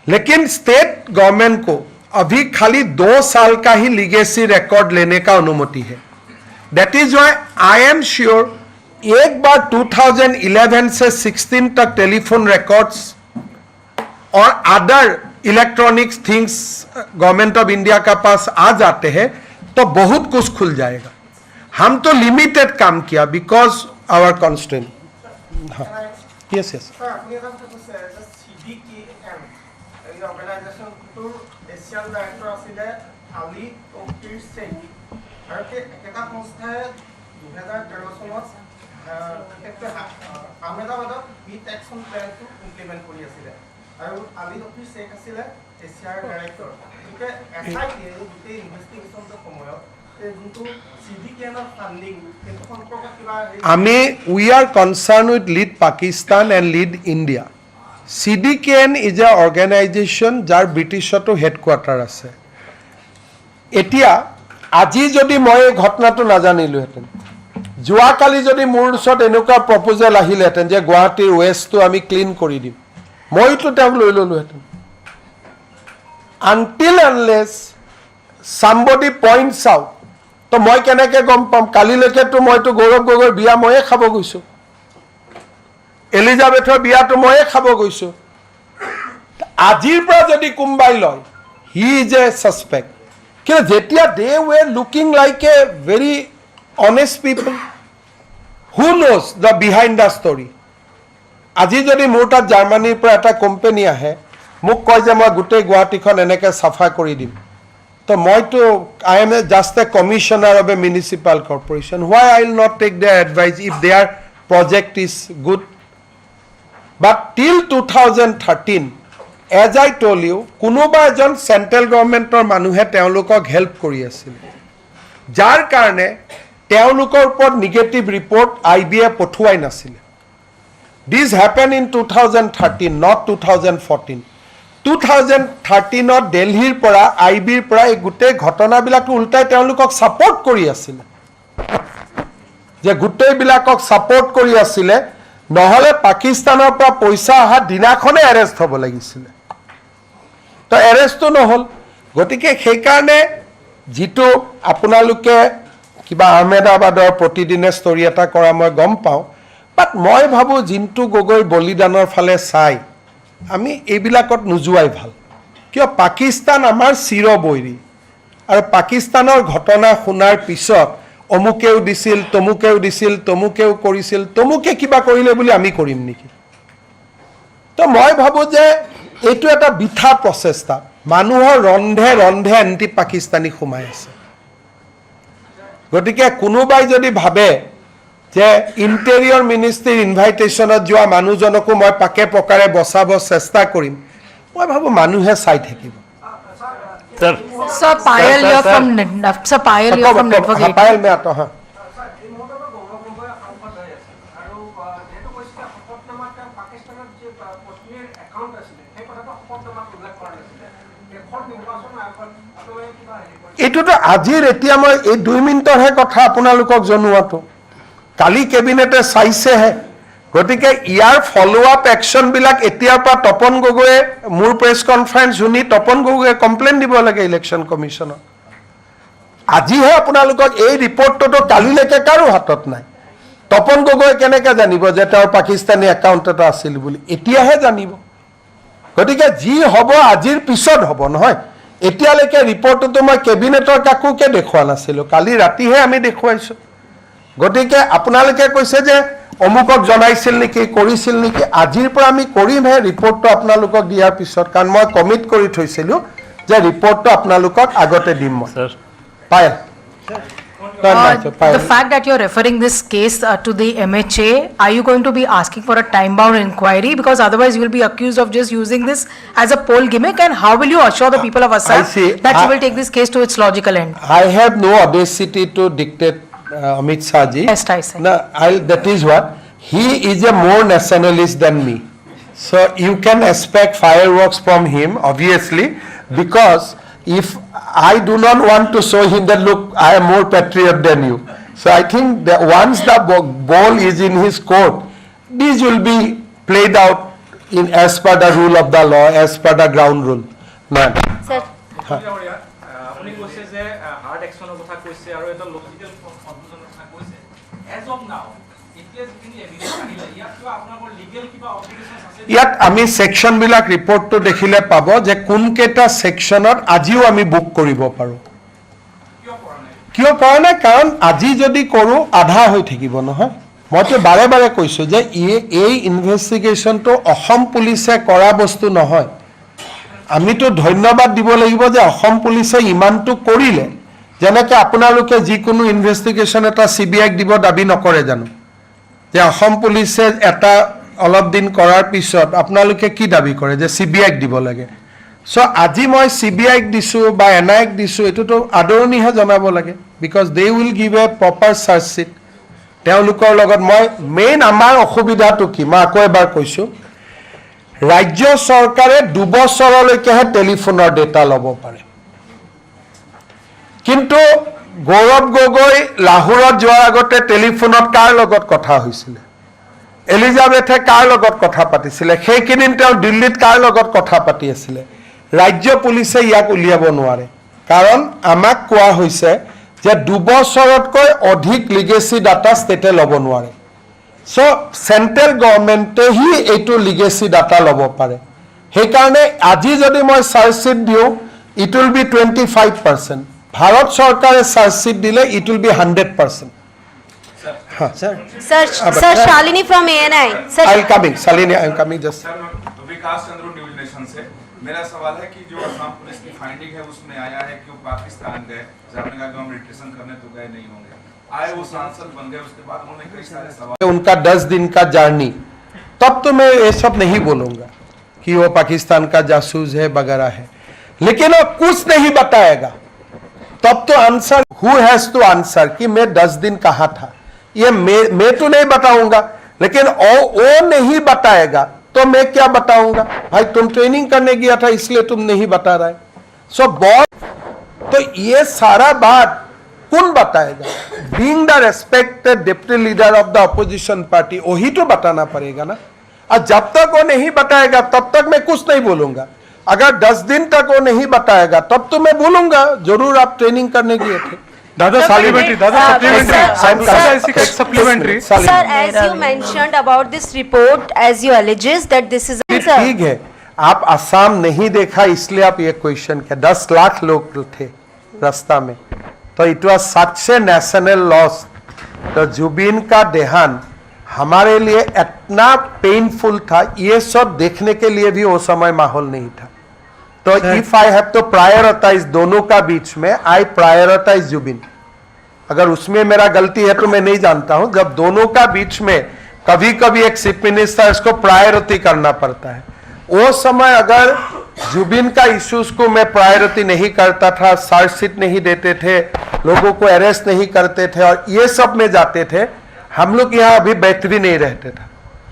लेकिन स्टेट गवर्नमेंट को अभी खाली 2 साल का ही लीगेसी रिकॉर्ड लेने का अनुमति है that is why I am sure एक बार 2011 से 16 तक टेलीफोन रिकॉर्ड्स और other electronics things government of India का पास आ जाते हैं तो बहुत कुछ खुल जाएगा हम तो लिमिटेड काम किया बिकॉज आवर कॉन्स्टेंट हाँ यस यस আৰু আলি অফিচ চেক আছিলে এছিয়াৰ ডাইৰেক্টৰ গতিকে এছআইটিয়ে গোটেই ইনভেষ্টিগেশ্যনটোৰ সময়ত যোনটো চিডিকেনৰ ফাণ্ডিং সেইটো সম্পৰ্কত কিবা আমি we are concern with lead Pakistan and lead India CDKN is a organization যাৰ ব্ৰিটিছতো হেডকোৱাৰ্টাৰ আছে এতিয়া আজি যদি মই এই ঘটনাটো নাজানিলোহেঁতেন যোৱাকালি যদি মোৰ ওচৰত এনেকুৱা প্ৰপ'জেল আহিলেহেঁতেন যে গুৱাহাটীৰ ৱেষ্টটো আমি ক্লিন কৰি দিম মইতো তেওঁক লৈ ললোহেঁতেন আনটিল আনলেছ চামবডি পইণ্টছ আউট তো মই কেনেকৈ গম পাম কালিলৈকেতো মইতো গৌৰৱ গগৈৰ বিয়া ময়ে খাব গৈছোঁ এলিজাবেথৰ বিয়াটো ময়ে খাব গৈছোঁ আজিৰ পৰা যদি কোনোবাই লয় হি ইজ এ ছাছপেক্ট কিন্তু যেতিয়া they were looking like a very honest people who knows the behind the story আজি যদি মোৰ তাত জাৰ্মানীৰ পৰা এটা কোম্পানী আহে মোক কয় যে মই গোটেই গুৱাহাটীখন এনেকৈ চাফা কৰি দিম তো মইতো I am just a commissioner of a municipal corporation. Why I will not take their advice if their project is good? But till 2013, as I told you, কোনোবা এজন চেন্ট্ৰেল গভৰ্ণমেণ্টৰ মানুহে তেওঁলোকক হেল্প কৰি আছিল, যাৰ কাৰণে তেওঁলোকৰ ওপৰত নিগেটিভ ৰিপৰ্ট IBA পঠুৱাই নাছিল. This happened in 2013, not 2014. 2013ত দিল্লীৰ পৰা IBৰ পৰা এই গোটেই ঘটনাবিলাকটো উল্টাই তেওঁলোকক ছাপোৰ্ট কৰি আছিল, যে গোটেইবিলাকক ছাপোৰ্ট কৰি আছিলে, নহলে পাকিস্তানৰ পৰা পইচা অহা দিনাখনে এৰেষ্ট হ'ব লাগিছিল. তো এৰেষ্টটো নহল. গতিকে সেইকাৰণে যিটো আপোনালোকে কিবা আহমেদাবাদৰ প্ৰতিদিনে ষ্টৰী এটা কৰা মই গম পাওঁ, বাট মই ভাবোঁ জিন্তু গগৈ বলিদানৰ ফালে চাই আমি এইবিলাকত নোযোৱাই ভাল. কিয় পাকিস্তান আমাৰ চিৰবৈৰী, আৰু পাকিস্তানৰ ঘটনা শুনাৰ পিছত অমুকেও দিছিল, তমুকেও দিছিল, তমুকেও কৰিছিল, তমুকে কিবা কৰিলে বুলি আমি কৰিম নেকি? তো মই ভাবোঁ যে এইটো এটা বিঠা প্ৰচেষ্টা, মানুহৰ ৰন্ধে ৰন্ধে এণ্টি পাকিস্তানী সোমাই আছে. গতিকে কোনোবাই যদি ভাবে যে ইণ্টেৰিয়ৰ মিনিষ্ট্ৰীৰ ইনভাইটেশ্যনত যোৱা মানুহজনকো মই পাকে পকাৰে বচাব চেষ্টা কৰিম, মই ভাবোঁ মানুহে চাই থাকিব. Sir, Payal, you're from Network 8. Payel মে আতা হ্যাঁ. এই মুহূৰ্তত গৌৰৱ গগৈ সাংসদ হৈ আছে, আৰু যিহেতু কৈছিলে শপতনামাত তেওঁ পাকিস্তানৰ যি পত্নীৰ একাউণ্ট আছিলে সেই কথাটো শপতনামাত উল্লেখ কৰা নাছিলে. দেশৰ নিৰ্বাচন আয়োগত আপোনালোকে কিবা হেৰি কৰিছে? এইটোতো আজিৰ এতিয়া মই এই 2 মিনিটৰহে কথা আপোনালোকক জনোৱাটো, কালি কেবিনেটে চাইছেহে. গতিকে ইয়াৰ ফলো আপ একশ্যনবিলাক এতিয়াৰ পৰা তপন গগৈয়ে মোৰ প্ৰেছ কনফাৰেন্স শুনি তপন গগৈয়ে কমপ্লেইন দিব লাগে ইলেকশ্যন কমিশ্যনক. আজিহে আপোনালোকক এই ৰিপৰ্টটোতো কালিলৈকে কাৰো হাতত নাই. তপন গগৈ কেনেকৈ জানিব যে তেওঁৰ পাকিস্তানী একাউণ্ট এটা আছিল বুলি? এতিয়াহে জানিব. গতিকে যি হ'ব আজিৰ পিছত হ'ব, নহয় এতিয়ালৈকে ৰিপৰ্টটোতো মই কেবিনেটৰ কাকোকে দেখুওৱা নাছিলোঁ, কালি ৰাতিহে আমি দেখুৱাইছোঁ. গতিকে আপোনালোকে কৈছে যে অমুকক জনাইছিল নেকি, কৰিছিল নেকি? আজিৰ পৰা আমি কৰিমহে ৰিপৰ্টটো আপোনালোকক দিয়াৰ পিছত, কাৰণ মই কমিট কৰি থৈছিলোঁ যে ৰিপৰ্টটো আপোনালোকক আগতে দিম. মই Payel, The fact that you're referring this case to the MHA, are you going to be asking for a time-bound inquiry? Because otherwise you will be accused of just using this as a poll gimmick, and how will you assure the people of Assam that you will take this case to its logical end? I have no audacity to dictate Amit Shah ji. Yes, I say. No, that is what. He is a more nationalist than me. So you can expect fireworks from him, obviously, because if I do not want to show him that, look, I am more patriot than you. So I think that once the ball is in his court, this will be played out in as per the rule of the law, as per the ground rule. Ma'am. Sir. আপুনি কৈছে যে hard একশ্যনৰ কথা কৈছে আৰু এটা logical কনক্লুজনৰ কথা কৈছে. Age of নাও এতিয়া যিখিনি এভিডেন্স আহিলে ইয়াত কিবা আপোনালোকৰ লিগেল কিবা অব্লিগেশ্যনছ আছে? ইয়াত আমি সেকশনবিলাক ৰিপৰ্টটো দেখিলে পাব যে কোনকেইটা সেকশনত আজিও আমি বুক কৰিব পাৰোঁ. কিয় কৰা নাই? কাৰণ আজি যদি কৰোঁ আধা হৈ থাকিব, নহয়? মইতো বাৰে বাৰে কৈছোঁ যে এই ইনভেষ্টিগেশ্যনটো অসম পুলিচে কৰা বস্তু নহয়. আমিতো ধন্যবাদ দিব লাগিব যে অসম পুলিচে ইমানটো কৰিলে. যেনেকৈ আপোনালোকে যিকোনো ইনভেষ্টিগেশ্যন এটা CBIক দিব দাবী নকৰে জানো? যে অসম পুলিচে এটা অলপ দিন কৰাৰ পিছত আপোনালোকে কি দাবী কৰে যে CBIক দিব লাগে? চ' আজি মই CBIক দিছোঁ বা NIক দিছোঁ, এইটোতো আদৰণিহে জনাব লাগে, because they will give a proper charge sheet. তেওঁলোকৰ লগত মই মেইন আমাৰ অসুবিধাটো কি মই আকৌ এবাৰ কৈছোঁ, ৰাজ্য চৰকাৰে 2 বছৰলৈকেহে টেলিফোনৰ ডেটা ল'ব পাৰে. কিন্তু গৌৰৱ গগৈ লাহোৰত যোৱাৰ আগতে টেলিফোনত কাৰ লগত কথা হৈছিলে? এলিজাবেথে কাৰ লগত কথা পাতিছিলে? সেইকেইদিন তেওঁ দিল্লীত কাৰ লগত কথা পাতি আছিলে? ৰাজ্য পুলিচে ইয়াক উলিয়াব নোৱাৰে, কাৰণ আমাক কোৱা হৈছে যে 2 বছৰতকৈ অধিক লিগেচি ডাটা ষ্টেটে ল'ব নোৱাৰে. চ' চেণ্ট্ৰেল গভৰ্ণমেণ্টেহি এইটো লিগেচি ডাটা ল'ব পাৰে. সেইকাৰণে আজি যদি মই চাৰ্জশ্বীট দিওঁ, ইট উইল বি 25%. ভাৰত চৰকাৰে চাৰ্জশ্বীট দিলে ইট will B 100%. Sir, Shalini from ANI. Sir, I am coming. Shalini, I am coming just. Vikas Chandra news nation से मेरा सवाल है कि जो असम पुलिस की फाइंडिंग है उसमें आया है कि वो पाकिस्तान गए, आपने कहा कि हम रिटेशन करने तो गए नहीं होंगे, आए वो सांसद बन गए, उसके बाद उन्होंने कई सारे सवाल, उनका 10 दिन का जर्नी, तब तो मैं ये सब नहीं बोलूंगा कि वो पाकिस्तान का जासूस है वगैरह है, लेकिन वो कुछ नहीं बताएगा तब तो answer who has to answer कि मैं 10 दिन कहाँ था, ये मैं तो नहीं बताऊंगा, लेकिन वो नहीं बताएगा तो मैं क्या बताऊंगा? भाई तुम ट्रेनिंग करने गया था इसलिए तुम नहीं बता रहे। सो बहुत तो ये सारा बात कौन बताएगा? Being the respected deputy leader of the opposition party, वही तो बताना पड़ेगा ना। और जब तक वो नहीं बताएगा तब तक मैं कुछ नहीं बोलूंगा। अगर 10 दिन तक वो नहीं बताएगा तब तो मैं बोलूंगा जरूर आप ट्रेनिंग करने गए थे। दादा supplementary, supplementary Sir, as you mentioned about this report, as you alleges that this is ठीक है, आप असम नहीं देखा इसलिए आप ये क्वेश्चन किया। 10 लाख लोग थे रास्ता में, तो it was such A national loss. तो जुबिन का देहांत हमारे लिए इतना पेनफुल था, ये सब देखने के लिए भी वो समय माहौल नहीं था। तो if I have to prioritise दोनों का बीच में, आई प्रायोरिटाइज जुबिन। अगर उसमें मेरा गलती है तो मैं नहीं जानता हूं। जब दोनों का बीच में कभी कभी एक चीफ मिनिस्टर इसको प्रायोरिटी करना पड़ता है, वो समय अगर जुबिन का इश्यूज को मैं प्रायोरिटी नहीं करता था, चार्जशीट नहीं देते थे, लोगों को अरेस्ट नहीं करते थे और ये सब में जाते थे, हम लोग यहाँ अभी बैठ भी नहीं रहते थे,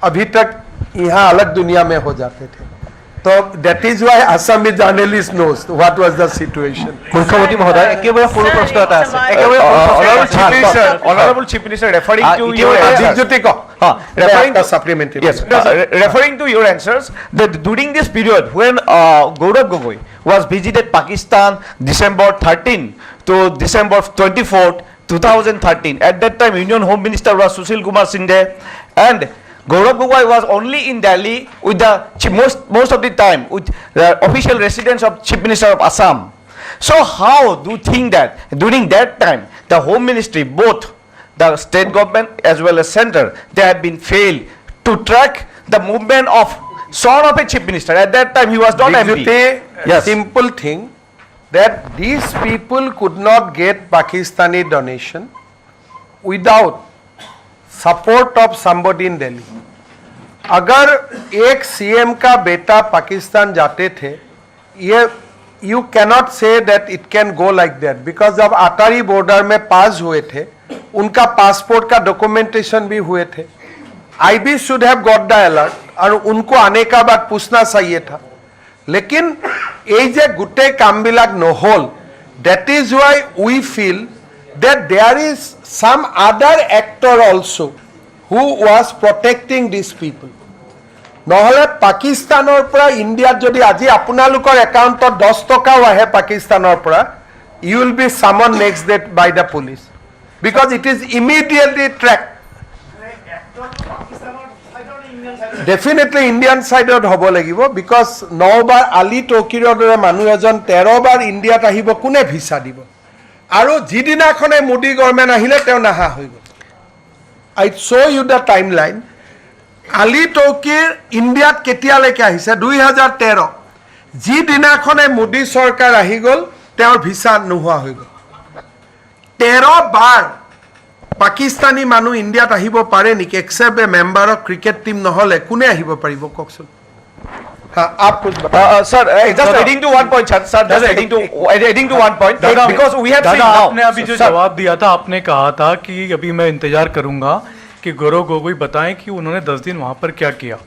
अभी तक यहाँ अलग दुनिया में हो जाते थे। तो that is why Assam journalist knows what was the situation. मुख्यमंत्री महोदय एकेबारे সৰু প্ৰশ্ন এটা আছে একেবাৰে honorable chief minister referring to your supplementary referring to your answers that during this period when Gaurav Gogoi was visited Pakistan December 13 to December 24 2013, at that time Union Home Minister was Sushil Kumar Shinde and Gaurav Gogoi was only in Delhi with the most of the time with the official residence of Chief Minister of Assam. So how do you think that during that time the Home Ministry, both the state government as well as center, they have been failed to track the movement of son of a Chief Minister? At that time he was not MP. Yes. Simple thing that these people could not get Pakistani donation without support of somebody in Delhi. अगर एक CM का बेटा पाकिस्तान जाते थे, ये you cannot say that it can go like that, because जब अटारी border में पास हुए थे उनका पासपोर्ट का डॉक्यूमेंटेशन भी हुए थे। IB should have got the alert और उनको आने का बाद पूछना चाहिए था, लेकिन ये जे गुटे कामबिलाक নহল, that is why we feel that there is some other actor also who was protecting these people. নহলে পাকিস্তানৰ পৰা ইন্ডিয়াত যদি আজি আপোনালোকৰ একাউণ্টত 10 টকাও আহে পাকিস্তানৰ পৰা, you will be summoned next day by the police because it is immediately tracked. Definitely Indian side হ'ব লাগিব because 9 বাৰ আলী টকিৰৰ দৰে মানুহ এজন 13 বাৰ ইণ্ডিয়াত আহিব, কোনে ভিসা দিব? আৰু যিদিনাখনে মোদী গভৰ্ণমেণ্ট আহিলে তেওঁ নাহা হৈ গ'ল। I show' you the timeline. Ali টৌকিৰ ইণ্ডিয়াত কেতিয়ালৈকে আহিছে? 2013। যিদিনাখনে মোদী চৰকাৰ আহি গ'ল তেওঁৰ ভিসা নোহোৱা হৈ গ'ল। 13 বাৰ পাকিস্তানী মানুহ ইণ্ডিয়াত আহিব পাৰে নেকি? Except A member of cricket team নহ'লে কোনে আহিব পাৰিব কওকচোন? आप कुछ sir, just adding to one point, sir, just adding to one point, because we have seen now. आपने अभी जो जवाब दिया था, आपने कहा था कि अभी मैं इंतजार करूंगा कि गौरव गोगोई बताएं कि उन्होंने 10 दिन वहां पर क्या किया।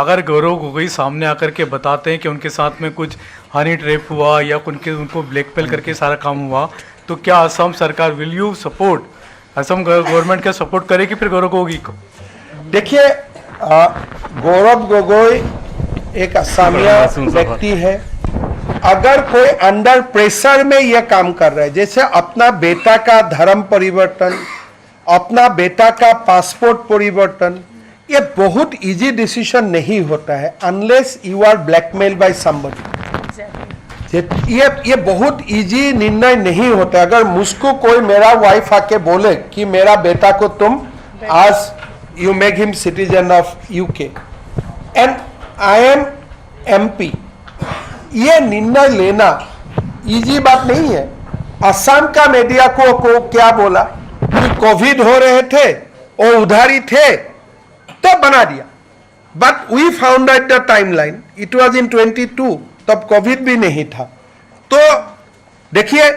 अगर गौरव गोगोई सामने आकर के बताते हैं कि उनके साथ में कुछ हनी ट्रैप हुआ या उनको ब्लैकमेल करके सारा काम हुआ, तो क्या असम सरकार will you support, Assam government क्या सपोर्ट करेगी फिर गौरव गोगोई को? देखिए, गौरव गोगोई एक असमिया व्यक्ति है। अगर कोई अंडर प्रेशर में यह काम कर रहा है, जैसे अपना बेटा का धर्म परिवर्तन, अपना बेटा का पासपोर्ट परिवर्तन, ये बहुत इजी डिसीजन नहीं होता है unless you are blackmail by somebody. ये बहुत इजी निर्णय नहीं होता। अगर मुझको कोई मेरा वाइफ आके बोले कि मेरा बेटा को तुम आज you make him citizen of UK and I am MP, ये निर्णय लेना इजी बात नहीं है। असम का मीडिया को क्या बोला कि कोविड हो रहे थे और उधार ही थे तो बना दिया, but we found out the timeline, it was in 22, तब कोविड भी नहीं था। तो देखिए,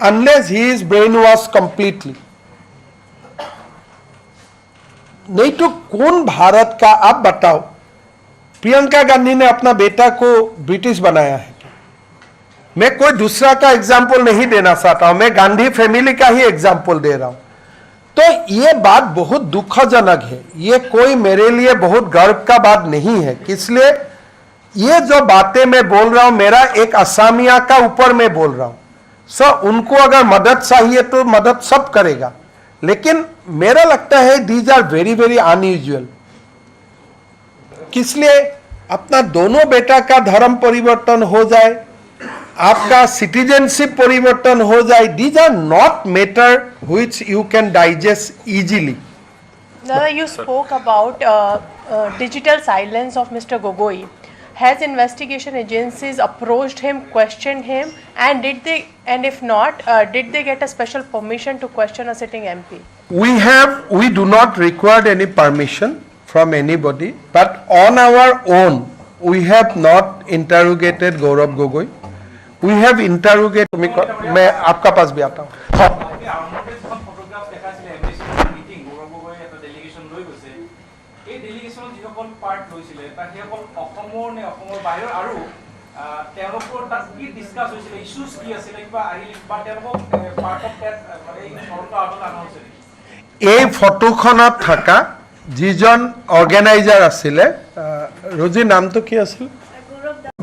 unless he is brain wash completely, नहीं तो कौन भारत का, आप बताओ, प्रियंका गांधी ने अपना बेटा को ब्रिटिश बनाया है। मैं कोई दूसरा का एग्जाम्पल नहीं देना चाहता हूं, मैं गांधी फैमिली का ही एग्जाम्पल दे रहा हूं। तो ये बात बहुत दुखजनक है, ये कोई मेरे लिए बहुत गर्व का बात नहीं है। इसलिए ये जो बातें मैं बोल रहा हूं, मेरा एक असमिया का ऊपर मैं बोल रहा हूं। सो उनको अगर मदद चाहिए तो मदद सब करेगा, लेकिन मेरा लगता है these are very very unusual. इसलिए अपना दोनों बेटा का धर्म परिवर्तन हो जाए, आपका सिटीजनशिप परिवर्तन हो जाए, these are not matter which you can digest easily. You spoke about digital silence of Mr. Gogoi. Has investigation agencies approached him, questioned him, and and if not, did they get a special permission to question a sitting MP? We do not require any permission from anybody, but on our own, we have not interrogated Gaurav Gogoi. We have interrogated, मैं आपका पास भी आता हूँ। এই ফটোখনত থকা যিজন organiser আছিলে, ৰজি নামটো কি আছিল?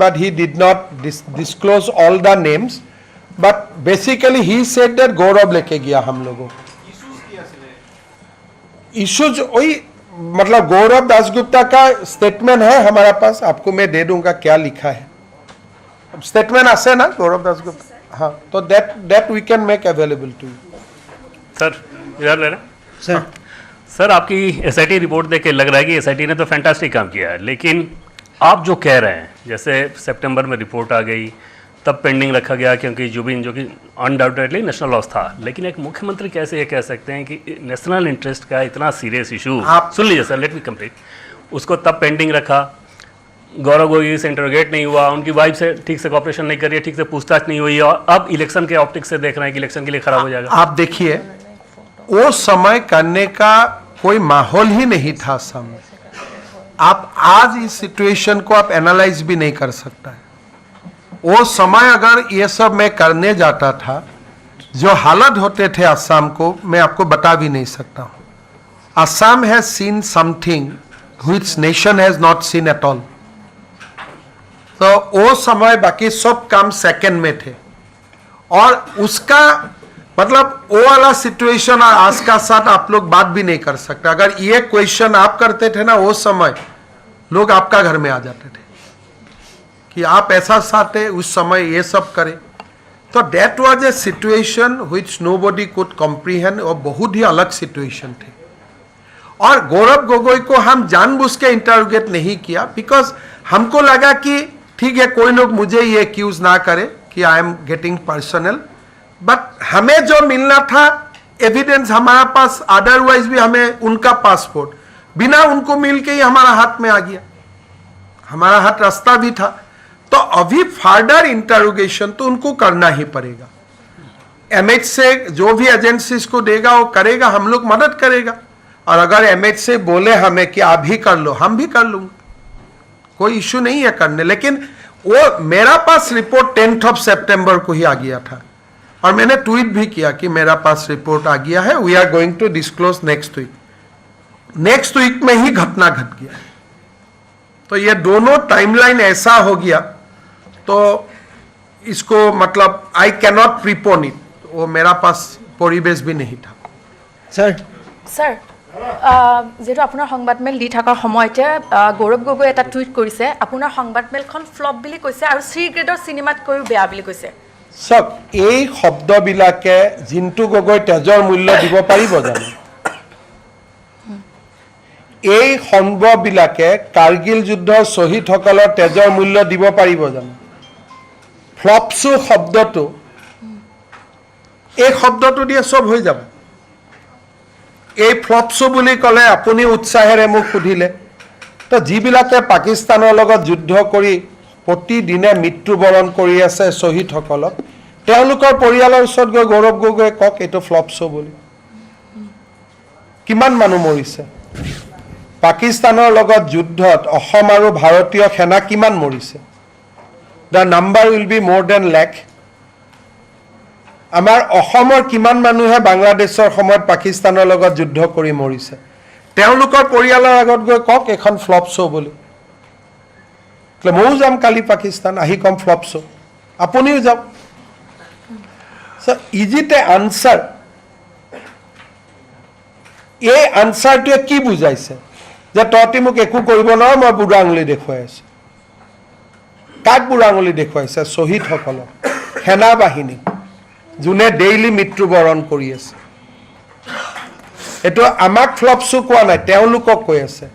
But he did not disclose all the names, but basically he said that Gaurav लेके गया हम लोगों को। इश्यूज वही, मतलब गौरव दासगुप्ता का स्टेटमेंट है हमारे पास, आपको मैं दे दूंगा क्या लिखा है। स्टेटमेंट आसे ना गौरव दासगुप्ता, हाँ, तो that we can make available to you. Sir इधर ले रहे सर, आपकी एसआईटी रिपोर्ट देख के लग रहा है कि एसआईटी ने तो फैंटास्टिक काम किया है, लेकिन आप जो कह रहे हैं, जैसे सितंबर में रिपोर्ट आ गई, तब पेंडिंग रखा गया क्योंकि जुबिन जो कि अनडाउटेडली नेशनल लॉस था, लेकिन एक मुख्यमंत्री कैसे ये कह सकते हैं कि नेशनल इंटरेस्ट का इतना सीरियस इशू, सुन लीजिए सर, लेट मी कंप्लीट, उसको तब पेंडिंग रखा, गौरव गोगोई से इंटरोगेट नहीं हुआ, उनकी वाइफ से ठीक से कॉपरेशन नहीं करी, ठीक से पूछताछ नहीं हुई, और अब इलेक्शन के ऑप्टिक्स से देख रहे हैं कि इलेक्शन के लिए खराब हो जाएगा। आप देखिए, वो समय करने का कोई माहौल ही नहीं था सामने। आप आज इस सिचुएशन को आप एनालाइज भी नहीं कर सकता है। वो समय अगर ये सब मैं करने जाता था, जो हालत होते थे असम को, मैं आपको बता भी नहीं सकता हूँ। Assam has seen something which nation has not seen at all. तो वो समय बाकी सब काम सेकंड में थे, और उसका मतलब वो वाला सिचुएशन और आज का साथ आप लोग बात भी नहीं कर सकते। अगर ये क्वेश्चन आप करते थे ना, वो समय लोग आपका घर में आ जाते थे कि आप ऐसा चाहते उस समय ये सब करें। तो that was a situation which nobody could comprehend, और बहुत ही अलग सिचुएशन थे। और गौरव गोगोई को हम जानबूझ के इंटरोगेट नहीं किया, बिकॉज हमको लगा कि ठीक है, कोई लोग मुझे ये एक्यूज ना करे कि I am getting personal, but हमें जो मिलना था एविडेंस हमारा पास, अदरवाइज भी हमें उनका पासपोर्ट बिना उनको मिल के ही हमारा हाथ में आ गया, हमारा हाथ रास्ता भी था। तो अभी फर्दर इंटरोगेशन तो उनको करना ही पड़ेगा। एमएच से जो भी एजेंसीज को देगा वो करेगा, हम लोग मदद करेगा। और अगर एमएच से बोले हमें कि आप भी कर लो, हम भी कर लूंगा, कोई इश्यू नहीं है करने। लेकिन वो मेरा पास रिपोर्ट 10 सितंबर को ही आ गया था, और मैंने ट्वीट भी किया कि मेरा पास रिपोर्ट आ गया है, we are going to disclose next week. Next week में ही घटना घट गया। तो ये दोनों टाइमलाइन ऐसा हो गया, तो इसको मतलब आई कैनॉट प्रीपोन इट, वो मेरा पास परिवेश भी नहीं था। सर যেহেতু আপোনাৰ সংবাদমেল দি থকাৰ সময়তে গৌৰৱ গগৈ এটা টুইট কৰিছে, আপোনাৰ সংবাদমেলখন ফ্লপ বুলি কৈছে আৰু চি গ্ৰেডৰ চিনেমাতকৈও বেয়া বুলি কৈছে। সব এই শব্দবিলাকে জিন্তু গগৈ তেজৰ মূল্য দিব পাৰিব জানো? এই শব্দবিলাকে কাৰ্গিল যুদ্ধৰ শ্বহীদসকলৰ তেজৰ মূল্য দিব পাৰিব জানো? ফ্লপছো শব্দটো এই শব্দটো দিয়ে সব হৈ যাব এই ফ্লপছো বুলি ক'লে আপুনি উৎসাহেৰে মোক সুধিলে তো যিবিলাকে পাকিস্তানৰ লগত যুদ্ধ কৰি প্ৰতিদিনে মৃত্যুবৰণ কৰি আছে শ্বহীদসকলক তেওঁলোকৰ পৰিয়ালৰ ওচৰত গৈ গৌৰৱ গগৈ কওক এইটো ফ্লপছো বুলি কিমান মানুহ মৰিছে পাকিস্তানৰ লগত যুদ্ধত অসম আৰু ভাৰতীয় সেনা কিমান মৰিছে দ্য নাম্বাৰ উইল বি মোৰ দেন লাখ আমাৰ অসমৰ কিমান মানুহে বাংলাদেশৰ সময়ত পাকিস্তানৰ লগত যুদ্ধ কৰি মৰিছে তেওঁলোকৰ পৰিয়ালৰ আগত গৈ কওক এখন ফ্লপছো বুলি ময়ো যাম কালি পাকিস্তান আহি কম ফ্লপছো আপুনিও যাওক ইজ ইট এ আনচাৰ এই আনচাৰটোৱে কি বুজাইছে যে তহঁতি মোক একো কৰিব নোৱাৰ মই বুঢ়া আঙুলি দেখুৱাই আছো কাক বুঢ়া আঙুলি দেখুৱাইছে শ্বহীদসকলক সেনা বাহিনী যোনে ডেইলি মৃত্যুবৰণ কৰি আছে এইটো আমাক ফ্লপছো কোৱা নাই তেওঁলোকক কৈ আছে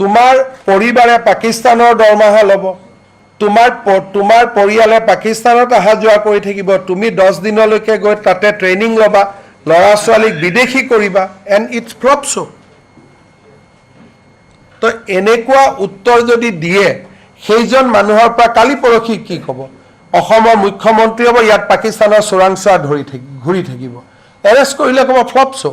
তোমাৰ পৰিবাৰে পাকিস্তানৰ দৰমহা ল'ব তোমাৰ পৰিয়ালে পাকিস্তানত অহা যোৱা কৰি থাকিব তুমি 10 দিনলৈকে গৈ তাতে ট্ৰেইনিং ল'বা ল'ৰা ছোৱালীক বিদেশী কৰিবা এণ্ড ইটছ ফ্লপছো তো এনেকুৱা উত্তৰ যদি দিয়ে সেইজন মানুহৰ পৰা কালি পৰখি কি ক'ব অসমৰ মুখ্যমন্ত্ৰী হ'ব ইয়াত পাকিস্তানৰ চোৰাংচোৱা ঘূৰি থাকিব এৰেষ্ট কৰিলে ক'ব ফ্লপছো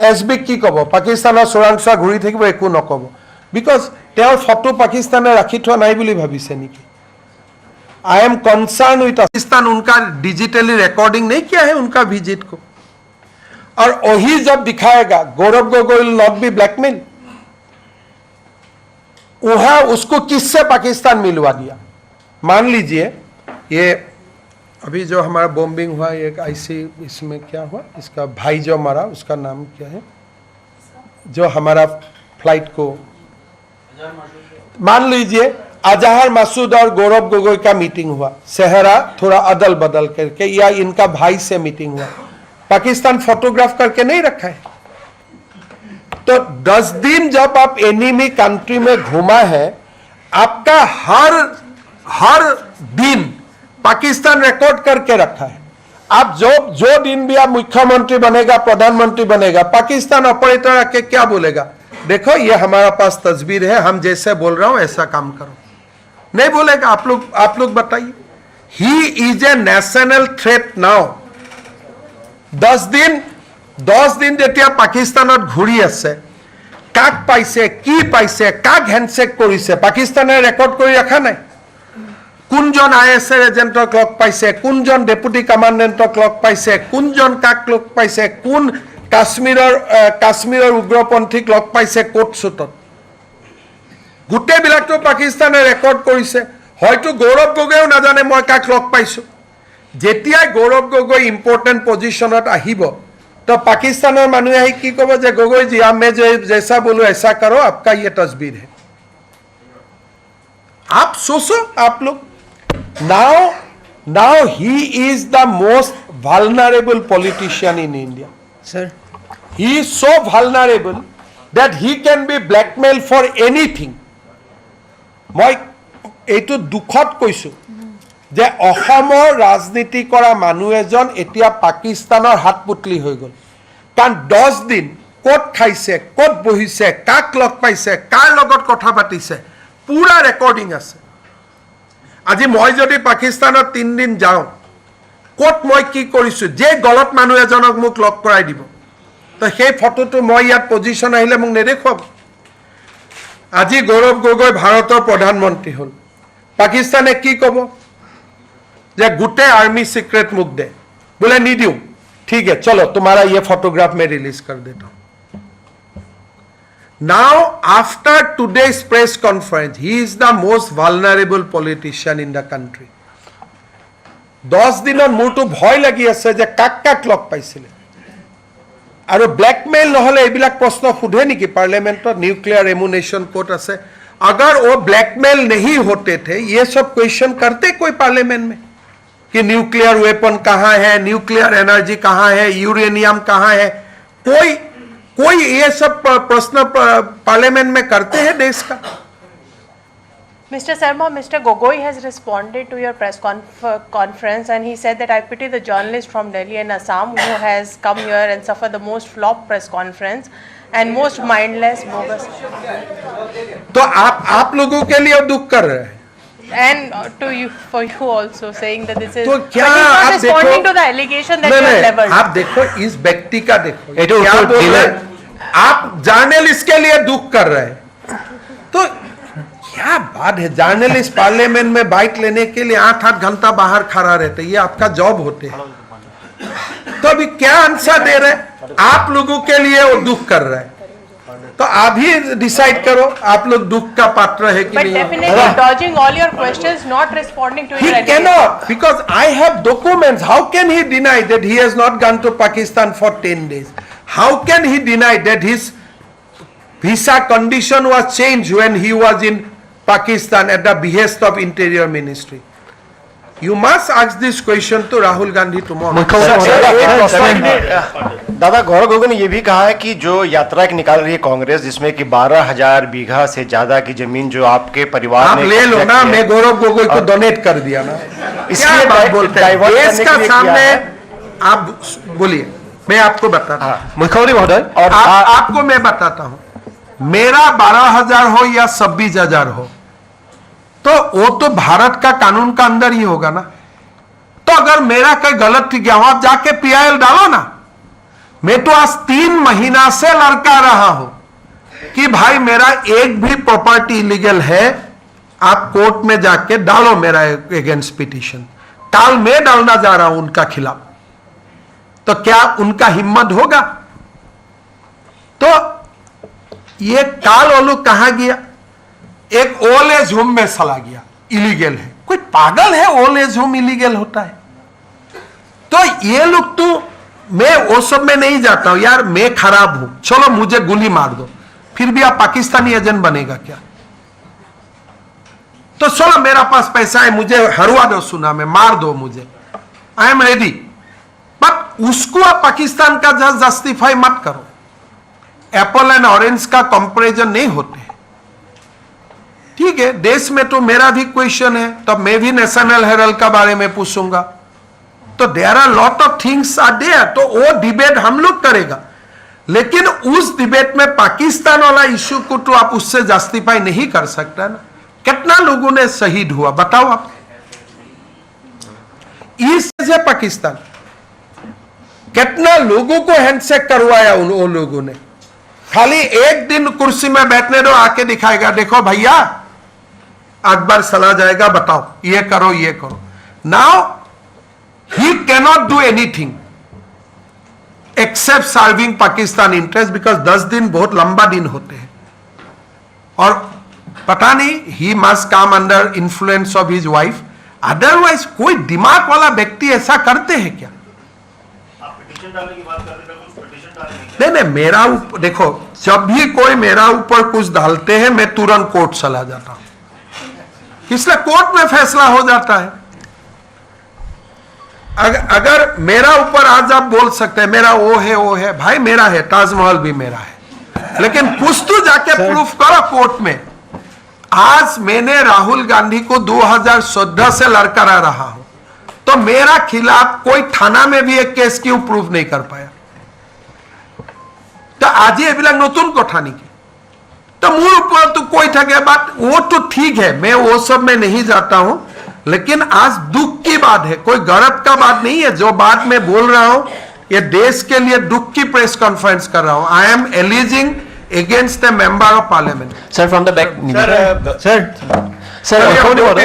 এছবিক কি ক'ব পাকিস্তানৰ চোৰাংচোৱা ঘূৰি থাকিব একো নক'ব বিকজ তেওঁৰ ফটো পাকিস্তানে ৰাখি থোৱা নাই বুলি ভাবিছে নেকি I am concern with Pakistan उनका डिजिटली रिकॉर्डिंग नहीं किया है उनका विजिट को और वही जब दिखाएगा Gaurav Gogoi will not be blackmail वहां उसको किससे पाकिस्तान मिलवा दिया मान लीजिए ये अभी जो हमारा बॉम्बिंग हुआ एक आईसी इसमें क्या हुआ इसका भाई जो मरा उसका नाम क्या है जो हमारा फ्लाइट को मान लीजिए अजहर मसूद और गौरव गोगोई का मीटिंग हुआ सेहरा थोड़ा अदल बदल करके या इनका भाई से मीटिंग हुआ पाकिस्तान फोटोग्राफ करके नहीं रखा है तो 10 दिन जब आप एनिमी कंट्री में घूमा है आपका हर दिन पाकिस्तान रिकॉर्ड करके रखा है आप जो दिन भी आप मुख्यमंत्री बनेगा प्रधानमंत्री बनेगा पाकिस्तान ऑपरेटर आके क्या बोलेगा देखो ये हमारा पास तस्वीर है हम जैसे बोल रहा हूं ऐसा काम करो नहीं बोलेगा आप लोग बताइए he is a national threat now 10 दिन যেতিয়া পাকিস্তানত ঘূৰি আছে কাক পাইছে কি পাইছে কাক হ্যান্ডশেক কৰিছে পাকিস্তানে ৰেকৰ্ড কৰি ৰাখা নাই কোনজন আইএসএৰ এজেন্টক লগ পাইছে কোনজন ডেপুটি কমান্ডেন্টক লগ পাইছে কোনজন কাক লগ পাইছে কোন কাশ্মীৰৰ উগ্ৰপন্থীক লগ পাইছে কোট সুটত গোটেইবিলাকটো পাকিস্তানে ৰেকৰ্ড কৰিছে হয়তো গৌৰৱ গগৈও নাজানে মই কাক লগ পাইছো যেতিয়া গৌৰৱ গগৈ ইম্পৰ্টেন্ট পজিশনত আহিব तो पाकिस्तान मानुहे आहि की कब जे गोगोई जी आप मैं जैसा बोलूं ऐसा करो आपका ये तस्वीर है आप सोचो आप लोग now he is the most vulnerable politician in India sir he is so vulnerable that he can be blackmailed for anything মই এইটো দুখত কৈছো যে অসমৰ ৰাজনীতি কৰা মানুহ এজন এতিয়া পাকিস্তানৰ হাতপুতলি হৈ গল কাৰণ 10 দিন কোট খাইছে কোট বহিছে কাক লগ পাইছে কাৰ লগত কথা পাতিছে পুৰা ৰেকৰ্ডিং আছে আজি মই যদি পাকিস্তানত 3 দিন যাও কোট মই কি কৰিছো যে গলত মানুহ এজনক মোক লগ কৰাই দিব তো সেই ফটোটো মই ইয়াত পজিশন আহিলে মোক নেদেখুৱাব আজি গৌৰৱ গগৈ ভাৰতৰ প্ৰধানমন্ত্ৰী হল পাকিস্তানে কি ক'ব যে गुटे आर्मी सीक्रेट मुख दे बोले नहीं दूं ठीक है चलो तुम्हारा ये फोटोग्राफ मैं रिलीज कर देता हूं now after today's press conference he is the most vulnerable politician in the country 10 दिन मोरटो भय लगी আছে যে কাক কাক লগ পাইছিলে আৰু ब्लैकमेल নহলে এইবিলাক প্ৰশ্ন সুধে নেকি পাৰ্লিয়ামেন্টত নিউক্লিয়াৰ এমুনেশন কোড আছে अगर वो ब्लैकमेल नहीं होते थे ये सब क्वेश्चन करते कोई पार्लियामेंट में कि न्यूक्लियर वेपन कहाँ है न्यूक्लियर एनर्जी कहाँ है यूरेनियम कहाँ है कोई ये सब प्रश्न पार्लियामेंट में करते हैं देश का Mr. Sharma, Mr. Gogoi has responded to your press conference and he said that I pity the journalist from Delhi and Assam who has come here and suffered the most flop press conference and most mindless bogus. तो आप लोगों के लिए दुख कर रहे हैं And to you, for you also, saying that this is. तो क्या but he's not आप responding देखो, to the allegation that you have leveled. आप देखो इस व्यक्ति का देखो क्या बोल रहे हैं? आप जर्नलिस्ट के लिए दुख कर रहे हैं तो क्या बात है जर्नलिस्ट पार्लियामेंट में बाइट लेने के लिए 8-8 घंटा बाहर खड़ा रहते ये आपका जॉब होते हैं तो अभी क्या आंसर दे रहे हैं आप लोगों के लिए वो दुख कर रहे हैं तो आप ही डिसाइड करो आप लोग दुख का पात्र है कि But नहीं definitely dodging all your questions, not responding to He your cannot because I have documents. How can he deny that he has not gone to Pakistan for 10 days? How can he deny that his visa condition was changed when he was in Pakistan at the behest of Interior Ministry? You must ask this question to Rahul Gandhi tomorrow. दादा गौरव गोगोई ने यह भी कहा है कि जो यात्रा की निकाल रही है कांग्रेस जिसमें कि 12,000 बीघा से ज्यादा की जमीन जो आपके परिवार आप ले लो ना मैं गौरव गोगोई को डोनेट कर दिया ना इसलिए बात बोलते हैं देश का सामने आप बोलिए मैं आपको बताता हूँ मुख्यमंत्री महोदय और आपको मैं बताता हूँ मेरा 12,000 हो या 26,000 हो तो वो तो भारत का कानून का अंदर ही होगा ना तो अगर मेरा कोई गलत ठीक है आप जाके पीआईएल डालो ना मैं तो आज 3 महीना से लड़का रहा हूं कि भाई मेरा एक भी प्रॉपर्टी इलीगल है आप कोर्ट में जाके डालो मेरा अगेंस्ट पिटीशन काल मैं डालना जा रहा हूं उनका खिलाफ तो क्या उनका हिम्मत होगा तो ये काल ओलू कहां गया एक ओल्ड एज होम में चला गया इलीगल है कोई पागल है ओल्ड एज होम इलीगल होता है तो ये लोग तो मैं वो सब में नहीं जाता हूं यार मैं खराब हूं चलो मुझे गोली मार दो फिर भी आप पाकिस्तानी एजेंट बनेगा क्या तो चलो मेरा पास पैसा है मुझे हरवा दो सुना में मार दो मुझे आई एम रेडी बट उसको आप पाकिस्तान का जस्टिफाई मत करो एप्पल एंड ऑरेंज का कंपैरिजन नहीं होते ठीक है देश में तो मेरा भी क्वेश्चन है तब मैं भी नेशनल हेरल्ड का बारे में पूछूंगा तो there are lot of things are there तो वो डिबेट हम लोग करेगा लेकिन उस डिबेट में पाकिस्तान वाला इश्यू को तो आप उससे जस्टिफाई नहीं कर सकता ना कितना लोगों ने शहीद हुआ बताओ आप इस से पाकिस्तान कितना लोगों को हैंडशेक करवाया उन लोगों ने खाली एक दिन कुर्सी में बैठने दो आके दिखाएगा देखो भैया अकबर चला जाएगा बताओ ये करो now he cannot do anything accept serving Pakistan interest because 10 दिन बहुत लंबा दिन होते हैं और पता नहीं he must come under influence of his wife otherwise कोई दिमाग वाला व्यक्ति ऐसा करते हैं क्या नहीं मेरा देखो जब भी कोई मेरा ऊपर कुछ डालते हैं मैं तुरंत कोर्ट चला जाता हूं इसलिए कोर्ट में फैसला हो जाता है अगर मेरा ऊपर आज आप बोल सकते हैं मेरा वो है भाई मेरा है ताजमहल भी मेरा है लेकिन कुछ तो जाके प्रूफ करो कोर्ट में आज मैंने राहुल गांधी को 2014 से लड़का रहा हूं तो मेरा खिलाफ कोई थाना में भी एक केस क्यों प्रूफ नहीं कर पाया तो आज ही नतून कथा निकी तो मूल ऊपर तो कोई ठगे बात वो तो ठीक है मैं वो सब में नहीं जाता हूं लेकिन आज दुख की बात है कोई गर्व का बात नहीं है जो बात मैं बोल रहा हूं ये देश के लिए दुख की प्रेस कॉन्फ्रेंस कर रहा हूं I am aliasing against the member of parliament sir from the back sir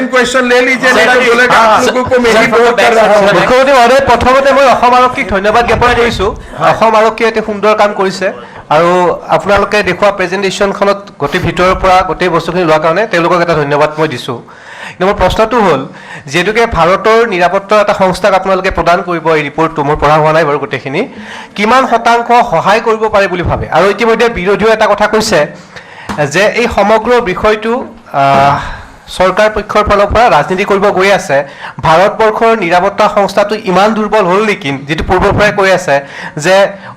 question ले लीजिए नहीं तो बोलेगा आप लोगों को मैं ही वोट कर रहा हूं मुख्यमंत्री महोदय प्रथमते মই অসম আৰক্ষীক ধন্যবাদ জ্ঞাপন কৰিছো অসম আৰক্ষীয়ে এটি সুন্দৰ কাম কৰিছে আৰু আপোনালোকে দেখুৱা প্ৰেজেন্টেশনখনত গোটেই ভিতৰৰ পৰা গোটেই বস্তুখিনি লোৱাৰ কাৰণে তেওঁলোকক এটা ধন্যবাদ মই দিছো কিন্তু মোৰ প্ৰশ্নটো হ'ল যেহেতুকে ভাৰতৰ নিৰাপত্তা এটা সংস্থাক আপোনালোকে প্ৰদান কৰিব এই ৰিপৰ্টটো মোৰ পঢ়া হোৱা নাই বাৰু গোটেইখিনি কিমান শতাংশ সহায় কৰিব পাৰে বুলি ভাবে আৰু ইতিমধ্যে বিৰোধীও এটা কথা কৈছে যে এই সমগ্ৰ বিষয়টো सरकार पक्षर फाলৰ পৰা राजनीति কৰিব গৈ আছে ভাৰতবৰ্ষৰ নিৰাপত্তা সংস্থাটো ইমান দুৰ্বল হ'ল लेकिन যেটো পূৰ্বৰ পৰাই কৈ আছে যে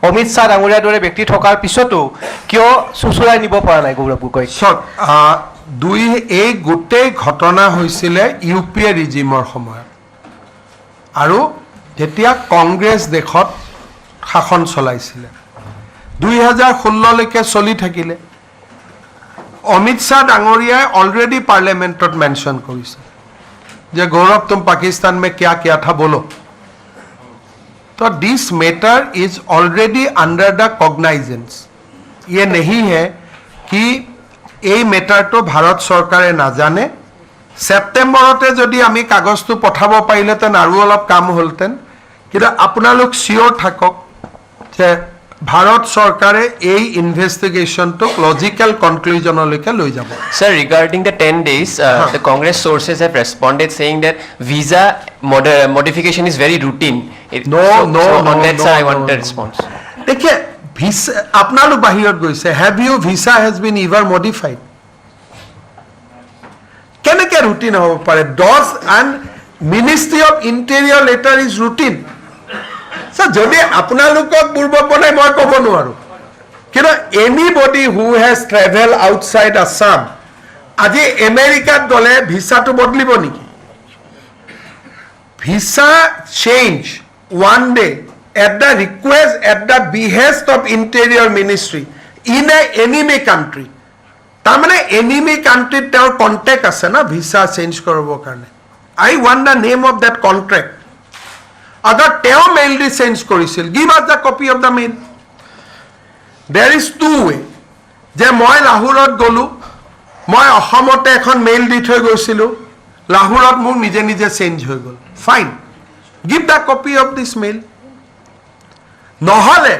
অমিত শাহ ডাঙৰীয়াৰ দৰে ব্যক্তি থকাৰ পিছতো কিয় সুচৰাই নিব পৰা নাই গৌৰৱ গগৈ এই গোটেই ঘটনা হৈছিলে ইউপিএ ৰিজিমৰ সময়ত আৰু যেতিয়া কংগ্ৰেছ দেশত শাসন চলাইছিলে 2016 লৈকে চলি থাকিলে অমিত শাহ ডাঙৰীয়াই অলৰেডি পাৰ্লিয়ামেণ্টত মেনশ্যন কৰিছে যে গৌৰৱ तुम पाकिस्तान में क्या किया था बोलो तो this matter is already under the cognizance ये नहीं है कि এই মেটাৰটো ভাৰত চৰকাৰে নাজানে সেপ্টেম্বৰতে যদি আমি কাগজটো পঠাব পাৰিলেতেন আৰু অলপ কাম হ'লতেন কিন্তু আপোনালোক চিয়ৰ থাকক যে ভাৰত চৰকাৰে এই ইনভেষ্টিগেশ্যনটো লজিক্যাল কনক্লুজনলৈকে লৈ যাব Sir, regarding the 10 days, the Congress sources have responded saying that visa modification is very routine. No, on that, sir, I want a response. देखिए ভিসা আপোনালোক বাহিৰত গৈছে have you visa has been ever modified কেনেকৈ routine হ'ব পাৰে does and ministry of interior letter is routine sir যদি আপোনালোকক পূৰ্ব বনাই মই ক'ব নোৱাৰো কিন্তু anybody who has travel outside Assam আজি আমেৰিকাত গ'লে ভিসাটো বদলিব নেকি visa change one day at the request, at the behest of Interior Ministry in a enemy country. Tamane enemy country ter contact ase na visa change korobo karone. I want the name of that contract. Agar teo mail di change korisil, give us the copy of the mail. There is two way. Je moi Lahorot golu, moi Assamote ekhon mail di thoi goisilu, Lahorot mur nije nije change hoi gol. Fine. Give the copy of this mail. নহলে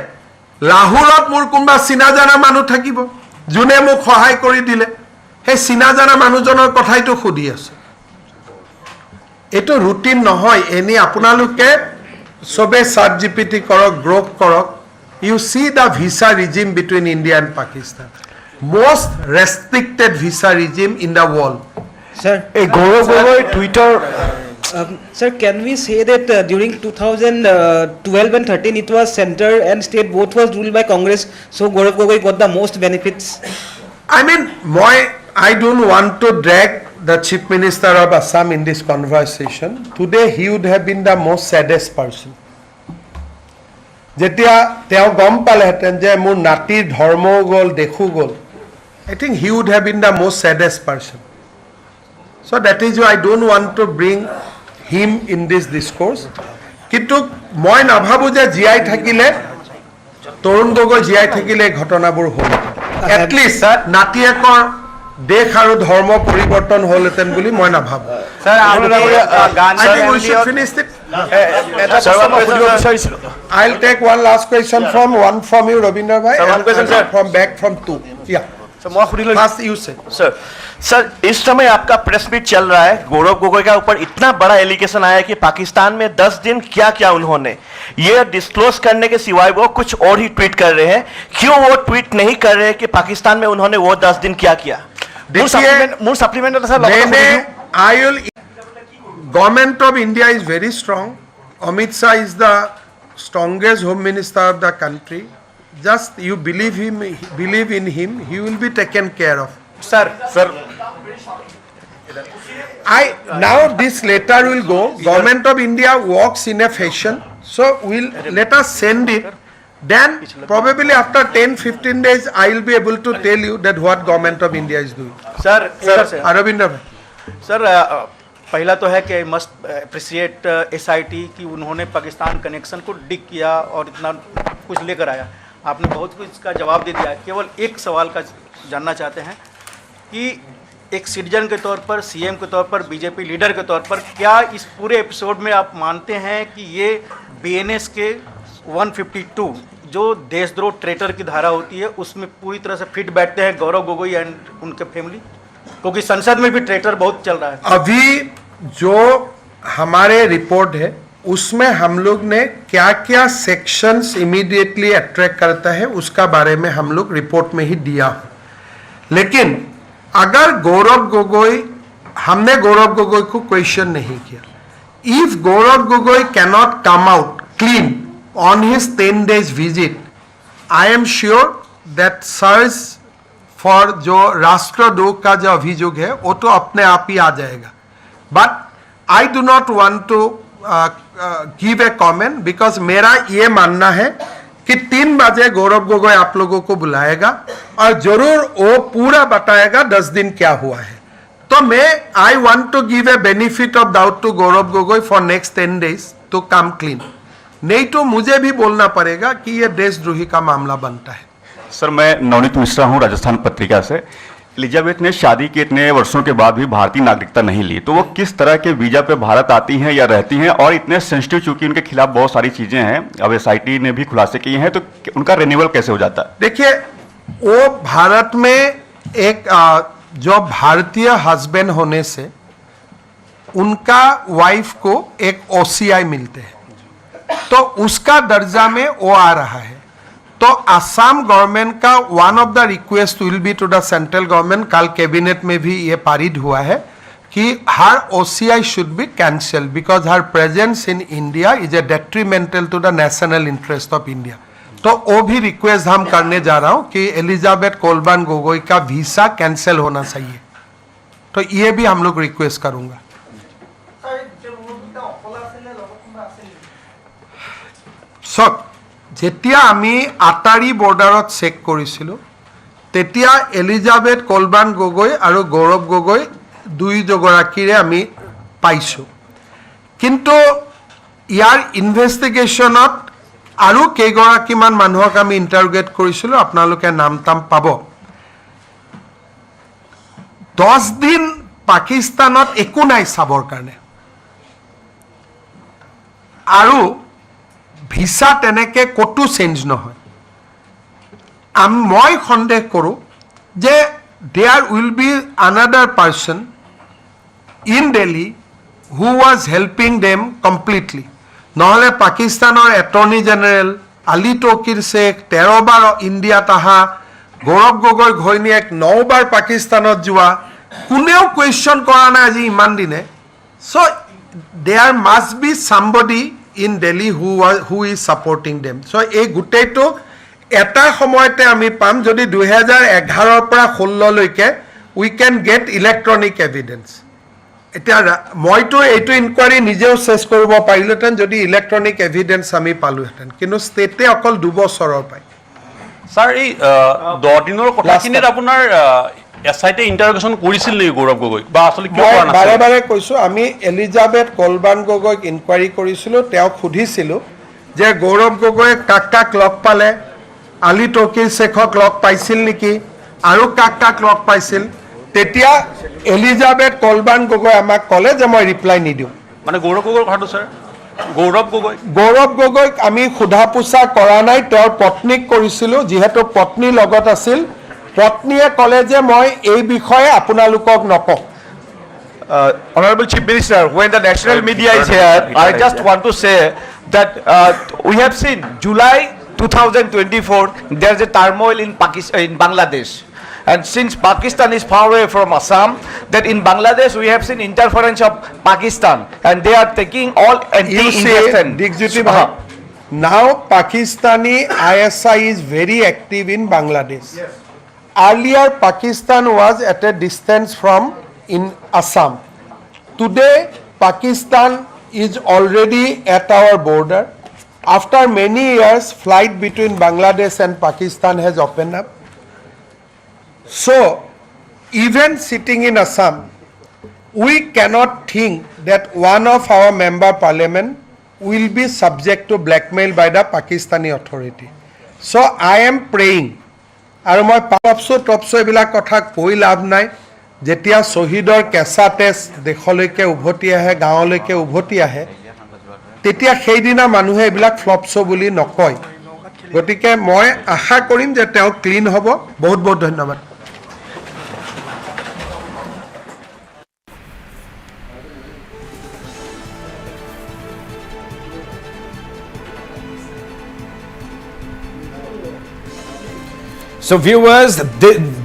লাহোৰত মোৰ কোনবা চিনা জানা মানুহ থাকিব যোনে মোক সহায় কৰি দিলে সেই চিনা জানা মানুহজনৰ কথাইটো খুদি আছে এটো ৰুটিন নহয় এনি আপোনালোকে সবে চাট জিপিটি কৰক গ্ৰুপ কৰক you see the visa regime between India and Pakistan most restricted visa regime in the world Sir, Gaurav Gogoi Twitter. Sir, can we say that during 2012 and 13 it was center and state both was ruled by Congress, so Gaurav Gogoi got the most benefits? I mean, I don't want to drag the Chief Minister of Assam in this conversation. Today he would have been the most saddest person. Jetia teo gom paleheten je mur natir dharmo gol dekhu gol. I think he would have been the most saddest person. So that is why I don't want to bring him in this discourse. Kintu moi nabhabu je jiai thakile Tarun Gogoi জীয়াই থাকিলে ঘটনাবোৰ হ'ল at least নাতিয়েকৰ দেশ আৰু ধৰ্ম পৰিৱৰ্তন হ'লতেন বুলি মই নাভাবো Sir, I'll take one last question one from you Ravindra bhai one question sir from back from two yeah so मैं खुद ही last you say सर इस समय आपका प्रेस मीट चल रहा है गौरव गोगोई का ऊपर इतना बड़ा एलिगेशन आया कि पाकिस्तान में 10 दिन क्या क्या उन्होंने ये डिस्क्लोज करने के सिवाय वो कुछ और ही ट्वीट कर रहे हैं क्यों वो ट्वीट नहीं कर रहे कि पाकिस्तान में उन्होंने वो 10 दिन क्या किया Government of India is very strong. Amit Shah is the strongest home minister of the country. Just you believe in him, he will be taken care of. Sir. Now this letter will go. Government of India works in a fashion. So let us send it. Then probably after 10-15 days I will be able to tell you that what Government of India is doing. Sir. Aravinda bhai. Sir पहला तो है कि must appreciate SIT कि उन्होंने Pakistan connection को डिग किया और इतना कुछ लेकर आया आपने बहुत कुछ इसका जवाब दे दिया केवल एक सवाल का जानना चाहते हैं कि एक सिटीजन के तौर पर सीएम के तौर पर बीजेपी लीडर के तौर पर क्या इस पूरे एपिसोड में आप मानते हैं कि ये बीएनएस के 152 जो देशद्रोह ट्रेटर की धारा होती है उसमें पूरी तरह से फिट बैठते हैं गौरव गोगोई एंड उनके फैमिली क्योंकि संसद में भी ट्रेटर बहुत चल रहा है अभी जो हमारे रिपोर्ट है उसमें हम लोग ने क्या क्या सेक्शंस इमीडिएटली अट्रैक्ट करता है उसका बारे में हम लोग रिपोर्ट में ही दिया लेकिन अगर गौरव गोगोई हमने गौरव गोगोई को क्वेश्चन नहीं किया if Gaurav Gogoi cannot come out clean on his 10 days visit I am sure that search for जो राष्ट्रद्रोह का जो अभियोग है वो तो अपने आप ही आ जाएगा. But I do not want to give a comment because मेरा ये मानना है कि 3 बजे गौरव गोगोई आप लोगों को बुलाएगा और जरूर वो पूरा बताएगा 10 दिन क्या हुआ है. तो मैं I want to give a benefit of doubt to Gaurav Gogoi for next 10 days to come clean. नहीं तो मुझे भी बोलना पड़ेगा कि ये देशद्रोही का मामला बनता है. सर, मैं नवनीत मिश्रा हूँ, राजस्थान पत्रिका से. एलिजाबेथ ने शादी के इतने वर्षों के बाद भी भारतीय नागरिकता नहीं ली, तो वो किस तरह के वीजा पे भारत आती हैं या रहती हैं? और इतने सेंसिटिव, चूंकि उनके खिलाफ बहुत सारी चीजें हैं, अब एसआईटी ने भी खुलासे किए हैं, तो उनका रिन्यूअल कैसे हो जाता है? देखिए, वो भारत में एक जो भारतीय हस्बैंड होने से उनका वाइफ को एक OCI मिलते हैं, तो उसका दर्जा में वो आ रहा है. तो असम गवर्नमेंट का one of the request will be to the central government, कल कैबिनेट में भी ये पारित हुआ है कि हर OCI should be cancel because हर presence in India is a detrimental to the national interest of India. तो वो भी रिक्वेस्ट हम करने जा रहा हूँ कि एलिजाबेथ कोलबान गोगोई का वीसा कैंसिल होना चाहिए. तो ये भी हम लोग रिक्वेस्ट करूँगा. सक যেতিয়া আমি আটাৰী বৰ্ডাৰত চেক কৰিছিলোঁ তেতিয়া এলিজাবেথ কোলবান গগৈ আৰু গৌৰৱ গগৈ দুয়োগৰাকীৰে আমি পাইছোঁ. কিন্তু ইয়াৰ ইনভেষ্টিগেশ্যনত আৰু কেইগৰাকীমান মানুহক আমি ইণ্টাৰোগেট কৰিছিলোঁ, আপোনালোকে নাম তাম পাব. 10 দিন পাকিস্তানত একো নাই চাবৰ কাৰণে, আৰু ভিসা তেনেকে কতো চেঞ্জ নহয়. মই সন্দেহ কৰোঁ যে there will be another person in Delhi who was helping them completely. নহ'লে পাকিস্তানৰ এটৰ্নি জেনেৰেল আলী তৌকিৰ শ্বেখ 13 বাৰ ইণ্ডিয়াত অহা, গৌৰৱ গগৈ ঘৈণীয়েক 9 বাৰ পাকিস্তানত যোৱা, কোনেও কুৱেশ্যন কৰা নাই আজি ইমান দিনে. So' there must be somebody in Delhi who is supporting them. So এই গোটেইটো এটা সময়তে আমি পাম যদি 2011 পৰা 16 লৈকে we can get electronic evidence. এতিয়া মইতো এইটো ইনকুৱাৰী নিজেও চেছ কৰিব পাৰিলোহেঁতেন যদি ইলেক্ট্ৰনিক এভিডেন্স আমি পালোহেঁতেন, কিন্তু ষ্টেটে অকল 2 বছৰৰ পায়. ছাৰ, এই 10 দিনৰ কথাখিনিত আপোনাৰ এছআইটি ইণ্টাৰগেশ্যন কৰিছিল নেকি গৌৰৱ গগৈ, বা আসলে কিয় কৰা নাছিল? বাৰে বাৰে কৈছো, আমি এলিজাবেথ কোলবান গগৈক ইনকুৱাৰী কৰিছিলোঁ. তেওঁক সুধিছিলোঁ যে গৌৰৱ গগৈয়ে কাক কাক লগ পালে, আলী তৌকিৰ শ্বেখক লগ পাইছিল নেকি, আৰু কাক কাক লগ পাইছিল. তেতিয়া এলিজাবেথ কোলবান গগৈ আমাক ক'লে যে মই ৰিপ্লাই নিদিওঁ. মানে গৌৰৱ গগৈৰ কথাটো ছাৰ, গৌৰৱ গগৈক আমি সোধা পোছা কৰা নাই, তেওঁৰ পত্নীক কৰিছিলোঁ. যিহেতু পত্নী লগত আছিল, পত্নীয়ে ক'লে যে মই এই বিষয়ে আপোনালোকক নকওঁ. Honorable Chief Minister, when the national media is here, I just want to say that we have seen July 2024 there is a turmoil in Bangladesh, and since Pakistan is far away from Assam, that in Bangladesh we have seen interference of Pakistan, and they are taking all anti-Indian. Now Pakistani ISI is very active in Bangladesh. Yes. Earlier, Pakistan was at a distance from in Assam. Today, Pakistan is already at our border. After many years, flight between Bangladesh and Pakistan has opened up. So, even sitting in Assam, we cannot think that one of our member parliament will be subject to blackmail by the Pakistani authority. So, I am praying. আৰু মই টপছো এইবিলাক কথা কৈ লাভ নাই. যেতিয়া শ্বহীদৰ কেঁচা তেজ দেশলৈকে উভতি আহে, গাঁৱলৈকে উভতি আহে, তেতিয়া সেইদিনা মানুহে এইবিলাক ফ্লপছো বুলি নকয়. গতিকে মই আশা কৰিম যে তেওঁ ক্লিন হ'ব. বহুত বহুত ধন্যবাদ. So viewers,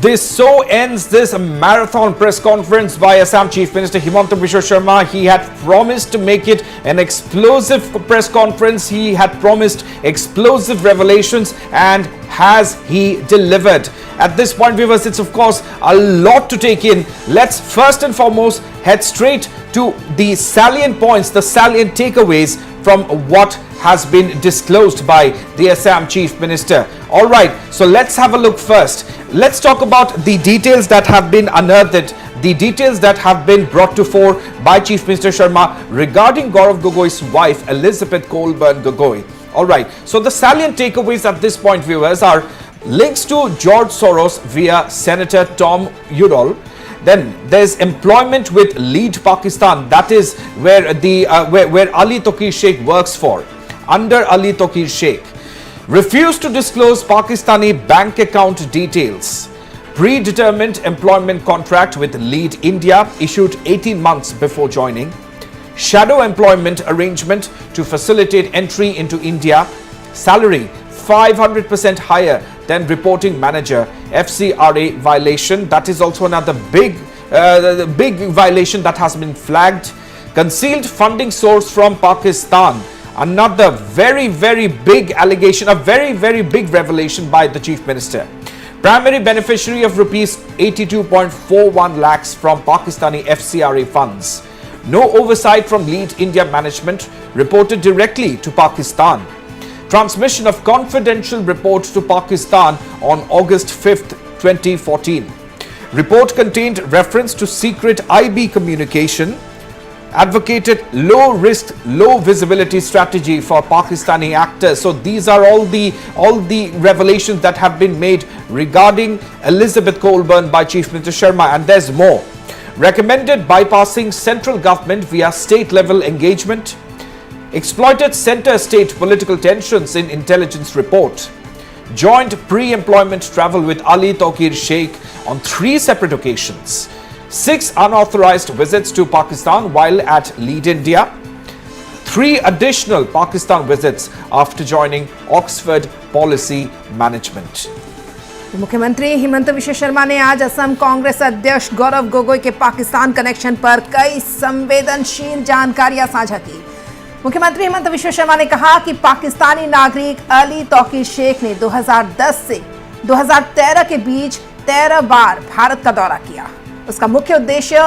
this so ends this marathon press conference by Assam Chief Minister Himanta Biswa Sharma. He had promised to make it an explosive press conference. He had promised explosive revelations, and has he delivered? At this point, viewers, it's of course a lot to take in. Let's first and foremost head straight to the salient points, the salient takeaways from what has been disclosed by the Assam Chief Minister. All right, so let's have a look first. Let's talk about the details that have been unearthed, the details that have been brought to fore by Chief Minister Sharma regarding Gaurav Gogoi's wife, Elizabeth Colburn Gogoi. All right, so the salient takeaways at this point, viewers, are links to George Soros via Senator Tom Udall. Then there's employment with Lead Pakistan, that is where where Ali Tokir Sheikh works for. Under Ali Tokir Sheikh, refused to disclose Pakistani bank account details. Predetermined employment contract with Lead India issued 18 months before joining. Shadow employment arrangement to facilitate entry into India. Salary 500% higher than reporting manager. FCRA violation, that is also another big violation that has been flagged. Concealed funding source from Pakistan, another very big allegation, a very big revelation by the Chief Minister. Primary beneficiary of rupees 82.41 lakhs from Pakistani FCRA funds. No oversight from Lead India management, reported directly to Pakistan. Transmission of confidential report to Pakistan on August 5th, 2014. Report contained reference to secret IB communication. Advocated low risk, low visibility strategy for Pakistani actors. So these are all the revelations that have been made regarding Elizabeth Colburn by Chief Minister Sharma, and there's more. Recommended bypassing central government via state level engagement. Exploited center-state political tensions in intelligence report. Joined pre-employment travel with Ali Tokir Sheikh on 3 separate occasions. 6 unauthorized visits to Pakistan while at Lead India. 3 additional Pakistan visits after joining Oxford Policy Management. मुख्यमंत्री हिमंत विश्व शर्मा ने आज असम कांग्रेस अध्यक्ष गौरव गोगोई के Pakistan connection पर कई संवेदनशील जानकारियां साझा की। मुख्यमंत्री हिमंत विश्व शर्मा ने कहा कि पाकिस्तानी नागरिक अली तौकीर शेख ने 2010 से 2013 के बीच 13 बार भारत का दौरा किया। उसका मुख्य उद्देश्य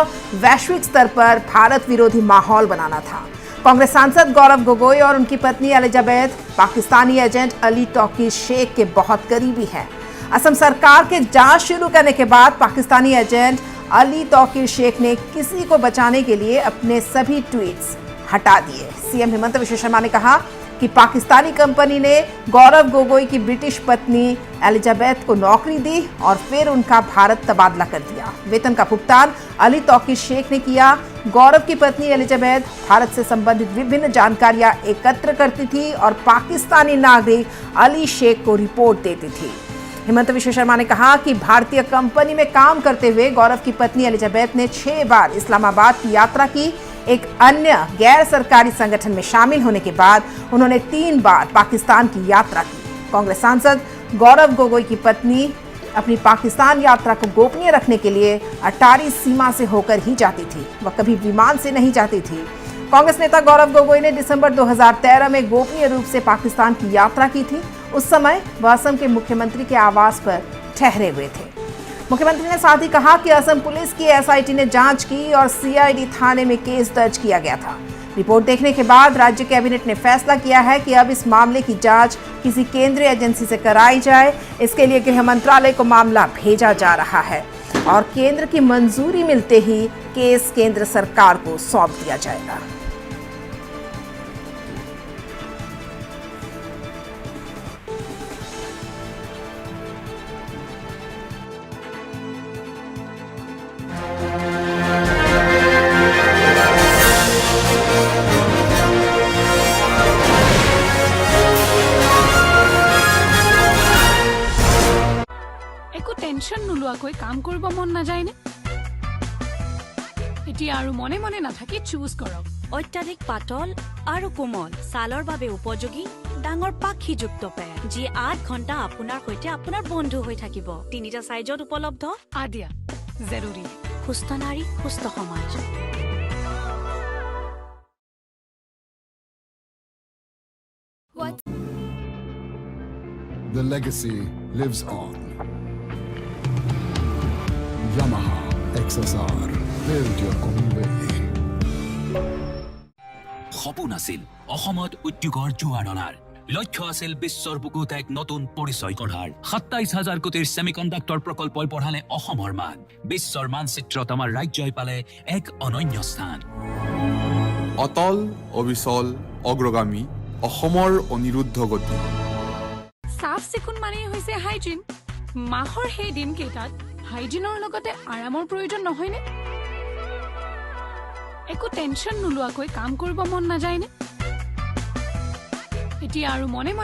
वैश्विक स्तर पर भारत विरोधी माहौल बनाना था। कांग्रेस सांसद गौरव गोगोई और उनकी पत्नी एलिजाबेथ पाकिस्तानी एजेंट अली तौकीर शेख के बहुत करीबी हैं। असम सरकार के जांच शुरू करने के बाद पाकिस्तानी एजेंट अली तौकीर शेख ने किसी को बचाने के लिए अपने सभी ट्वीट्स हटा दिए। सीएम हिमंत विश्व शर्मा ने कहा कि पाकिस्तानी कंपनी ने गौरव गोगोई की ब्रिटिश पत्नी एलिजाबेथ को नौकरी दी और फिर उनका भारत तबादला कर दिया। वेतन का भुगतान अली तौकीर शेख ने किया। गौरव की पत्नी एलिजाबेथ भारत से संबंधित विभिन्न जानकारियां एकत्र करती थी और पाकिस्तानी नागरिक अली शेख को रिपोर्ट देती थी। हिमंत विश्व शर्मा ने कहा कि भारतीय कंपनी में काम करते हुए गौरव की पत्नी एलिजाबेथ ने 6 बार इस्लामाबाद की यात्रा की। एक अन्य गैर सरकारी संगठन में शामिल होने के बाद उन्होंने 3 बार पाकिस्तान की यात्रा की। कांग्रेस सांसद गौरव गोगोई की पत्नी अपनी पाकिस्तान यात्रा को गोपनीय रखने के लिए अटारी सीमा से होकर ही जाती थी, वह कभी विमान से नहीं जाती थी। कांग्रेस नेता गौरव गोगोई ने दिसंबर 2013 में गोपनीय रूप से पाकिस्तान की यात्रा की थी। उस समय वह असम के मुख्यमंत्री के आवास पर ठहरे हुए थे। मुख्यमंत्री ने साथ ही कहा कि असम पुलिस की एसआईटी ने जांच की और सीआईडी थाने में केस दर्ज किया गया था। रिपोर्ट देखने के बाद राज्य कैबिनेट ने फैसला किया है कि अब इस मामले की जांच किसी केंद्रीय एजेंसी से कराई जाए। इसके लिए गृह मंत्रालय को मामला भेजा जा रहा है और केंद्र की मंजूरी मिलते ही केस केंद्र सरकार को सौंप दिया जाएगा। টেনশন নোলোৱাকৈ কাম কৰিব মন নাযায়নে? এতিয়া আৰু মনে মনে নাথাকি চুজ কৰক। অত্যাধিক পাতল আৰু কোমল ছালৰ বাবে উপযোগী ডাঙৰ পাখিযুক্ত পেণ্ট, যি 8 ঘণ্টা আপোনাৰ সৈতে আপোনাৰ বন্ধু হৈ থাকিব। 3টা সাইজত উপলব্ধ। আদিয়া জৰুৰী। সুস্থ নাৰী সুস্থ সমাজ। The legacy lives on. Yamaha XSR. Build your own way. সপোন আছিল অসমত উদ্যোগৰ জোৱাৰ অনাৰ লক্ষ্য আছিল বিশ্বৰ বুকুত এক নতুন পৰিচয় গঢ়াৰ ২৭,০০০ কোটিৰ সেমিকণ্ডাক্টৰ প্ৰকল্পই বঢ়ালে অসমৰ মান বিশ্বৰ মানচিত্ৰত আমাৰ ৰাজ্যই পালে এক অনন্য স্থান অটল অবিচল অগ্ৰগামী অসমৰ অনিৰুদ্ধ গতি সাফ চিকুণ মানে হৈছে হাইজিন মাহৰ সেই দিনকেইটাত হাইজিনৰ লগতে আৰামৰ প্ৰয়োজন নহয়নে একো টেনচন নোলোৱাকৈ কাম কৰিব মন নাযায়নে এতিয়া আৰু মনে